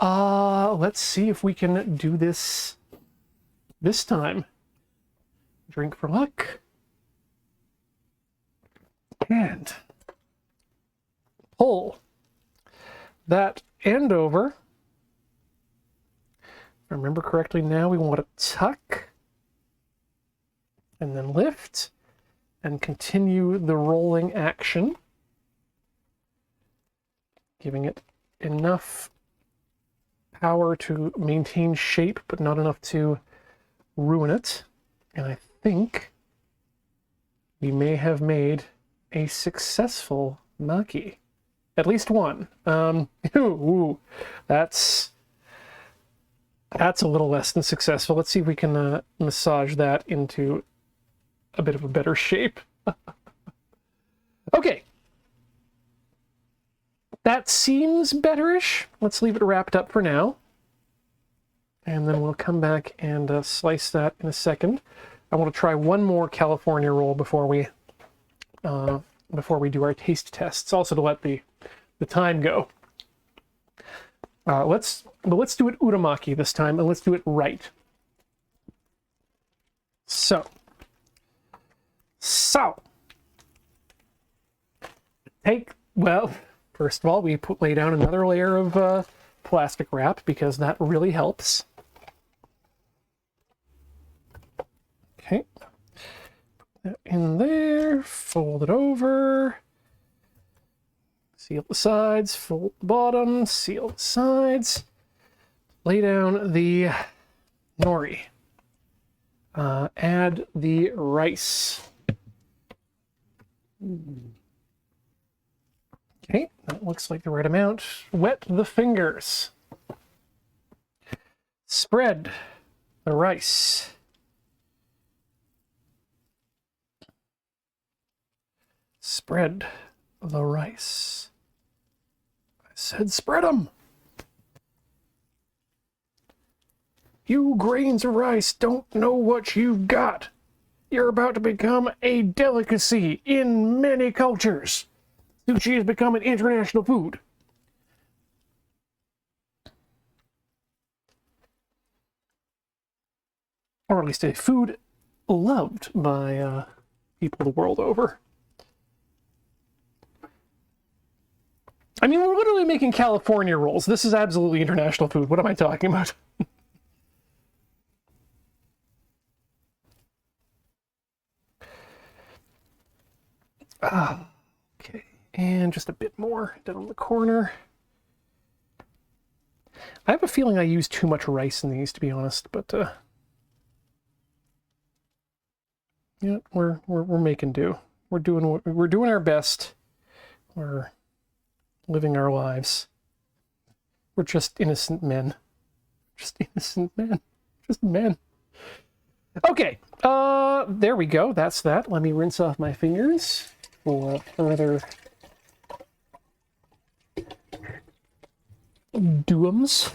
Speaker 1: Let's see if we can do this time. Drink for luck. And pull that end over. If I remember correctly now, we want to tuck and then lift and continue the rolling action, giving it enough power to maintain shape, but not enough to ruin it. And I think we may have made a successful maki. At least one. Ooh, that's a little less than successful. Let's see if we can massage that into a bit of a better shape. Okay. That seems betterish. Let's leave it wrapped up for now. and then we'll come back and slice that in a second. I want to try one more California roll before we do our taste tests. Also to let the time go. Let's do it uramaki this time, and let's do it right. So first of all, we lay down another layer of plastic wrap because that really helps. Okay, put that in there, fold it over, seal the sides, fold the bottom, seal the sides, lay down the nori, add the rice. Okay, that looks like the right amount. Wet the fingers. Spread the rice. Spread the rice. I said spread them. You grains of rice don't know what you've got. You're about to become a delicacy in many cultures. Sushi has become an international food. Or at least a food loved by people the world over. I mean, we're literally making California rolls. This is absolutely international food. What am I talking about? Okay, and just a bit more down the corner. I have a feeling I use too much rice in these, to be honest, but yeah, we're making do. We're doing our best. We're living our lives. We're just innocent men. Just innocent men. Just men. Okay, there we go. That's that. Let me rinse off my fingers for further doums.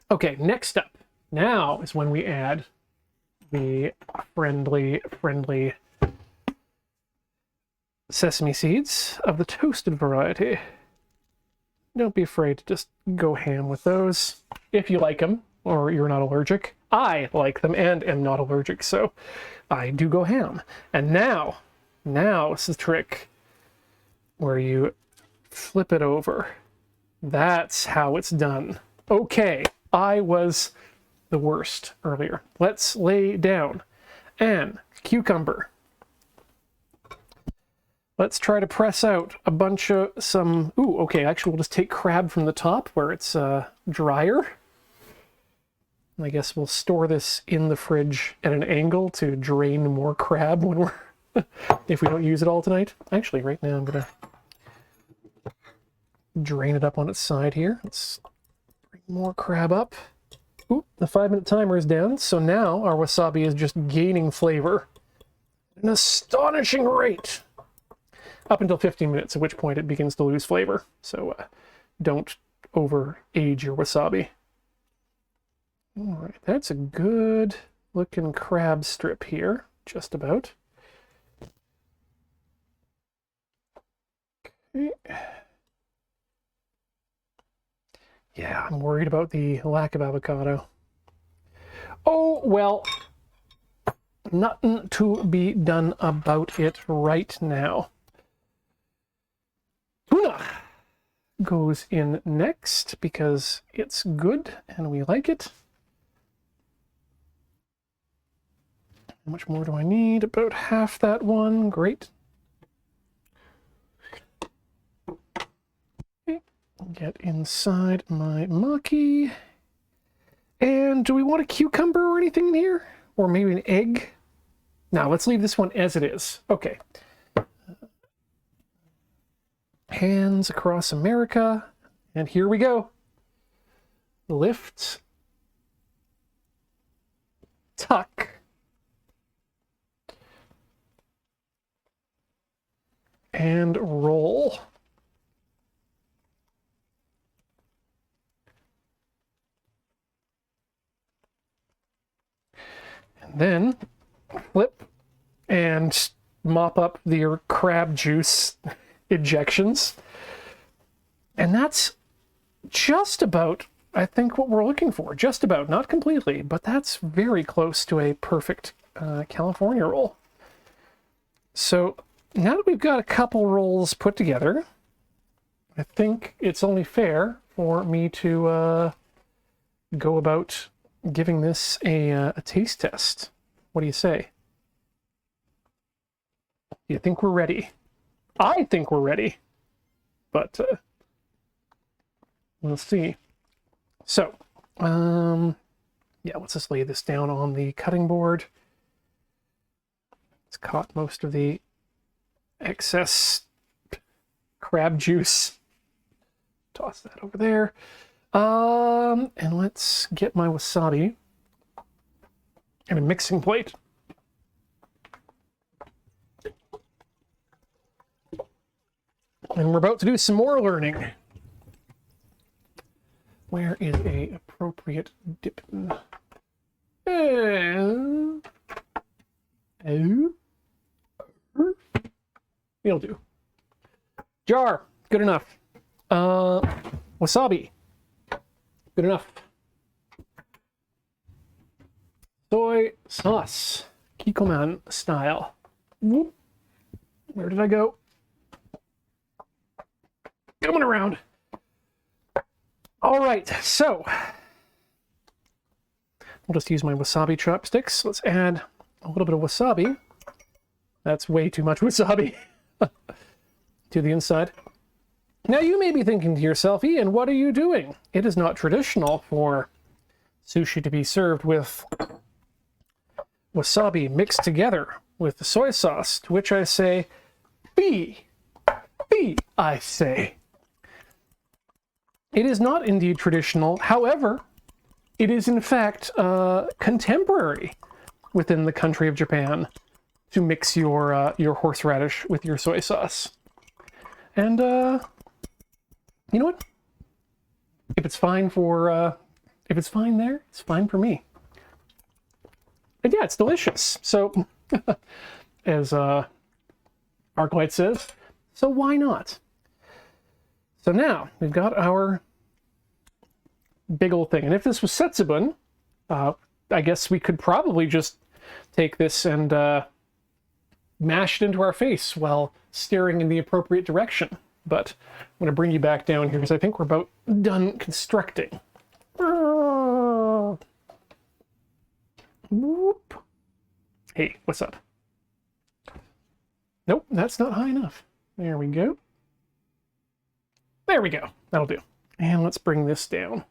Speaker 1: Okay, next up. Now is when we add the friendly sesame seeds of the toasted variety. Don't be afraid to just go ham with those if you like them or you're not allergic. I like them and am not allergic, so I do go ham. And now is the trick where you flip it over. That's how it's done. Okay, I was the worst earlier. Let's lay down an cucumber. Let's try to press out a bunch of some... Ooh, okay, actually we'll just take crab from the top where it's drier. I guess we'll store this in the fridge at an angle to drain more crab when we're... if we don't use it all tonight. Actually, right now I'm gonna drain it up on its side here. Let's bring more crab up. Ooh, the 5-minute timer is down, so now our wasabi is just gaining flavor at an astonishing rate. Up until 15 minutes, at which point it begins to lose flavor. So don't over-age your wasabi. All right, that's a good looking crab strip here, just about. Okay. Yeah, I'm worried about the lack of avocado. Oh, well, nothing to be done about it right now. Tuna goes in next because it's good and we like it. How much more do I need? About half that one. Great. Okay. Get inside my maki. And do we want a cucumber or anything in here? Or maybe an egg? Now let's leave this one as it is. Okay. Hands across America. And here we go. Lift. Tuck. And roll. mop up your crab juice ejections. And that's just about, I think, what we're looking for. Just about, not completely, but that's very close to a perfect California roll. So now that we've got a couple rolls put together, I think it's only fair for me to go about giving this a taste test. What do you say? Do you think we're ready? I think we're ready, but we'll see. So, yeah, let's just lay this down on the cutting board. It's caught most of the excess crab juice. Toss that over there. And let's get my wasabi and a mixing plate. And we're about to do some more learning. Where is a appropriate dip? It'll do. Jar, good enough. Wasabi, good enough. Soy sauce, Kikkoman style. Whoop. Where did I go? Coming around. All right, so we'll just use my wasabi chopsticks. Let's add a little bit of wasabi. That's way too much wasabi to the inside. Now you may be thinking to yourself, Ian, what are you doing? It is not traditional for sushi to be served with wasabi mixed together with the soy sauce, to which I say, be, I say. It is not indeed traditional. However, it is in fact contemporary within the country of Japan to mix your horseradish with your soy sauce. And you know what? If it's fine for if it's fine there, it's fine for me. And yeah, it's delicious. So as Arclight says, so why not? So now we've got our big old thing. And if this was setsubun, I guess we could probably just take this and mash it into our face while staring in the appropriate direction. But I'm going to bring you back down here because I think we're about done constructing. Whoop. Hey, what's up? Nope, that's not high enough. There we go. There we go. That'll do. And let's bring this down.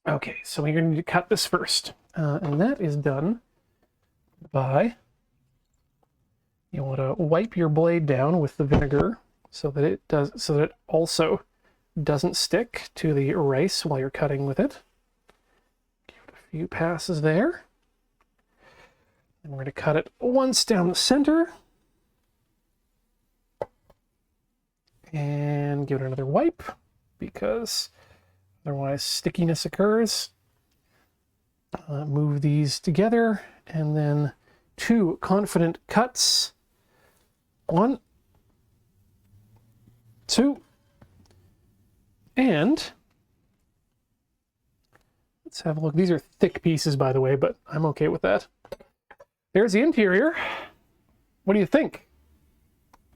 Speaker 1: Okay, so we're going to need to cut this first. And that is done by, you want to wipe your blade down with the vinegar so that it also doesn't stick to the rice while you're cutting with it. Give it a few passes there. And we're going to cut it once down the center. And give it another wipe, because otherwise stickiness occurs. Move these together, and then 2 confident cuts. 1, 2, and let's have a look. These are thick pieces, by the way, but I'm okay with that. There's the interior. What do you think?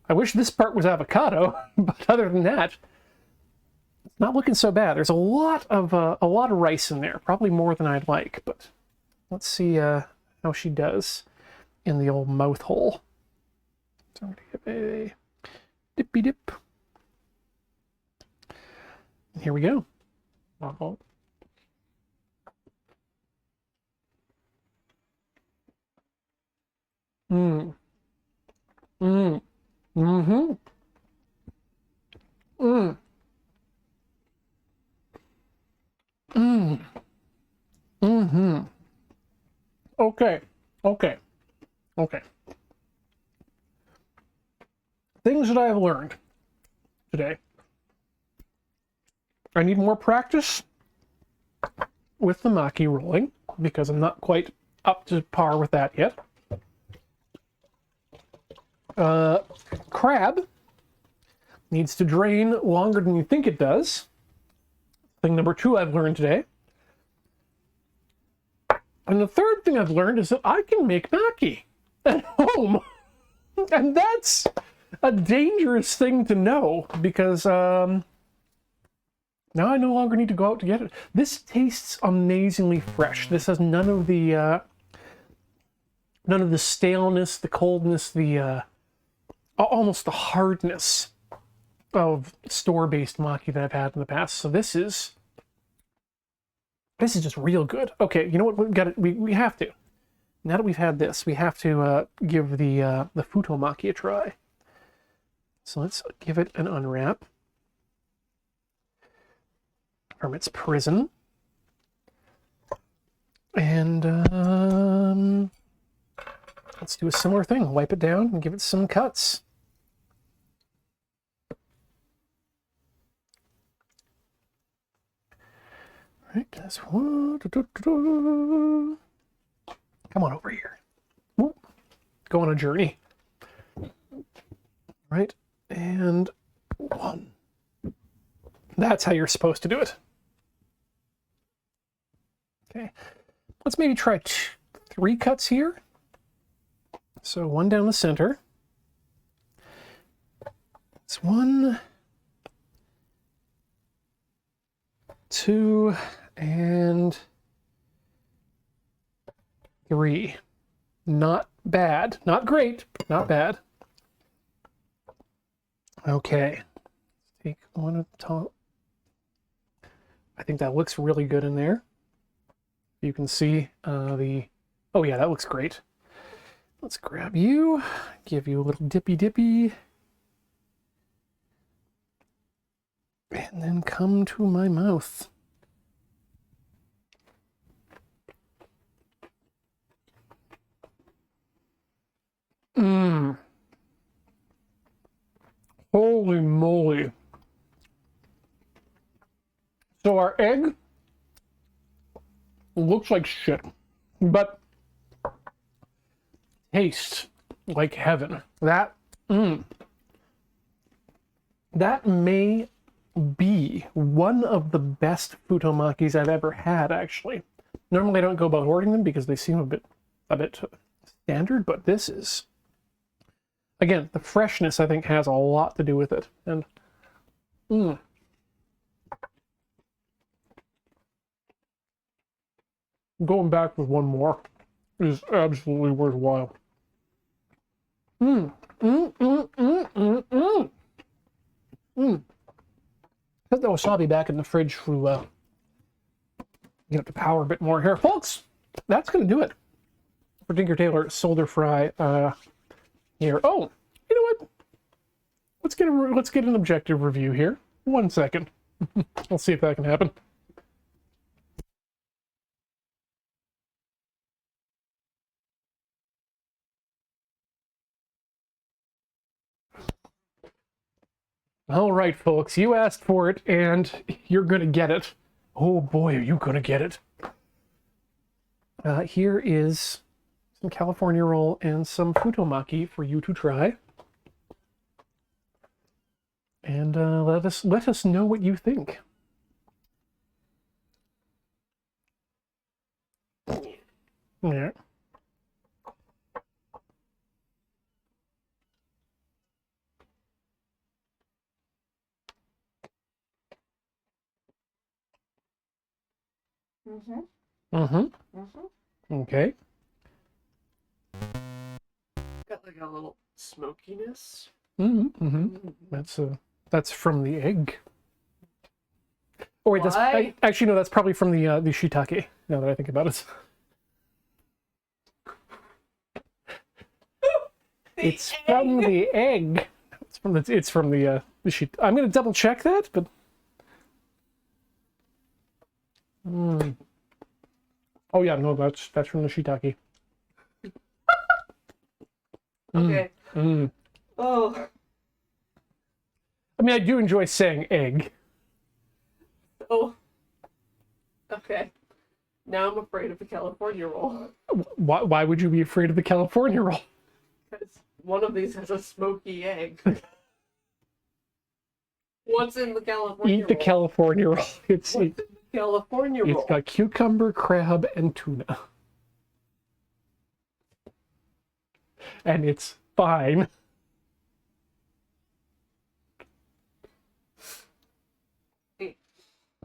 Speaker 1: I wish this part was avocado, but other than that, it's not looking so bad. There's a lot of rice in there, probably more than I'd like, but let's see how she does in the old mouth hole. So I'm going to give a dippy dip. And here we go. Mmm. Mmm. Mm-hmm. Mm. Mm. Mm-hmm. Okay. Okay. Okay. Things that I have learned today. I need more practice with the maki rolling because I'm not quite up to par with that yet. Crab needs to drain longer than you think it does. Thing number 2 I've learned today. And the third thing I've learned is that I can make maki at home. And that's a dangerous thing to know because now I no longer need to go out to get it. This tastes amazingly fresh. This has none of the staleness, the coldness, the almost the hardness of store-based maki that I've had in the past. So this is just real good. Okay, you know what? We have to. Now that we've had this, we have to give the futomaki a try. So let's give it an unwrap from its prison. And let's do a similar thing. Wipe it down and give it some cuts. All right, that's one. Come on over here. Whoop. Go on a journey. Right, and 1. That's how you're supposed to do it. Okay, let's maybe try 3 cuts here. So 1 down the center. It's 1, 2, and 3. Not bad. Not great, but not bad. Okay. Take one at the top. I think that looks really good in there. You can see the... Oh yeah, that looks great. Let's grab you, give you a little dippy. And then come to my mouth. Mmm. Holy moly. So our egg looks like shit, but tastes like heaven. That may be one of the best futomakis I've ever had, actually. Normally I don't go about ordering them because they seem a bit standard, but this is, again, the freshness I think has a lot to do with it. And going back with one more is absolutely worthwhile. Put the wasabi back in the fridge to get up to power a bit more here. Folks, that's going to do it for Tinker Tailor Solder Fry here. Oh, you know what? Let's get an objective review here. 1 second. I'll see if that can happen. All right, folks, you asked for it, and you're gonna get it. Oh boy, are you gonna get it. Here is some California roll and some futomaki for you to try. And let us know what you think. Yeah. Okay.
Speaker 2: Got like a little smokiness.
Speaker 1: That's from the egg. Oh wait, actually no, that's probably from the shiitake. Now that I think about it, it's from the egg. It's from the sheet. I'm gonna double check that, but. Oh yeah, no, that's from the shiitake.
Speaker 2: Okay. Oh.
Speaker 1: I mean, I do enjoy saying egg.
Speaker 2: Oh. Okay. Now I'm afraid of the California roll.
Speaker 1: Why would you be afraid of the California roll?
Speaker 2: Because one of these has a smoky egg. What's in the California roll?
Speaker 1: Eat the California roll.
Speaker 2: What's in the California roll?
Speaker 1: It's got cucumber, crab, and tuna. And it's fine.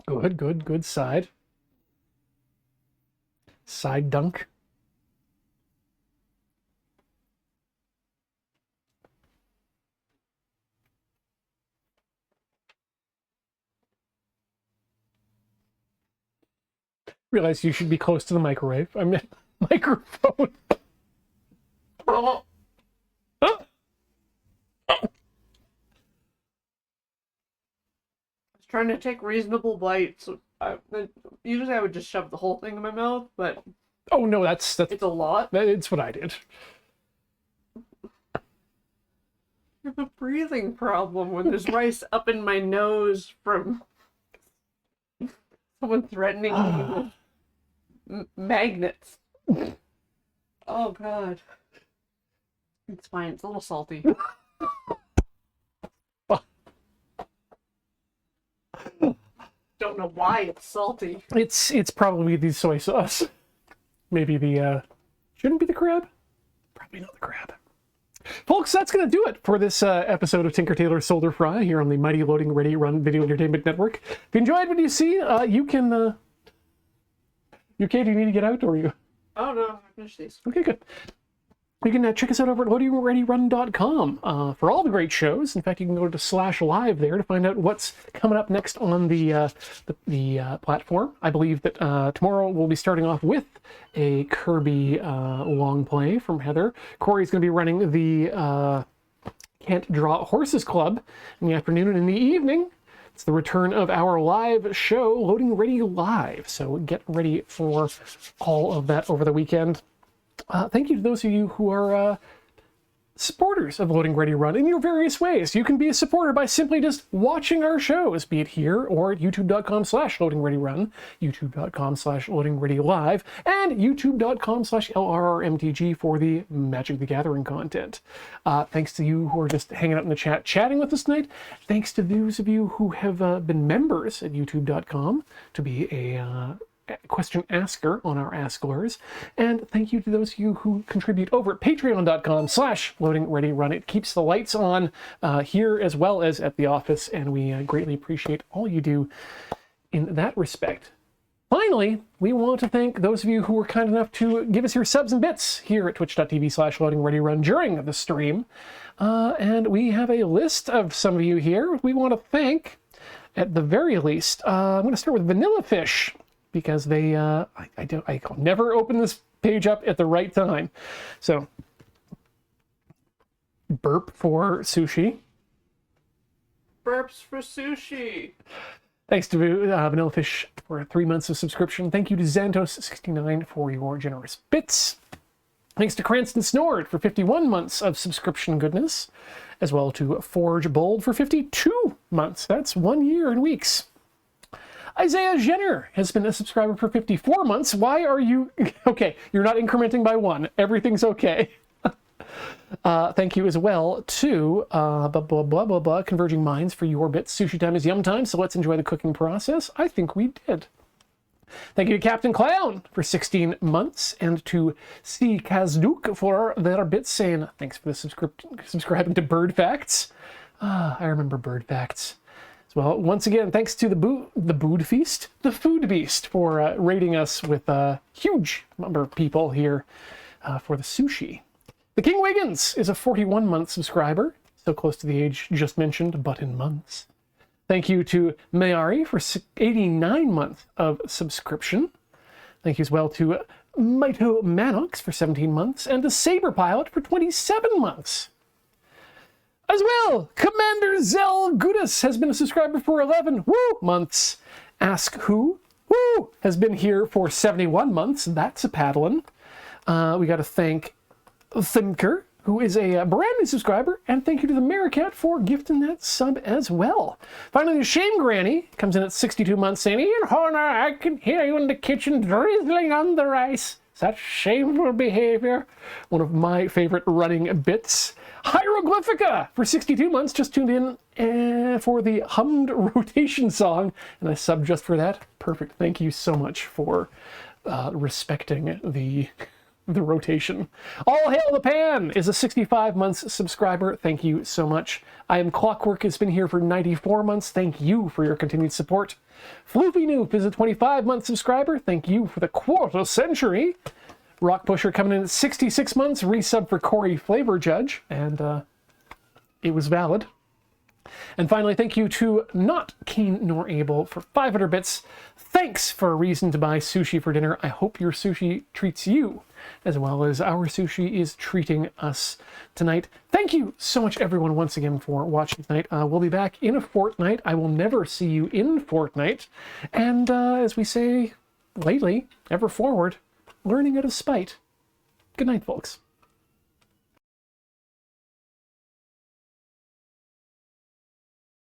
Speaker 1: Good side. Side dunk. Realize you should be close to the microwave. I mean, microphone.
Speaker 2: Oh. Trying to take reasonable bites. Usually I would just shove the whole thing in my mouth, but
Speaker 1: Oh no, that's
Speaker 2: it's a lot.
Speaker 1: it's what I did.
Speaker 2: I have a breathing problem when there's rice up in my nose from someone threatening me with magnets. Oh god. It's fine, it's a little salty. Don't know why it's salty.
Speaker 1: It's probably the soy sauce. Maybe the shouldn't be the crab. Probably not the crab. Folks, that's going to do it for this episode of Tinker Tailor Soldier Fry here on the Mighty Loading Ready Run Video Entertainment Network. If you enjoyed what you see, you can. You okay? Do you need to get out, or you?
Speaker 2: Oh no, I finished these.
Speaker 1: Okay, good. You can check us out over at loadingreadyrun.com for all the great shows. In fact, you can go to /live there to find out what's coming up next on the platform. I believe that tomorrow we'll be starting off with a Kirby long play from Heather. Corey's going to be running the Can't Draw Horses Club in the afternoon, and in the evening, it's the return of our live show, Loading Ready Live. So get ready for all of that over the weekend. Thank you to those of you who are supporters of Loading Ready Run in your various ways. You can be a supporter by simply just watching our shows, be it here or at youtube.com/loadingreadyrun, youtube.com/loadingreadylive, and youtube.com/LRRMTG for the Magic the Gathering content. Thanks to you who are just hanging out in the chat, chatting with us tonight. Thanks to those of you who have been members at youtube.com to be a question asker on our Asklers, and thank you to those of you who contribute over at patreon.com/loadingreadyrun. It keeps the lights on here as well as at the office, and we greatly appreciate all you do in that respect. Finally, we want to thank those of you who were kind enough to give us your subs and bits here at twitch.tv/loadingreadyrun during the stream, and we have a list of some of you here we want to thank. At the very least, I'm going to start with Vanilla Fish, because they I never open this page up at the right time. So burp for sushi.
Speaker 2: Burps for sushi.
Speaker 1: Thanks to Vanilla Fish for 3 months of subscription. Thank you to Xantos69 for your generous bits. Thanks to Cranston Snord for 51 months of subscription goodness, as well to Forge Bold for 52 months. That's 1 year and weeks. Isaiah Jenner has been a subscriber for 54 months. Why are you... Okay, you're not incrementing by one. Everything's okay. Thank you as well to Converging Minds for your bits. Sushi time is yum time, so let's enjoy the cooking process. I think we did. Thank you to Captain Clown for 16 months, and to C. Kazduk for their bits, saying thanks for the subscribing to Bird Facts. I remember Bird Facts. Well, once again, thanks to the Food Beast, for rating us with a huge number of people here for the sushi. The King Wiggins is a 41-month subscriber, so close to the age just mentioned, but in months. Thank you to Mayari for 89 months of subscription. Thank you as well to Mito Manox for 17 months, and to Saber Pilot for 27 months. As well, Commander Zell Gudis has been a subscriber for 11 months. Ask Who has been here for 71 months. That's a paddlin'. We got to thank Thinker, who is a brand new subscriber, and thank you to the Maricat for gifting that sub as well. Finally, the Shame Granny comes in at 62 months, saying, "Ian Horner, I can hear you in the kitchen drizzling on the rice. Such shameful behavior." One of my favorite running bits. Hieroglyphica for 62 months just tuned in for the hummed rotation song, and I subbed just for that. Perfect. Thank you so much for respecting the rotation. All Hail the Pan is a 65 months subscriber. Thank you so much. I Am Clockwork has been here for 94 months. Thank you for your continued support. Floopy Noop is a 25-month subscriber. Thank you for the quarter century. Rock Pusher coming in at 66 months. Resub for Corey Flavor Judge, and it was valid. And finally, thank you to Not Keen Nor Able for 500 bits. Thanks for a reason to buy sushi for dinner. I hope your sushi treats you as well as our sushi is treating us tonight. Thank you so much, everyone, once again for watching tonight. We'll be back in a fortnight. I will never see you in Fortnite. And as we say lately, ever forward, learning out of spite. Good night, folks.